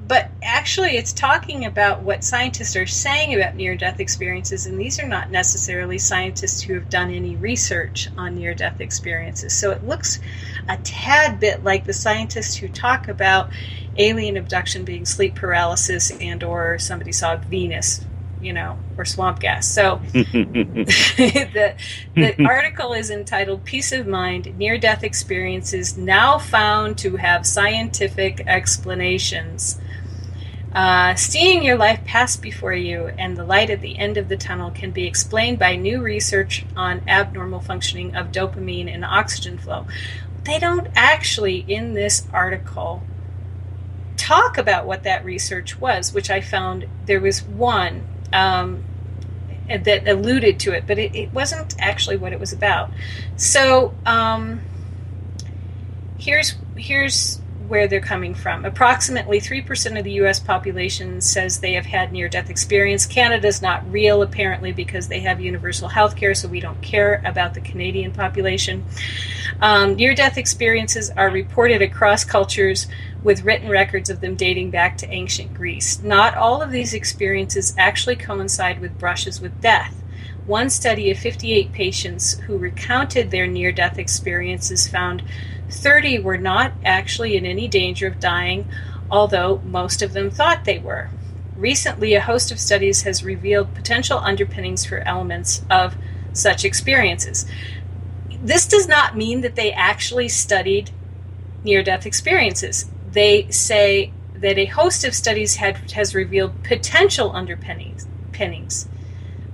but actually it's talking about what scientists are saying about near-death experiences, and these are not necessarily scientists who have done any research on near-death experiences. So it looks a tad bit like the scientists who talk about alien abduction being sleep paralysis and or somebody saw Venus, or swamp gas. So the article is entitled Peace of Mind, Near-Death Experiences Now Found to Have Scientific Explanations. Seeing your life pass before you and the light at the end of the tunnel can be explained by new research on abnormal functioning of dopamine and oxygen flow. They don't actually, in this article, talk about what that research was, which I found there was one that alluded to it, but it wasn't actually what it was about. So here's where they're coming from. Approximately 3% of the U.S. population says they have had near-death experience. Canada's not real, apparently, because they have universal health care, so we don't care about the Canadian population. Near-death experiences are reported across cultures, with written records of them dating back to ancient Greece. Not all of these experiences actually coincide with brushes with death. One study of 58 patients who recounted their near-death experiences found 30 were not actually in any danger of dying, although most of them thought they were. Recently, a host of studies has revealed potential underpinnings for elements of such experiences. This does not mean that they actually studied near-death experiences. They say that a host of studies has revealed potential underpinnings.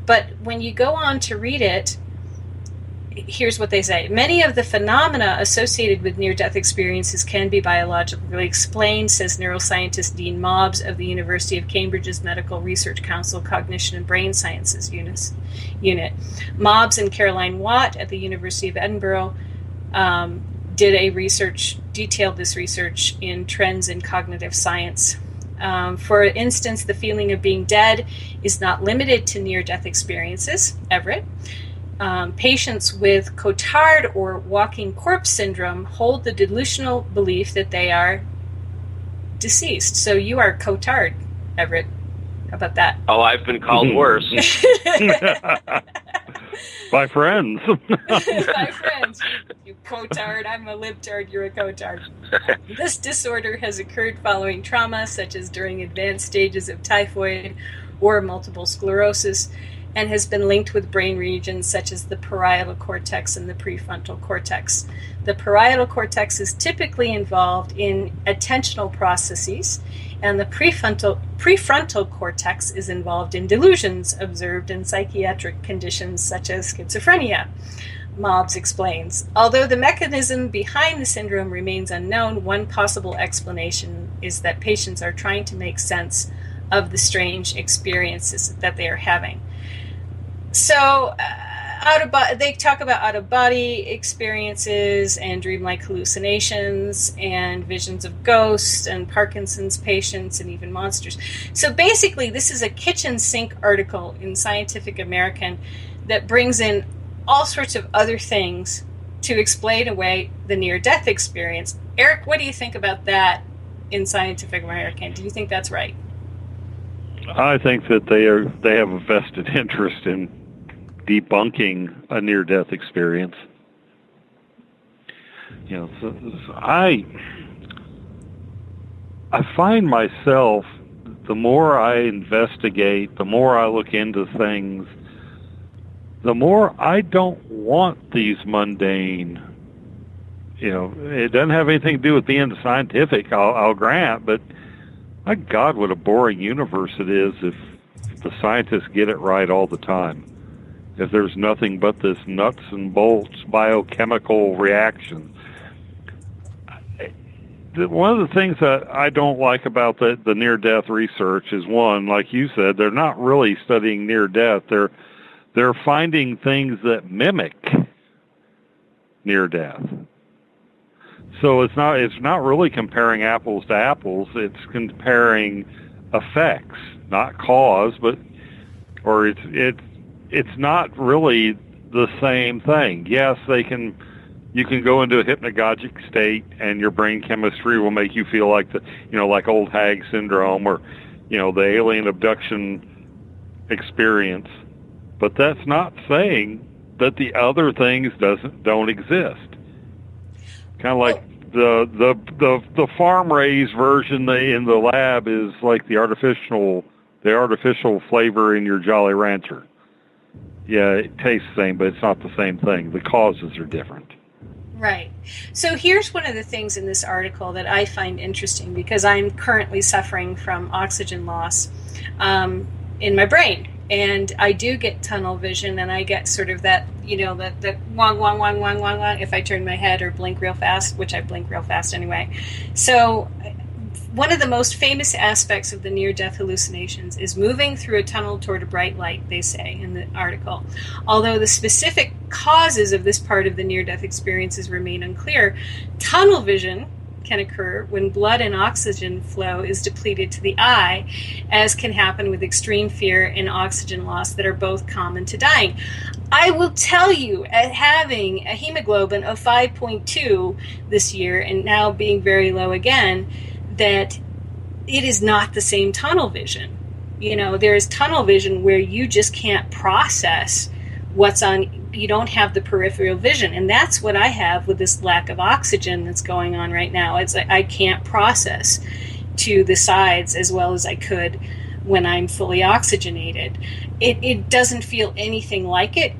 But when you go on to read it, here's what they say. Many of the phenomena associated with near-death experiences can be biologically explained, says neuroscientist Dean Mobbs of the University of Cambridge's Medical Research Council Cognition and Brain Sciences Unit. Mobbs and Caroline Watt at the University of Edinburgh detailed this research in Trends in Cognitive Science. For instance, the feeling of being dead is not limited to near-death experiences, Everett. Patients with Cotard or walking corpse syndrome hold the delusional belief that they are deceased. So you are Cotard, Everett. How about that? Oh, I've been called worse. By friends. By friends. You Cotard, I'm a libtard, you're a Cotard. This disorder has occurred following trauma, such as during advanced stages of typhoid or multiple sclerosis, and has been linked with brain regions such as the parietal cortex and the prefrontal cortex. The parietal cortex is typically involved in attentional processes, and the prefrontal cortex is involved in delusions observed in psychiatric conditions such as schizophrenia, Mobbs explains. Although the mechanism behind the syndrome remains unknown, one possible explanation is that patients are trying to make sense of the strange experiences that they are having. So they talk about out-of-body experiences and dreamlike hallucinations and visions of ghosts and Parkinson's patients and even monsters. So basically, this is a kitchen sink article in Scientific American that brings in all sorts of other things to explain away the near-death experience. Eric, what do you think about that in Scientific American? Do you think that's right? I think that they have a vested interest in debunking a near-death experience. I find myself, the more I investigate, the more I look into things, the more I don't want these mundane, it doesn't have anything to do with being scientific, I'll grant, but my God, what a boring universe it is if the scientists get it right all the time. If there's nothing but this nuts and bolts biochemical reaction. One of the things that I don't like about the near-death research is, one, like you said, they're not really studying near-death. They're finding things that mimic near-death. So it's not really comparing apples to apples. It's comparing effects, not cause, or it's not really the same thing. Yes, you can go into a hypnagogic state and your brain chemistry will make you feel like like old hag syndrome or, the alien abduction experience. But that's not saying that the other things don't exist. Kind of like the farm raised version in the lab is like the artificial flavor in your Jolly Rancher. Yeah, it tastes the same, but it's not the same thing. The causes are different. Right. So here's one of the things in this article that I find interesting, because I'm currently suffering from oxygen loss in my brain. And I do get tunnel vision, and I get sort of that, the wong, wong, wong, wong, wong, wong, if I turn my head or blink real fast, which I blink real fast anyway. So one of the most famous aspects of the near-death hallucinations is moving through a tunnel toward a bright light, they say in the article. Although the specific causes of this part of the near-death experiences remain unclear, tunnel vision can occur when blood and oxygen flow is depleted to the eye, as can happen with extreme fear and oxygen loss that are both common to dying. I will tell you, at having a hemoglobin of 5.2 this year and now being very low again, that it is not the same tunnel vision. There is tunnel vision where you just can't process what's on. You don't have the peripheral vision, and that's what I have with this lack of oxygen that's going on right now. It's like I can't process to the sides as well as I could when I'm fully oxygenated. It doesn't feel anything like it.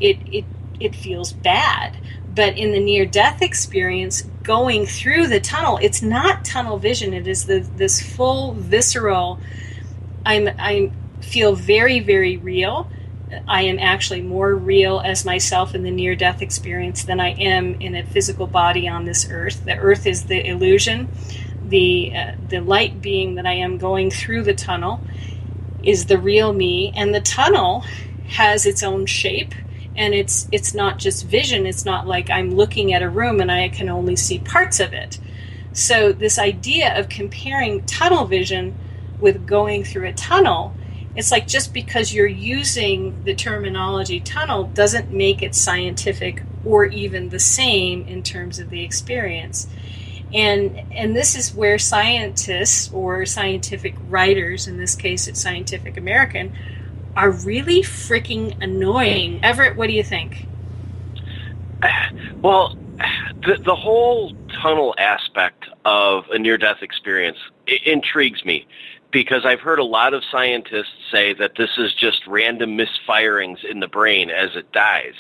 It feels bad. But in the near-death experience, going through the tunnel, it's not tunnel vision. It is this full visceral. I feel very, very real. I am actually more real as myself in the near-death experience than I am in a physical body on this earth. The earth is the illusion. The light being that I am going through the tunnel is the real me, and the tunnel has its own shape, and it's not just vision. It's not like I'm looking at a room and I can only see parts of it. So this idea of comparing tunnel vision with going through a tunnel, it's like just because you're using the terminology tunnel doesn't make it scientific or even the same in terms of the experience. And this is where scientists or scientific writers, in this case it's Scientific American, are really freaking annoying. Everett, what do you think? Well, the whole tunnel aspect of a near-death experience intrigues me, because I've heard a lot of scientists say that this is just random misfirings in the brain as it dies.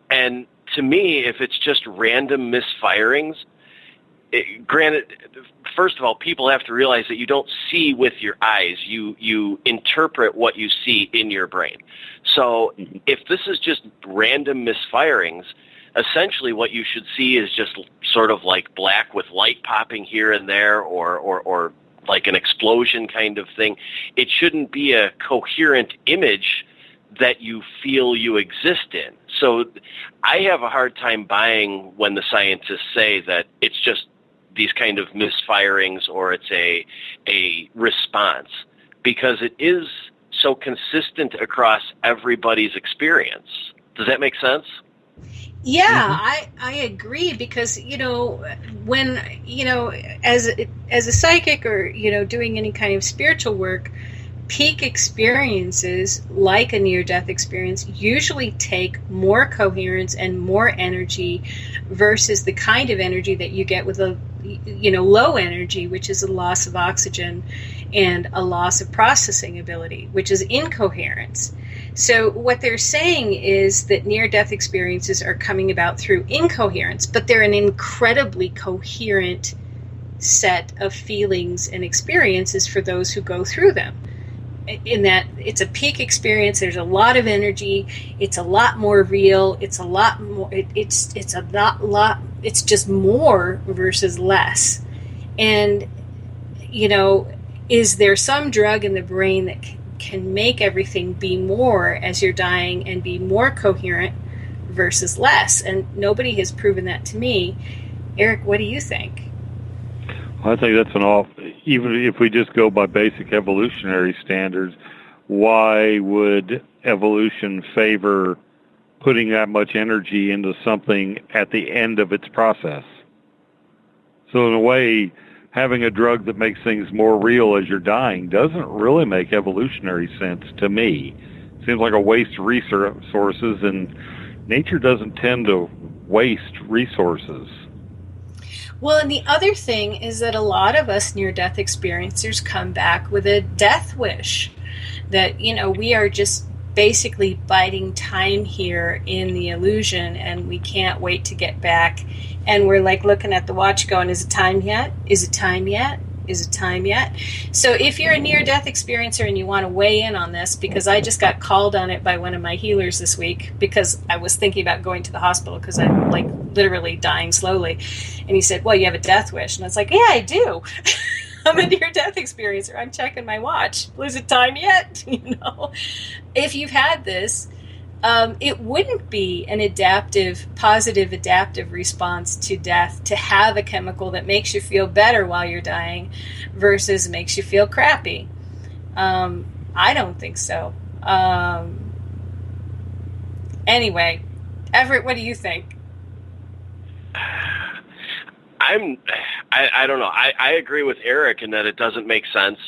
And to me, if it's just random misfirings, granted, first of all, people have to realize that you don't see with your eyes. You interpret what you see in your brain. So if this is just random misfirings, essentially what you should see is just sort of like black with light popping here and there, or like an explosion kind of thing. It shouldn't be a coherent image that you feel you exist in. So I have a hard time buying when the scientists say that it's just these kind of misfirings or it's a response, because it is so consistent across everybody's experience. Does that make sense? Yeah, I agree, because, when, as a psychic or, doing any kind of spiritual work, peak experiences like a near-death experience usually take more coherence and more energy versus the kind of energy that you get with a low energy, which is a loss of oxygen and a loss of processing ability, which is incoherence. So what they're saying is that near-death experiences are coming about through incoherence, but they're an incredibly coherent set of feelings and experiences for those who go through them. In that it's a peak experience, there's a lot of energy, it's a lot more real, it's a lot more, it's just more versus less. And, is there some drug in the brain that can make everything be more as you're dying and be more coherent versus less? And nobody has proven that to me. Eric, what do you think? I think that's even if we just go by basic evolutionary standards, why would evolution favor putting that much energy into something at the end of its process? So in a way, having a drug that makes things more real as you're dying doesn't really make evolutionary sense to me. It seems like a waste of resources, and nature doesn't tend to waste resources. Well, and the other thing is that a lot of us near-death experiencers come back with a death wish. That, we are just basically biding time here in the illusion, and we can't wait to get back. And we're like looking at the watch going, is it time yet? Is it time yet? Is it time yet? So if you're a near-death experiencer and you want to weigh in on this, because I just got called on it by one of my healers this week, because I was thinking about going to the hospital because I'm like literally dying slowly. And he said, well, you have a death wish. And I was like, yeah, I do. I'm a near-death experiencer. I'm checking my watch. Is it time yet? If you've had this, it wouldn't be an positive adaptive response to death to have a chemical that makes you feel better while you're dying versus makes you feel crappy. I don't think so. Anyway, Everett, what do you think? I don't know. I agree with Eric in that it doesn't make sense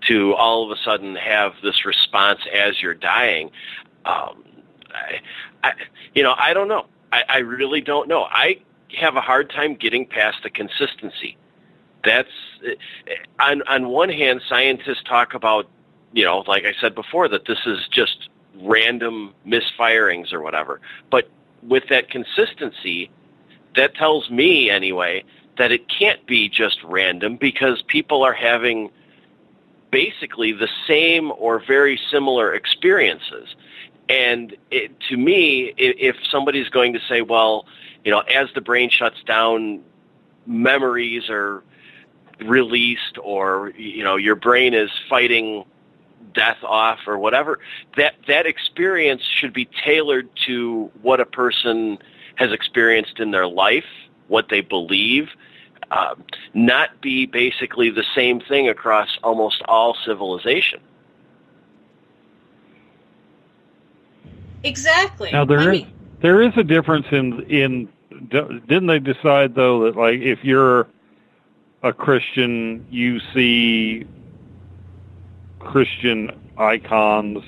to all of a sudden have this response as you're dying. I don't know. I really don't know. I have a hard time getting past the consistency. That's on one hand, scientists talk about, like I said before, that this is just random misfirings or whatever. But with that consistency, that tells me anyway that it can't be just random, because people are having basically the same or very similar experiences. And to me, if somebody's going to say, well, as the brain shuts down, memories are released, or, your brain is fighting death off or whatever, that experience should be tailored to what a person has experienced in their life, what they believe, not be basically the same thing across almost all civilization. Exactly. Now there is a difference in didn't they decide though that like if you're a Christian you see Christian icons,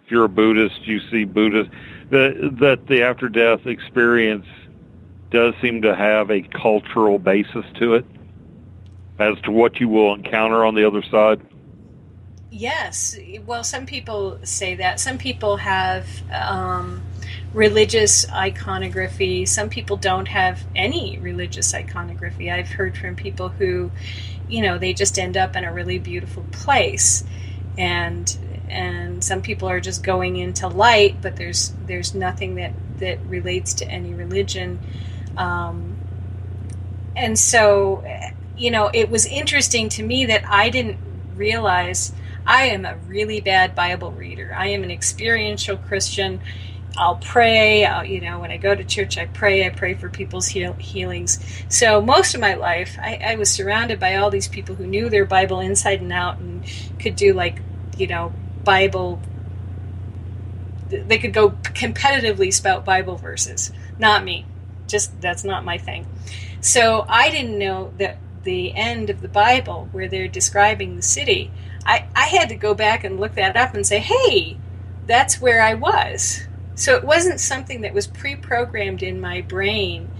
if you're a Buddhist you see Buddhist, that the after death experience does seem to have a cultural basis to it as to what you will encounter on the other side? Yes. Well, some people say that. Some people have religious iconography. Some people don't have any religious iconography. I've heard from people who, they just end up in a really beautiful place. And some people are just going into light, but there's nothing that relates to any religion. And so, it was interesting to me that I didn't realize I am a really bad Bible reader. I am an experiential Christian. I'll pray. When I go to church, I pray for people's healings. So most of my life, I was surrounded by all these people who knew their Bible inside and out and could do Bible. They could go competitively spout Bible verses. Not me. Just, that's not my thing. So I didn't know that the end of the Bible where they're describing the city, I had to go back and look that up and say, hey, that's where I was. So it wasn't something that was pre-programmed in my brain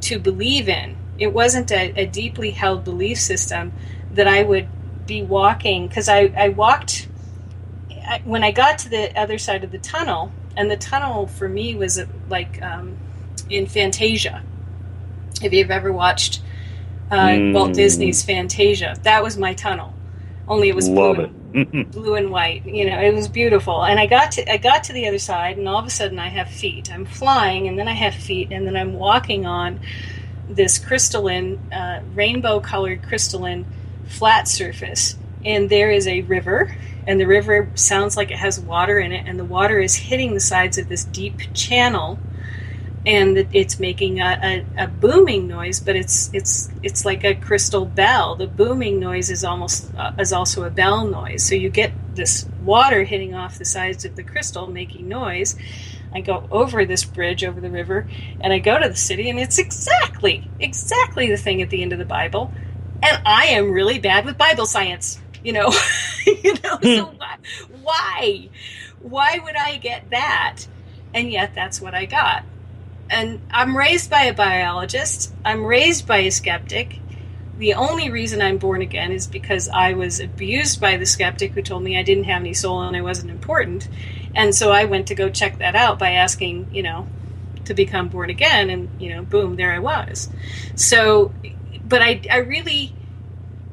to believe in. It wasn't a deeply held belief system that I would be walking, because I walked, when I got to the other side of the tunnel, and the tunnel for me was like in Fantasia. If you've ever watched Walt Disney's Fantasia, that was my tunnel. Only it was blue and white. It was beautiful. And I got to the other side, and all of a sudden I have feet. I'm flying, and then I have feet, and then I'm walking on this crystalline, rainbow-colored crystalline flat surface. And there is a river, and the river sounds like it has water in it, and the water is hitting the sides of this deep channel, and it's making a booming noise, but it's like a crystal bell. The booming noise is also a bell noise. So you get this water hitting off the sides of the crystal, making noise. I go over this bridge over the river, and I go to the city, and it's exactly the thing at the end of the Bible. And I am really bad with Bible science, So why would I get that? And yet that's what I got. And I'm raised by a biologist. I'm raised by a skeptic. The only reason I'm born again is because I was abused by the skeptic who told me I didn't have any soul and I wasn't important. And so I went to go check that out by asking, to become born again. And, boom, there I was. So, but I really,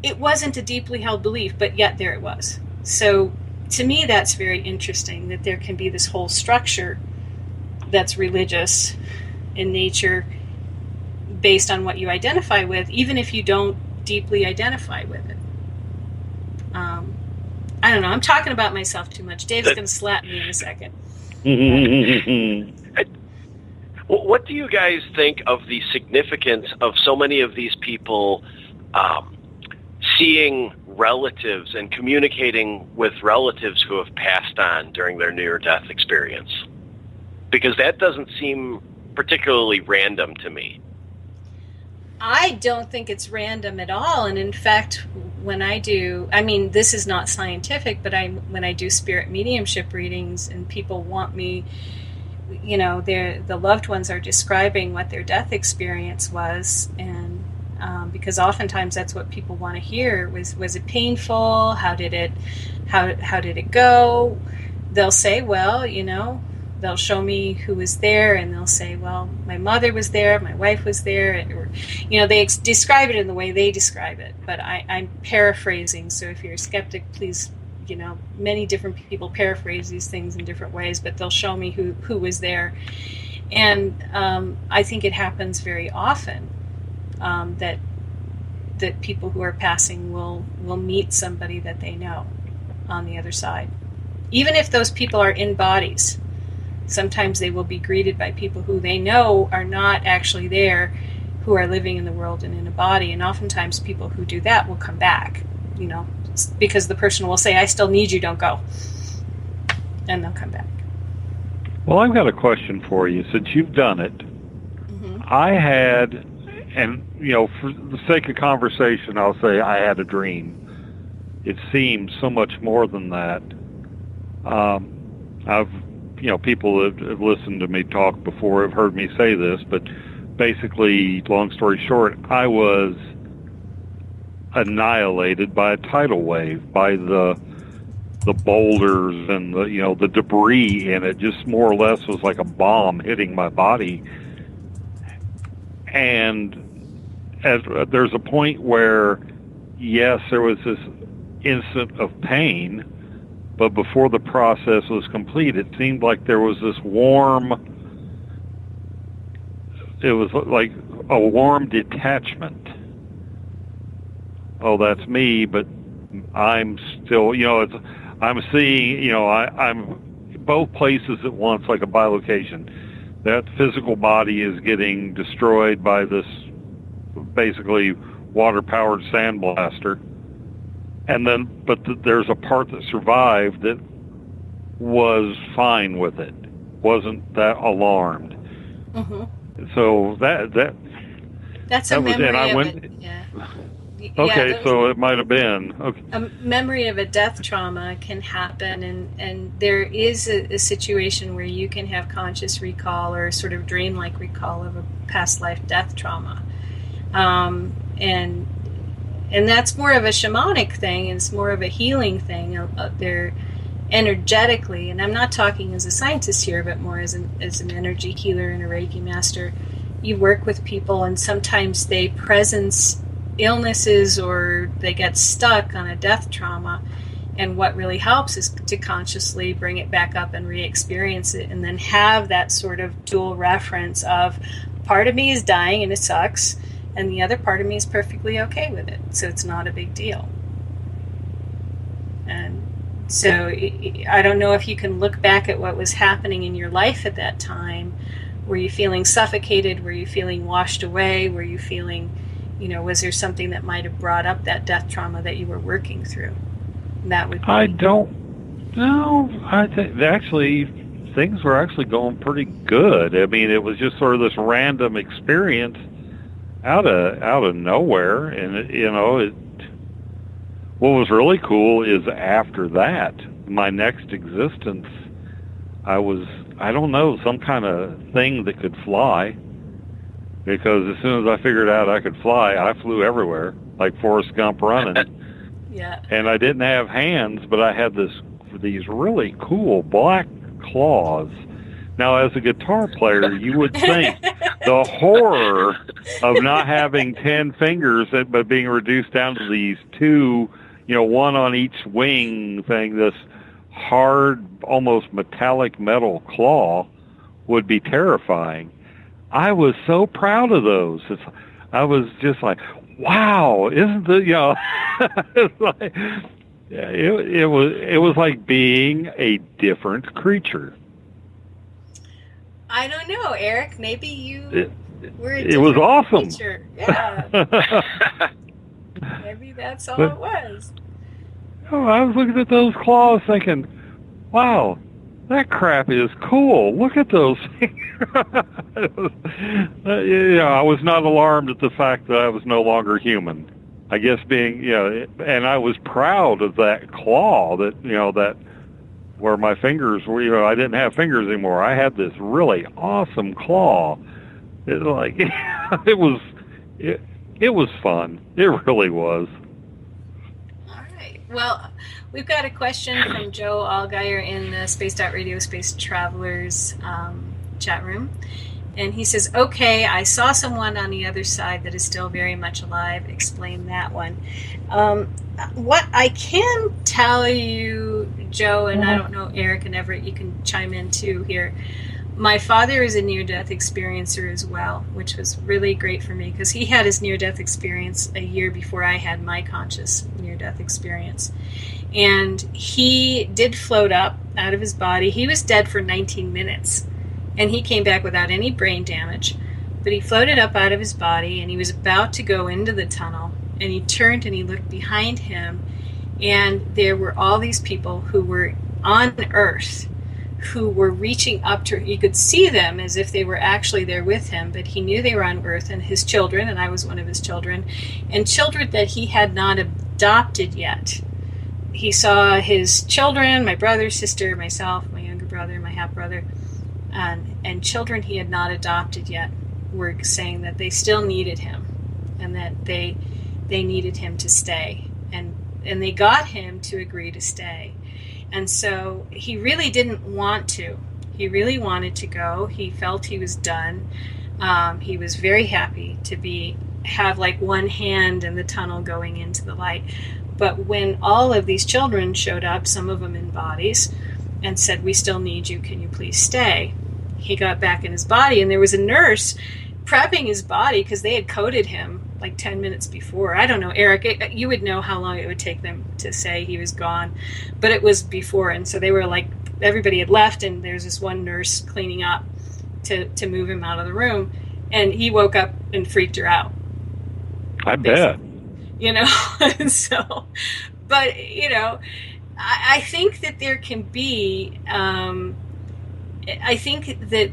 it wasn't a deeply held belief, but yet there it was. So to me, that's very interesting, that there can be this whole structure that's religious in nature based on what you identify with, even if you don't deeply identify with it. I don't know. I'm talking about myself too much. Dave's going to slap me in a second. What do you guys think of the significance of so many of these people seeing relatives and communicating with relatives who have passed on during their near-death experience? Because that doesn't seem particularly random to me. I don't think it's random at all. And in fact, when I do, this is not scientific, but when I do spirit mediumship readings and people want me, the loved ones are describing what their death experience was, and because oftentimes that's what people want to hear. Was it painful? How did it go? They'll say, well, they'll show me who was there, and they'll say, well, my mother was there, my wife was there, or, they describe it in the way they describe it, but I'm paraphrasing, so if you're a skeptic, please, many different people paraphrase these things in different ways, but they'll show me who was there. And I think it happens very often that people who are passing will meet somebody that they know on the other side. Even if those people are in bodies, sometimes they will be greeted by people who they know are not actually there, who are living in the world and in a body. And oftentimes people who do that will come back, because the person will say, I still need you, don't go. And they'll come back. Well, I've got a question for you. Since you've done it, I had, and, for the sake of conversation, I'll say I had a dream. It seemed so much more than that. People that have listened to me talk before have heard me say this, but basically, long story short, I was annihilated by a tidal wave, by the boulders and the debris, and it just more or less was like a bomb hitting my body. And there's a point where, yes, there was this instant of pain, but before the process was complete, it seemed like there was this it was like a warm detachment. Oh, that's me, but I'm still, I'm seeing, I'm both places at once, like a bilocation. That physical body is getting destroyed by this basically water-powered sandblaster, and then there's a part that survived that was fine with it, wasn't that alarmed. So that's a memory and I of went. it. Yeah. Okay, Yeah, so it might have been. Okay. A memory of a death trauma can happen, and there is a situation where you can have conscious recall or sort of dreamlike recall of a past life death trauma, and that's more of a shamanic thing. It's more of a healing thing. They're energetically, and I'm not talking as a scientist here, but more as an energy healer and a Reiki master. You work with people, and sometimes they presence illnesses or they get stuck on a death trauma, and what really helps is to consciously bring it back up and re-experience it, and then have that sort of dual reference of part of me is dying and it sucks, and the other part of me is perfectly okay with it, so it's not a big deal. And so I don't know if you can look back at what was happening in your life at that time. Were you feeling suffocated? Were you feeling washed away? Were you feeling, was there something that might have brought up that death trauma that you were working through? That would be... I don't know. I think actually things were actually going pretty good. I mean, it was just sort of this random experience out of nowhere, and what was really cool is after that, my next existence, I don't know, some kind of thing that could fly. Because as soon as I figured out I could fly, I flew everywhere, like Forrest Gump running. Yeah. And I didn't have hands, but I had these really cool black claws. Now, as a guitar player, you would think the horror of not having 10 fingers, but being reduced down to these two, one on each wing thing, this hard, almost metallic metal claw would be terrifying. I was so proud of those. I was just like, wow, isn't it, it's like, it was like being a different creature. I don't know, Eric. Maybe you were a it was different awesome. creature. Yeah. Maybe that's all it was. Oh, I was looking at those claws thinking, wow, that crap is cool. Look at those fingers. I was not alarmed at the fact that I was no longer human. I guess and I was proud of that claw that where my fingers were, I didn't have fingers anymore. I had this really awesome claw. It was fun. It really was. Well, we've got a question from Joe Allgaier in the Spaced Out Radio Space Travelers chat room. And he says, okay, I saw someone on the other side that is still very much alive. Explain that one. What I can tell you, Joe, and I don't know, Eric and Everett, you can chime in too here. My father is a near-death experiencer as well, which was really great for me because he had his near-death experience a year before I had my conscious near-death experience. And he did float up out of his body. He was dead for 19 minutes, and he came back without any brain damage. But he floated up out of his body, and he was about to go into the tunnel, and he turned and he looked behind him, and there were all these people who were on Earth who were reaching up to, you could see them as if they were actually there with him, but he knew they were on Earth, and his children, and I was one of his children, and children that he had not adopted yet. He saw his children, my brother, sister, myself, my younger brother, my half-brother, and children he had not adopted yet were saying that they still needed him, and that they needed him to stay, and they got him to agree to stay. And so he really didn't want to. He really wanted to go. He felt he was done. He was very happy to have like one hand in the tunnel going into the light. But when all of these children showed up, some of them in bodies, and said, we still need you, can you please stay? He got back in his body, and there was a nurse prepping his body because they had coded him like 10 minutes before. I don't know, Eric, you would know how long it would take them to say he was gone, but it was before, and so they were like everybody had left, and there's this one nurse cleaning up to move him out of the room, and he woke up and freaked her out. I bet. You know, so, but, you know, I think that there can be, I think that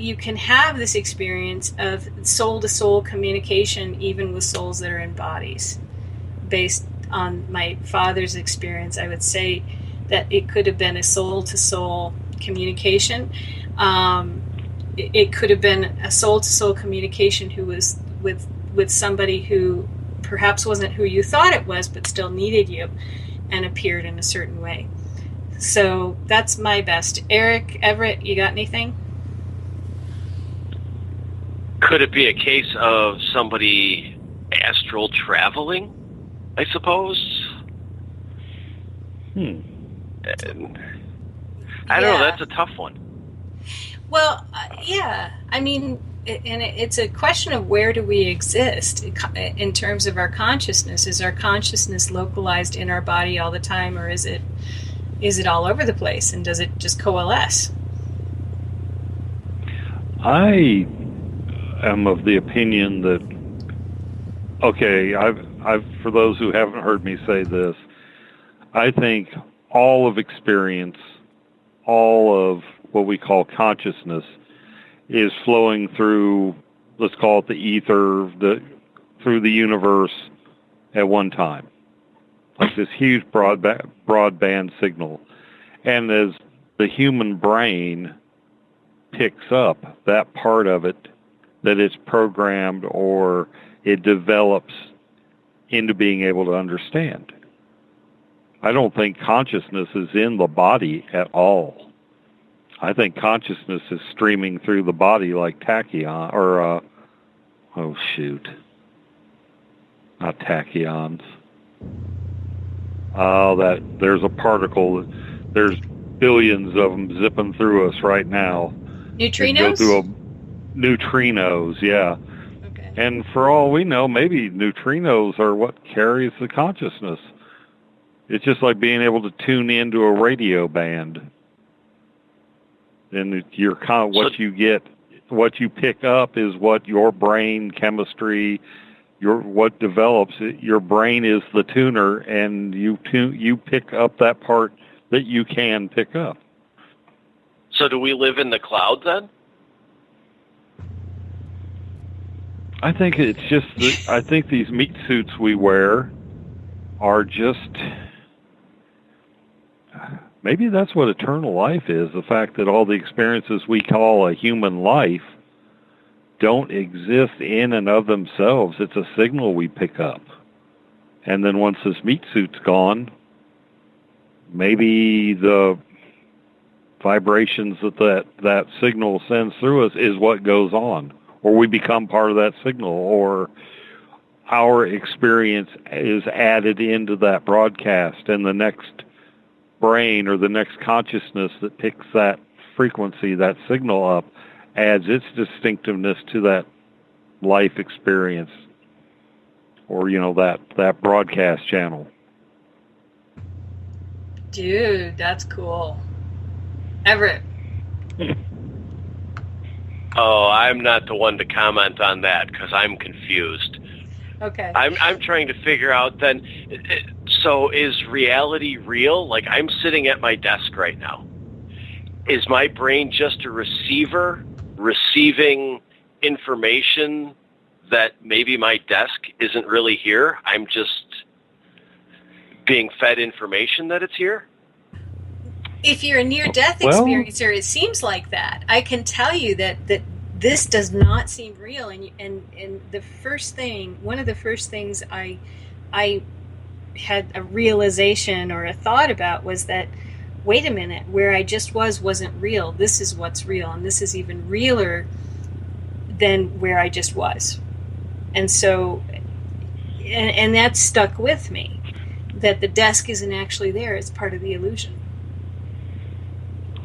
you can have this experience of soul-to-soul communication even with souls that are in bodies. Based on my father's experience, I would say that it could have been a soul-to-soul communication. It could have been a soul-to-soul communication who was with somebody who perhaps wasn't who you thought it was, but still needed you and appeared in a certain way. So that's my best. Eric, Everett, you got anything? Could it be a case of somebody astral traveling, I suppose? I don't know. That's a tough one. Well, yeah. I mean, and it's a question of where do we exist in terms of our consciousness. Is our consciousness localized in our body all the time, or is it all over the place, and does it just coalesce? I am of the opinion that, okay, I've for those who haven't heard me say this, I think all of experience, all of what we call consciousness, is flowing through, let's call it the ether, through the universe at one time, like this huge broadband signal. And as the human brain picks up that part of it that it's programmed or it develops into being able to understand. I don't think consciousness is in the body at all. I think consciousness is streaming through the body like tachyon, or, not tachyons. There's a particle, there's billions of them zipping through us right now. Neutrinos? Neutrinos, yeah. Okay. And for all we know, maybe neutrinos are what carries the consciousness. It's just like being able to tune into a radio band. And what you get, what you pick up is what your brain chemistry, what develops. Your brain is the tuner, and you pick up that part that you can pick up. So do we live in the cloud then? I think it's just I think these meat suits we wear are just, maybe that's what eternal life is, the fact that all the experiences we call a human life don't exist in and of themselves. It's a signal we pick up. And then once this meat suit's gone, maybe the vibrations that signal sends through us is what goes on. Or we become part of that signal, or our experience is added into that broadcast, and the next brain or the next consciousness that picks that frequency, that signal up, adds its distinctiveness to that life experience, or, that broadcast channel. Dude, that's cool. Everett. Oh, I'm not the one to comment on that because I'm confused. Okay. I'm trying to figure out then, so is reality real? Like, I'm sitting at my desk right now. Is my brain just a receiver receiving information that maybe my desk isn't really here? I'm just being fed information that it's here? If you're a near-death experiencer, it seems like that. I can tell you that this does not seem real. And the first thing, one of the first things I had a realization or a thought about was that, wait a minute, where I just wasn't real. This is what's real, and this is even realer than where I just was. And so, and that stuck with me, that the desk isn't actually there. It's part of the illusion.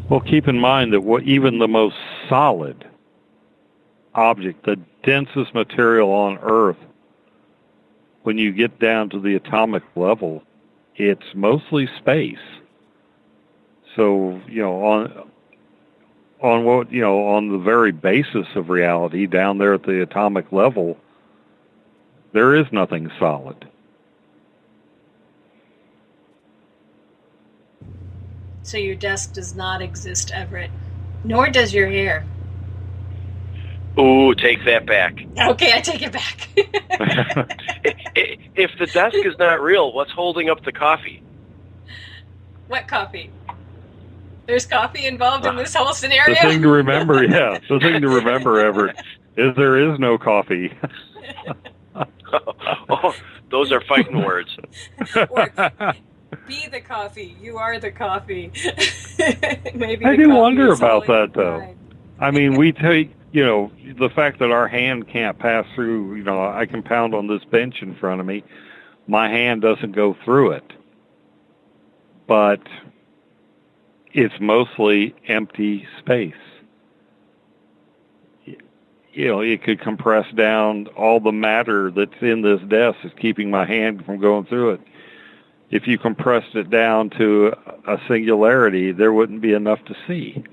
Well, keep in mind that even the most solid object, the densest material on Earth, when you get down to the atomic level, it's mostly space. So, on what, on the very basis of reality, down there at the atomic level, there is nothing solid. So your desk does not exist, Everett. Nor does your hair. Ooh, take that back. Okay, I take it back. If the desk is not real, what's holding up the coffee? What coffee? There's coffee involved in this whole scenario? The thing to remember, Everett, is there is no coffee. Oh, those are fighting words. Or, be the coffee. You are the coffee. Maybe I do wonder about that, though. I mean, we take, the fact that our hand can't pass through, I can pound on this bench in front of me. My hand doesn't go through it. But it's mostly empty space. It could compress down all the matter that's in this desk is keeping my hand from going through it. If you compressed it down to a singularity, there wouldn't be enough to see.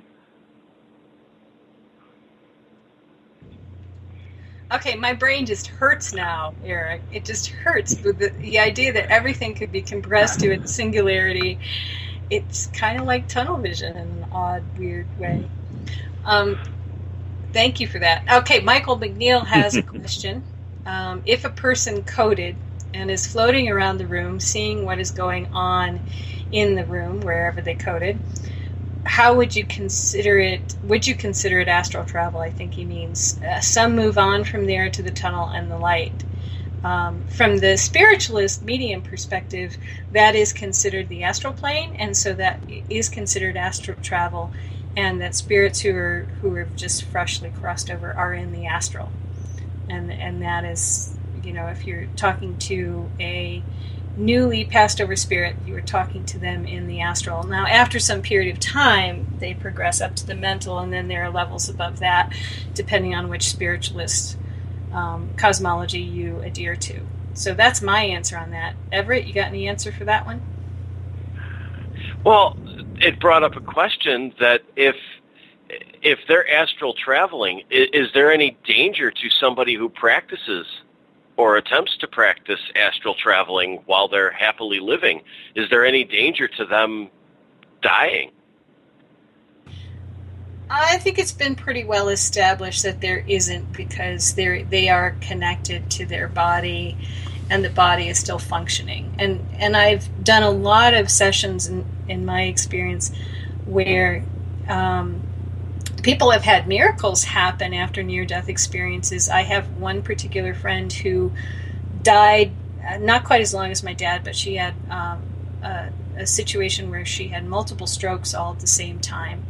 Okay, my brain just hurts now, Eric. It just hurts with the idea that everything could be compressed to its singularity. It's kind of like tunnel vision in an odd, weird way. Thank you for that. Okay, Michael McNeil has a question. If a person coded and is floating around the room, seeing what is going on in the room, wherever they coded, how would you consider it? Would you consider it astral travel? I think he means some move on from there to the tunnel and the light. From the spiritualist medium perspective, that is considered the astral plane, and so that is considered astral travel, and that spirits who are just freshly crossed over are in the astral, and that is, if you're talking to a newly passed over spirit, you are talking to them in the astral. Now, after some period of time, they progress up to the mental, and then there are levels above that, depending on which spiritualist cosmology you adhere to. So that's my answer on that. Everett, you got any answer for that one? Well, it brought up a question that if they're astral traveling, is there any danger to somebody who practices or attempts to practice astral traveling while they're happily living? Is there any danger to them dying? I think it's been pretty well established that there isn't, because they are connected to their body, and the body is still functioning. And I've done a lot of sessions in my experience where people have had miracles happen after near-death experiences. I have one particular friend who died not quite as long as my dad, but she had a situation where she had multiple strokes all at the same time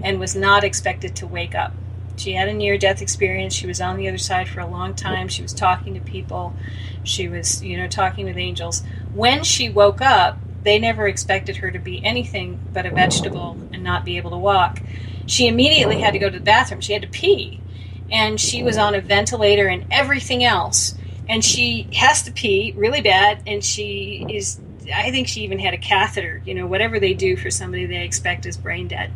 and was not expected to wake up. She had a near-death experience. She was on the other side for a long time. She was talking to people. She was, talking with angels. When she woke up, they never expected her to be anything but a vegetable and not be able to walk. She immediately had to go to the bathroom. She had to pee. And she was on a ventilator and everything else. And she has to pee really bad, and I think she even had a catheter, whatever they do for somebody they expect is brain dead.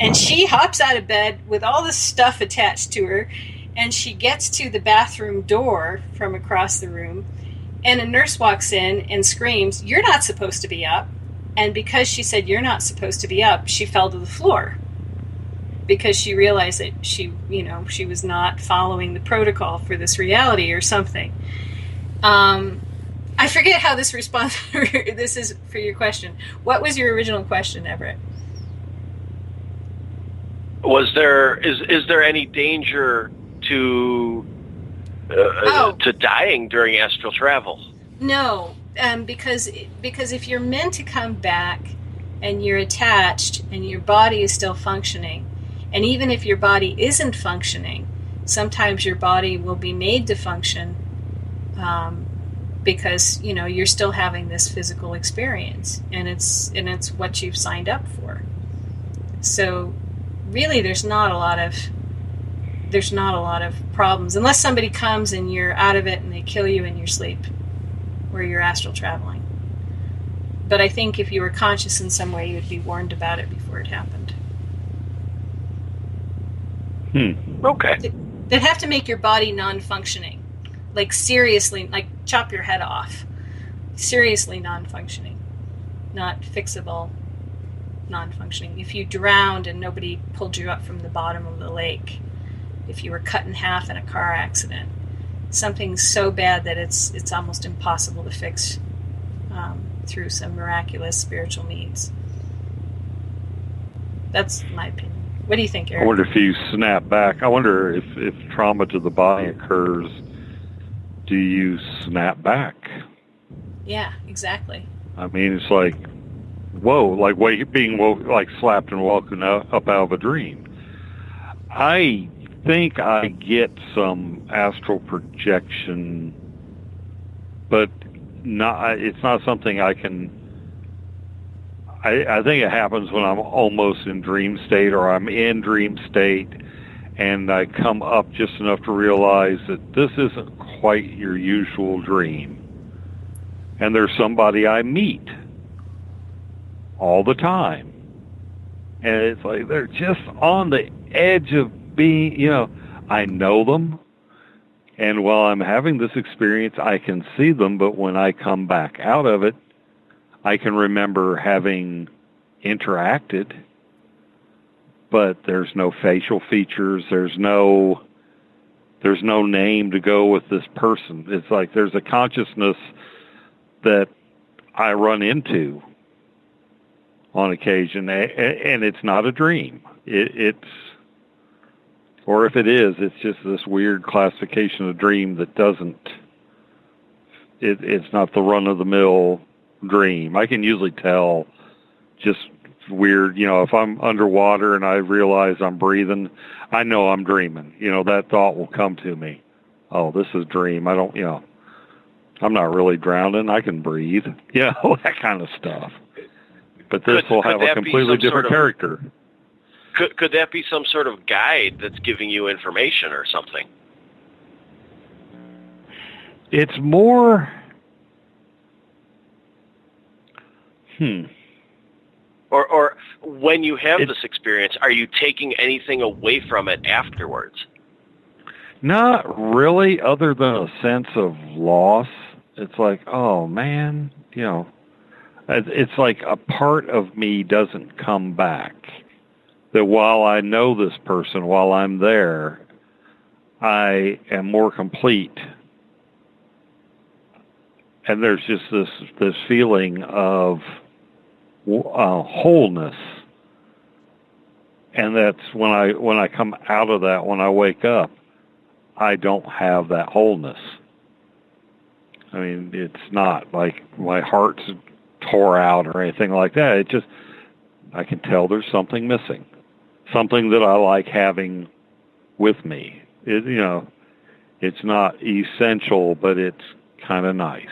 And she hops out of bed with all this stuff attached to her, and she gets to the bathroom door from across the room, and a nurse walks in and screams, "You're not supposed to be up." And because she said, "You're not supposed to be up," she fell to the floor, because she realized that she was not following the protocol for this reality or something. I forget how this response, this is for your question. What was your original question, Everett? Is there any danger to dying during astral travel? No, because if you're meant to come back and you're attached and your body is still functioning, and even if your body isn't functioning, sometimes your body will be made to function because you're still having this physical experience, and it's what you've signed up for. So really, there's not a lot of problems unless somebody comes and you're out of it and they kill you in your sleep, where you're astral traveling. But I think if you were conscious in some way, you'd be warned about it before it happened. Okay. They'd have to make your body non-functioning. Like seriously, like chop your head off. Seriously non-functioning. Not fixable, non-functioning. If you drowned and nobody pulled you up from the bottom of the lake, if you were cut in half in a car accident, something so bad that it's almost impossible to fix through some miraculous spiritual means. That's my opinion. What do you think, Eric? I wonder if you snap back. I wonder if trauma to the body occurs, do you snap back? Yeah, exactly. I mean, it's like, whoa, like being woke, like slapped and woken up out of a dream. I think I get some astral projection, but it's not something I can. I think it happens when I'm almost in dream state, or I'm in dream state, and I come up just enough to realize that this isn't quite your usual dream. And there's somebody I meet all the time. And it's like they're just on the edge of being, I know them. And while I'm having this experience, I can see them, but when I come back out of it, I can remember having interacted, but there's no facial features, there's no name to go with this person. It's like there's a consciousness that I run into on occasion, and it's not a dream. Or if it is, it's just this weird classification of dream that doesn't, it's not the run-of-the-mill dream. I can usually tell just weird, if I'm underwater and I realize I'm breathing, I know I'm dreaming. That thought will come to me. Oh, this is dream. I don't, I'm not really drowning. I can breathe. That kind of stuff. But this will have a completely different character. Could that be some sort of guide that's giving you information or something? It's more... Or when you have this experience, are you taking anything away from it afterwards? Not really, other than a sense of loss. It's like, oh man, it's like a part of me doesn't come back. That while I know this person, while I'm there, I am more complete. And there's just this feeling of wholeness, and that's when I come out of that. When I wake up, I don't have that wholeness. I mean, it's not like my heart's tore out or anything like that. It just, I can tell there's something missing, something that I like having with me. It's not essential, but it's kind of nice.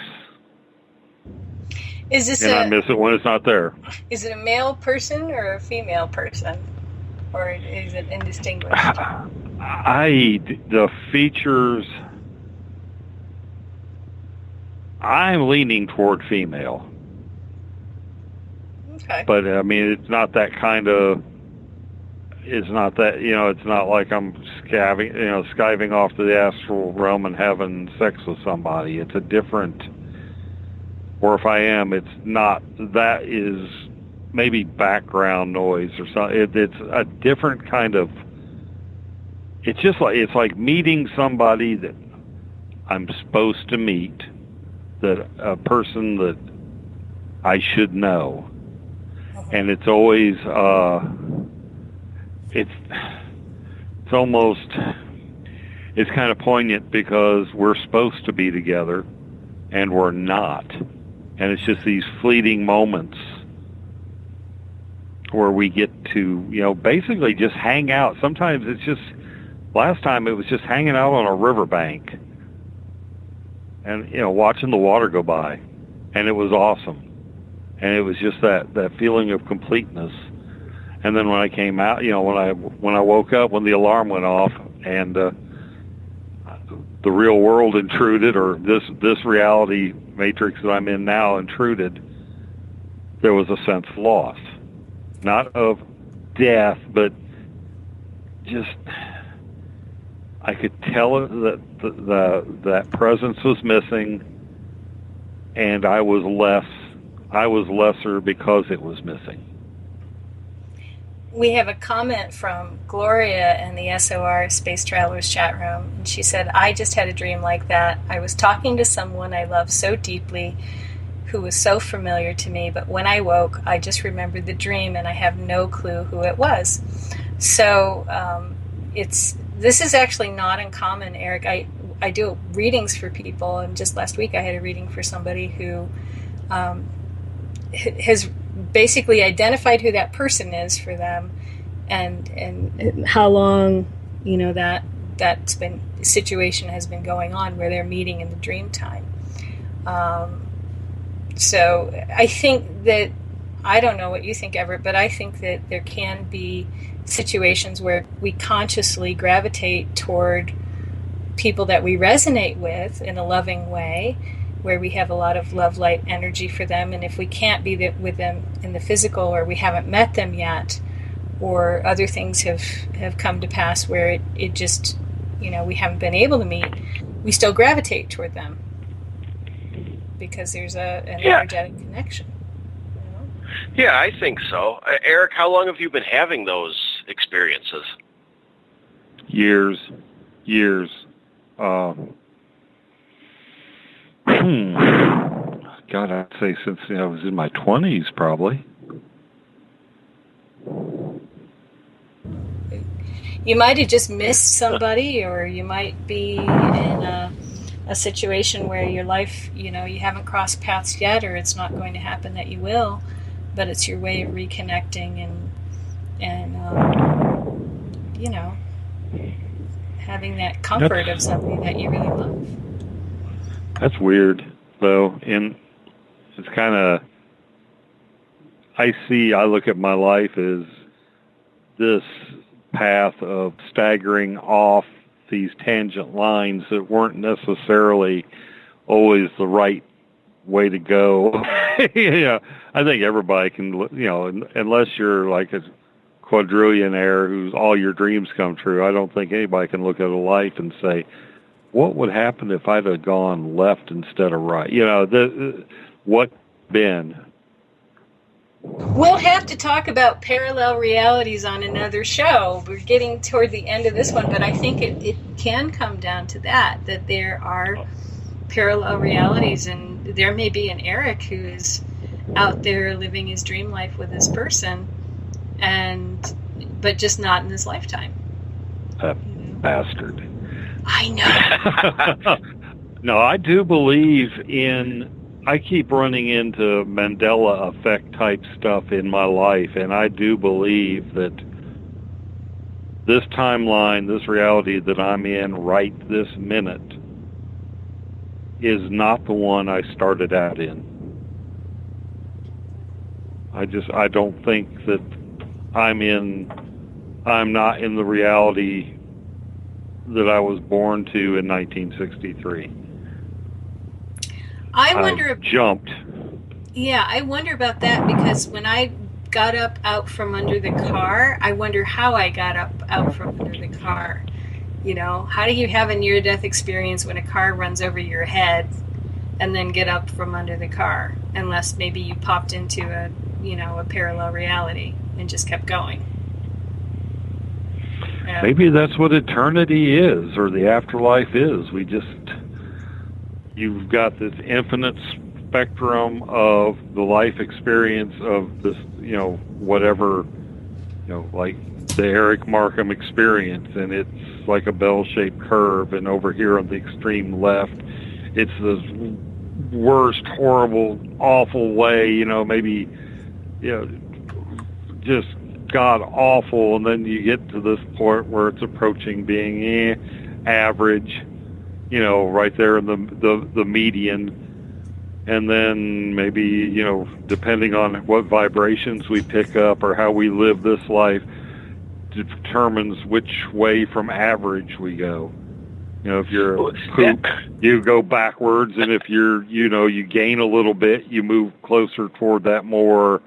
I miss it when it's not there. Is it a male person or a female person? Or is it indistinguished? The features, I'm leaning toward female. Okay. But, I mean, it's not that kind of, it's not that, it's not like I'm skiving off to the astral realm and having sex with somebody. It's a different... Or if I am, it's not, that is maybe background noise or something. It's a different kind of, it's like meeting somebody that I'm supposed to meet, that a person that I should know. And it's always, it's kind of poignant because we're supposed to be together and we're not. And it's just these fleeting moments where we get to, basically just hang out. Sometimes it's just, last time it was just hanging out on a riverbank and, watching the water go by. And it was awesome. And it was just that feeling of completeness. And then when I came out, when I woke up, when the alarm went off and the real world intruded, or this reality matrix that I'm in now intruded, there was a sense of loss. Not of death, but just, I could tell that that presence was missing, and I was lesser because it was missing. We have a comment from Gloria in the SOR Space Travelers chat room, and she said, I just had a dream like that. I was talking to someone I love so deeply who was so familiar to me, but when I woke, I just remembered the dream and I have no clue who it was. So this is actually not uncommon, Eric. I do readings for people, and just last week I had a reading for somebody who has basically identified who that person is for them, and how long, you know, that's been situation has been going on where they're meeting in the dream time. So I think that, I don't know what you think, Everett, but I think that there can be situations where we consciously gravitate toward people that we resonate with in a loving way, where we have a lot of love, light, energy for them, and if we can't be with them in the physical, or we haven't met them yet, or other things have come to pass where it just, you know, we haven't been able to meet, we still gravitate toward them because there's an energetic connection. Yeah, I think so. Eric, how long have you been having those experiences? Years. God, I'd say since I was in my 20s, probably. You might have just missed somebody, or you might be in a situation where your life, you know, you haven't crossed paths yet, or it's not going to happen that you will, but it's your way of reconnecting and you know, having that comfort of something that you really love. That's weird, though, and it's kind of, I look at my life as this path of staggering off these tangent lines that weren't necessarily always the right way to go. Yeah, I think everybody can, you know, unless you're like a quadrillionaire whose all your dreams come true, I don't think anybody can look at a life and say, what would happen if I'd have gone left instead of right? You know, what been? We'll have to talk about parallel realities on another show. We're getting toward the end of this one, but I think it can come down to that there are parallel realities, and there may be an Eric who is out there living his dream life with this person, but just not in this lifetime. Bastard. I know. No, I do believe I keep running into Mandela effect type stuff in my life, and I do believe that this timeline, this reality that I'm in right this minute, is not the one I started out in. I don't think that I'm not in the reality that I was born to in 1963. I wonder. Jumped. Yeah, I wonder about that, because when I got up out from under the car, I wonder how I got up out from under the car. You know, how do you have a near-death experience when a car runs over your head and then get up from under the car? Unless maybe you popped into a parallel reality and just kept going. Maybe that's what eternity is, or the afterlife is. You've got this infinite spectrum of the life experience of this, you know, whatever, you know, like the Eric Marcum experience, and it's like a bell-shaped curve, and over here on the extreme left, it's this worst, horrible, awful way, you know, maybe, you know, just god-awful, and then you get to this point where it's approaching being average, you know, right there in the median, and then maybe, you know, depending on what vibrations we pick up or how we live this life, determines which way from average we go. You know, if you're a poop, you go backwards, and if you gain a little bit, you move closer toward that more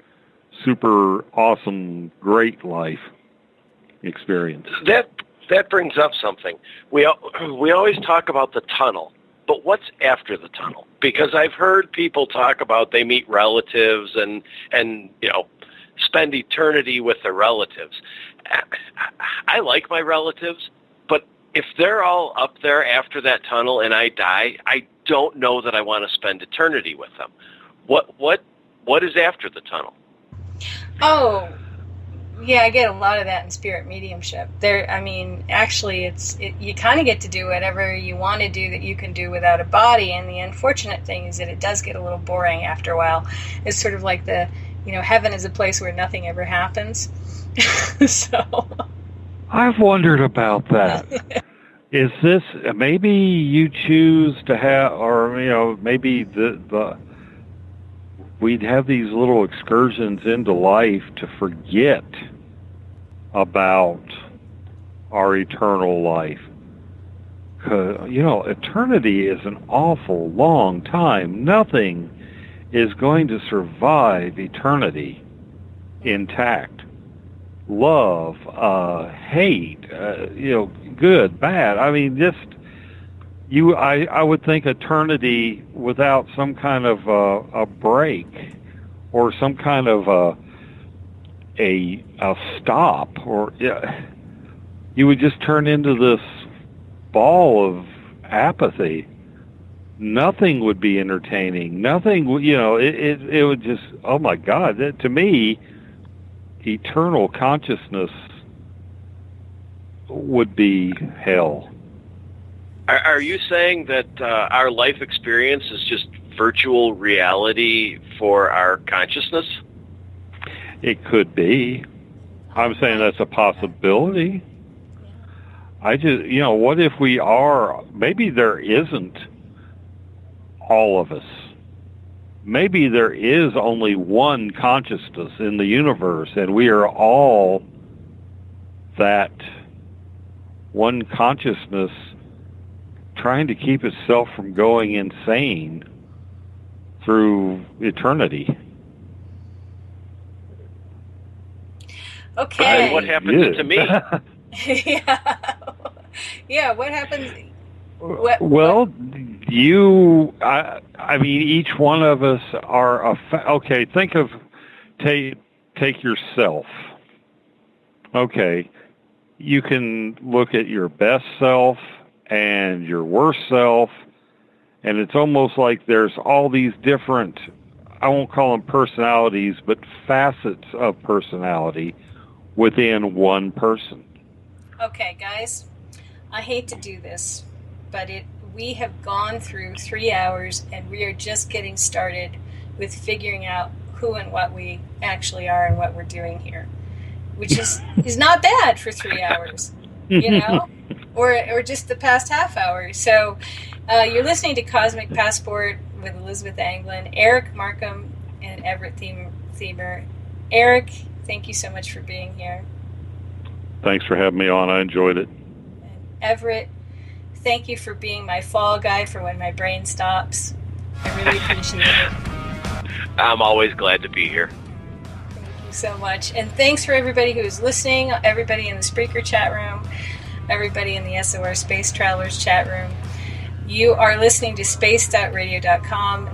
super awesome, great life experience. That brings up something. We always talk about the tunnel, but what's after the tunnel? Because I've heard people talk about they meet relatives and spend eternity with their relatives. I like my relatives, but if they're all up there after that tunnel and I die, I don't know that I want to spend eternity with them. What is after the tunnel? Oh, yeah, I get a lot of that in spirit mediumship. Actually, you kind of get to do whatever you want to do that you can do without a body. And the unfortunate thing is that it does get a little boring after a while. It's sort of like heaven is a place where nothing ever happens. So I've wondered about that. Is this maybe you choose to have, or maybe we'd have these little excursions into life to forget about our eternal life. 'Cause, eternity is an awful long time. Nothing is going to survive eternity intact. Love, hate, good, bad. I mean, I would think eternity without some kind of a break or some kind of a stop, or you would just turn into this ball of apathy. Nothing would be entertaining. Nothing, it would just, oh my God, to me, eternal consciousness would be hell. Are you saying that our life experience is just virtual reality for our consciousness? It could be. I'm saying that's a possibility. I just, what if we are, maybe there isn't all of us. Maybe there is only one consciousness in the universe, and we are all that one consciousness trying to keep itself from going insane through eternity. Okay. And what happens to me? Yeah, what happens? Well, each one of us are okay. Think of take yourself. Okay, you can look at your best self and your worst self, and it's almost like there's all these different, I won't call them personalities, but facets of personality within one person. Okay, guys, I hate to do this, but we have gone through 3 hours, and we are just getting started with figuring out who and what we actually are and what we're doing here, which is not bad for 3 hours, or just the past half hour. So you're listening to Cosmic Passport with Elizabeth Anglin, Eric Marcum, and Everett Thiemer. Eric, thank you so much for being here. Thanks for having me on. I enjoyed it. And Everett, thank you for being my fall guy for when my brain stops. I really appreciate it. I'm always glad to be here. Thank you so much. And thanks for everybody who's listening, everybody in the Spreaker chat room, everybody in the SOR Space Travelers chat room. You are listening to spaced.radio.com.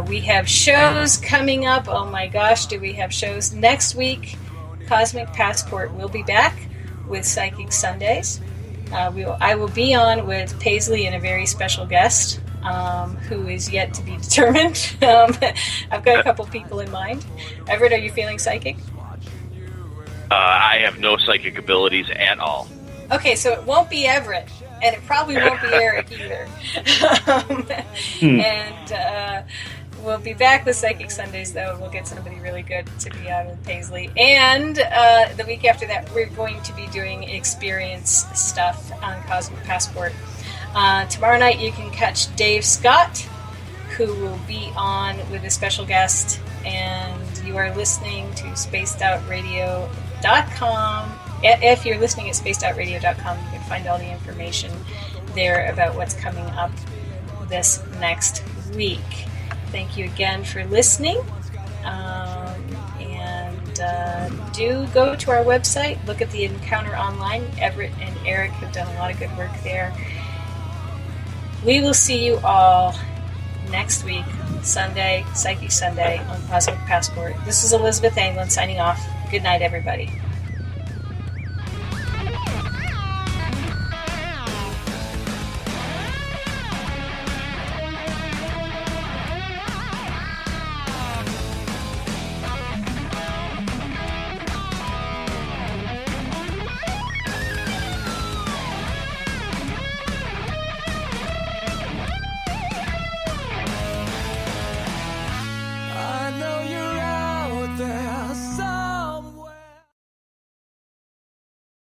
We have shows coming up. Oh my gosh, do we have shows next week? Cosmic Passport will be back with Psychic Sundays. I will be on with Paisley and a very special guest who is yet to be determined. I've got a couple people in mind. Everett, are you feeling psychic? I have no psychic abilities at all. Okay, so it won't be Everett, and it probably won't be Eric either. And we'll be back with Psychic Sundays, though. We'll get somebody really good to be on with Paisley. And the week after that, we're going to be doing experience stuff on Cosmic Passport. Tomorrow night, you can catch Dave Scott, who will be on with a special guest. And you are listening to spacedoutradio.com. If you're listening at spacedoutradio.com, you can find all the information there about what's coming up this next week. Thank you again for listening. Do go to our website, look at the encounter online. Everett and Eric have done a lot of good work there. We will see you all next week, Sunday, Psychic Sunday on Cosmic Passport. This is Elizabeth Anglin signing off. Good night, everybody.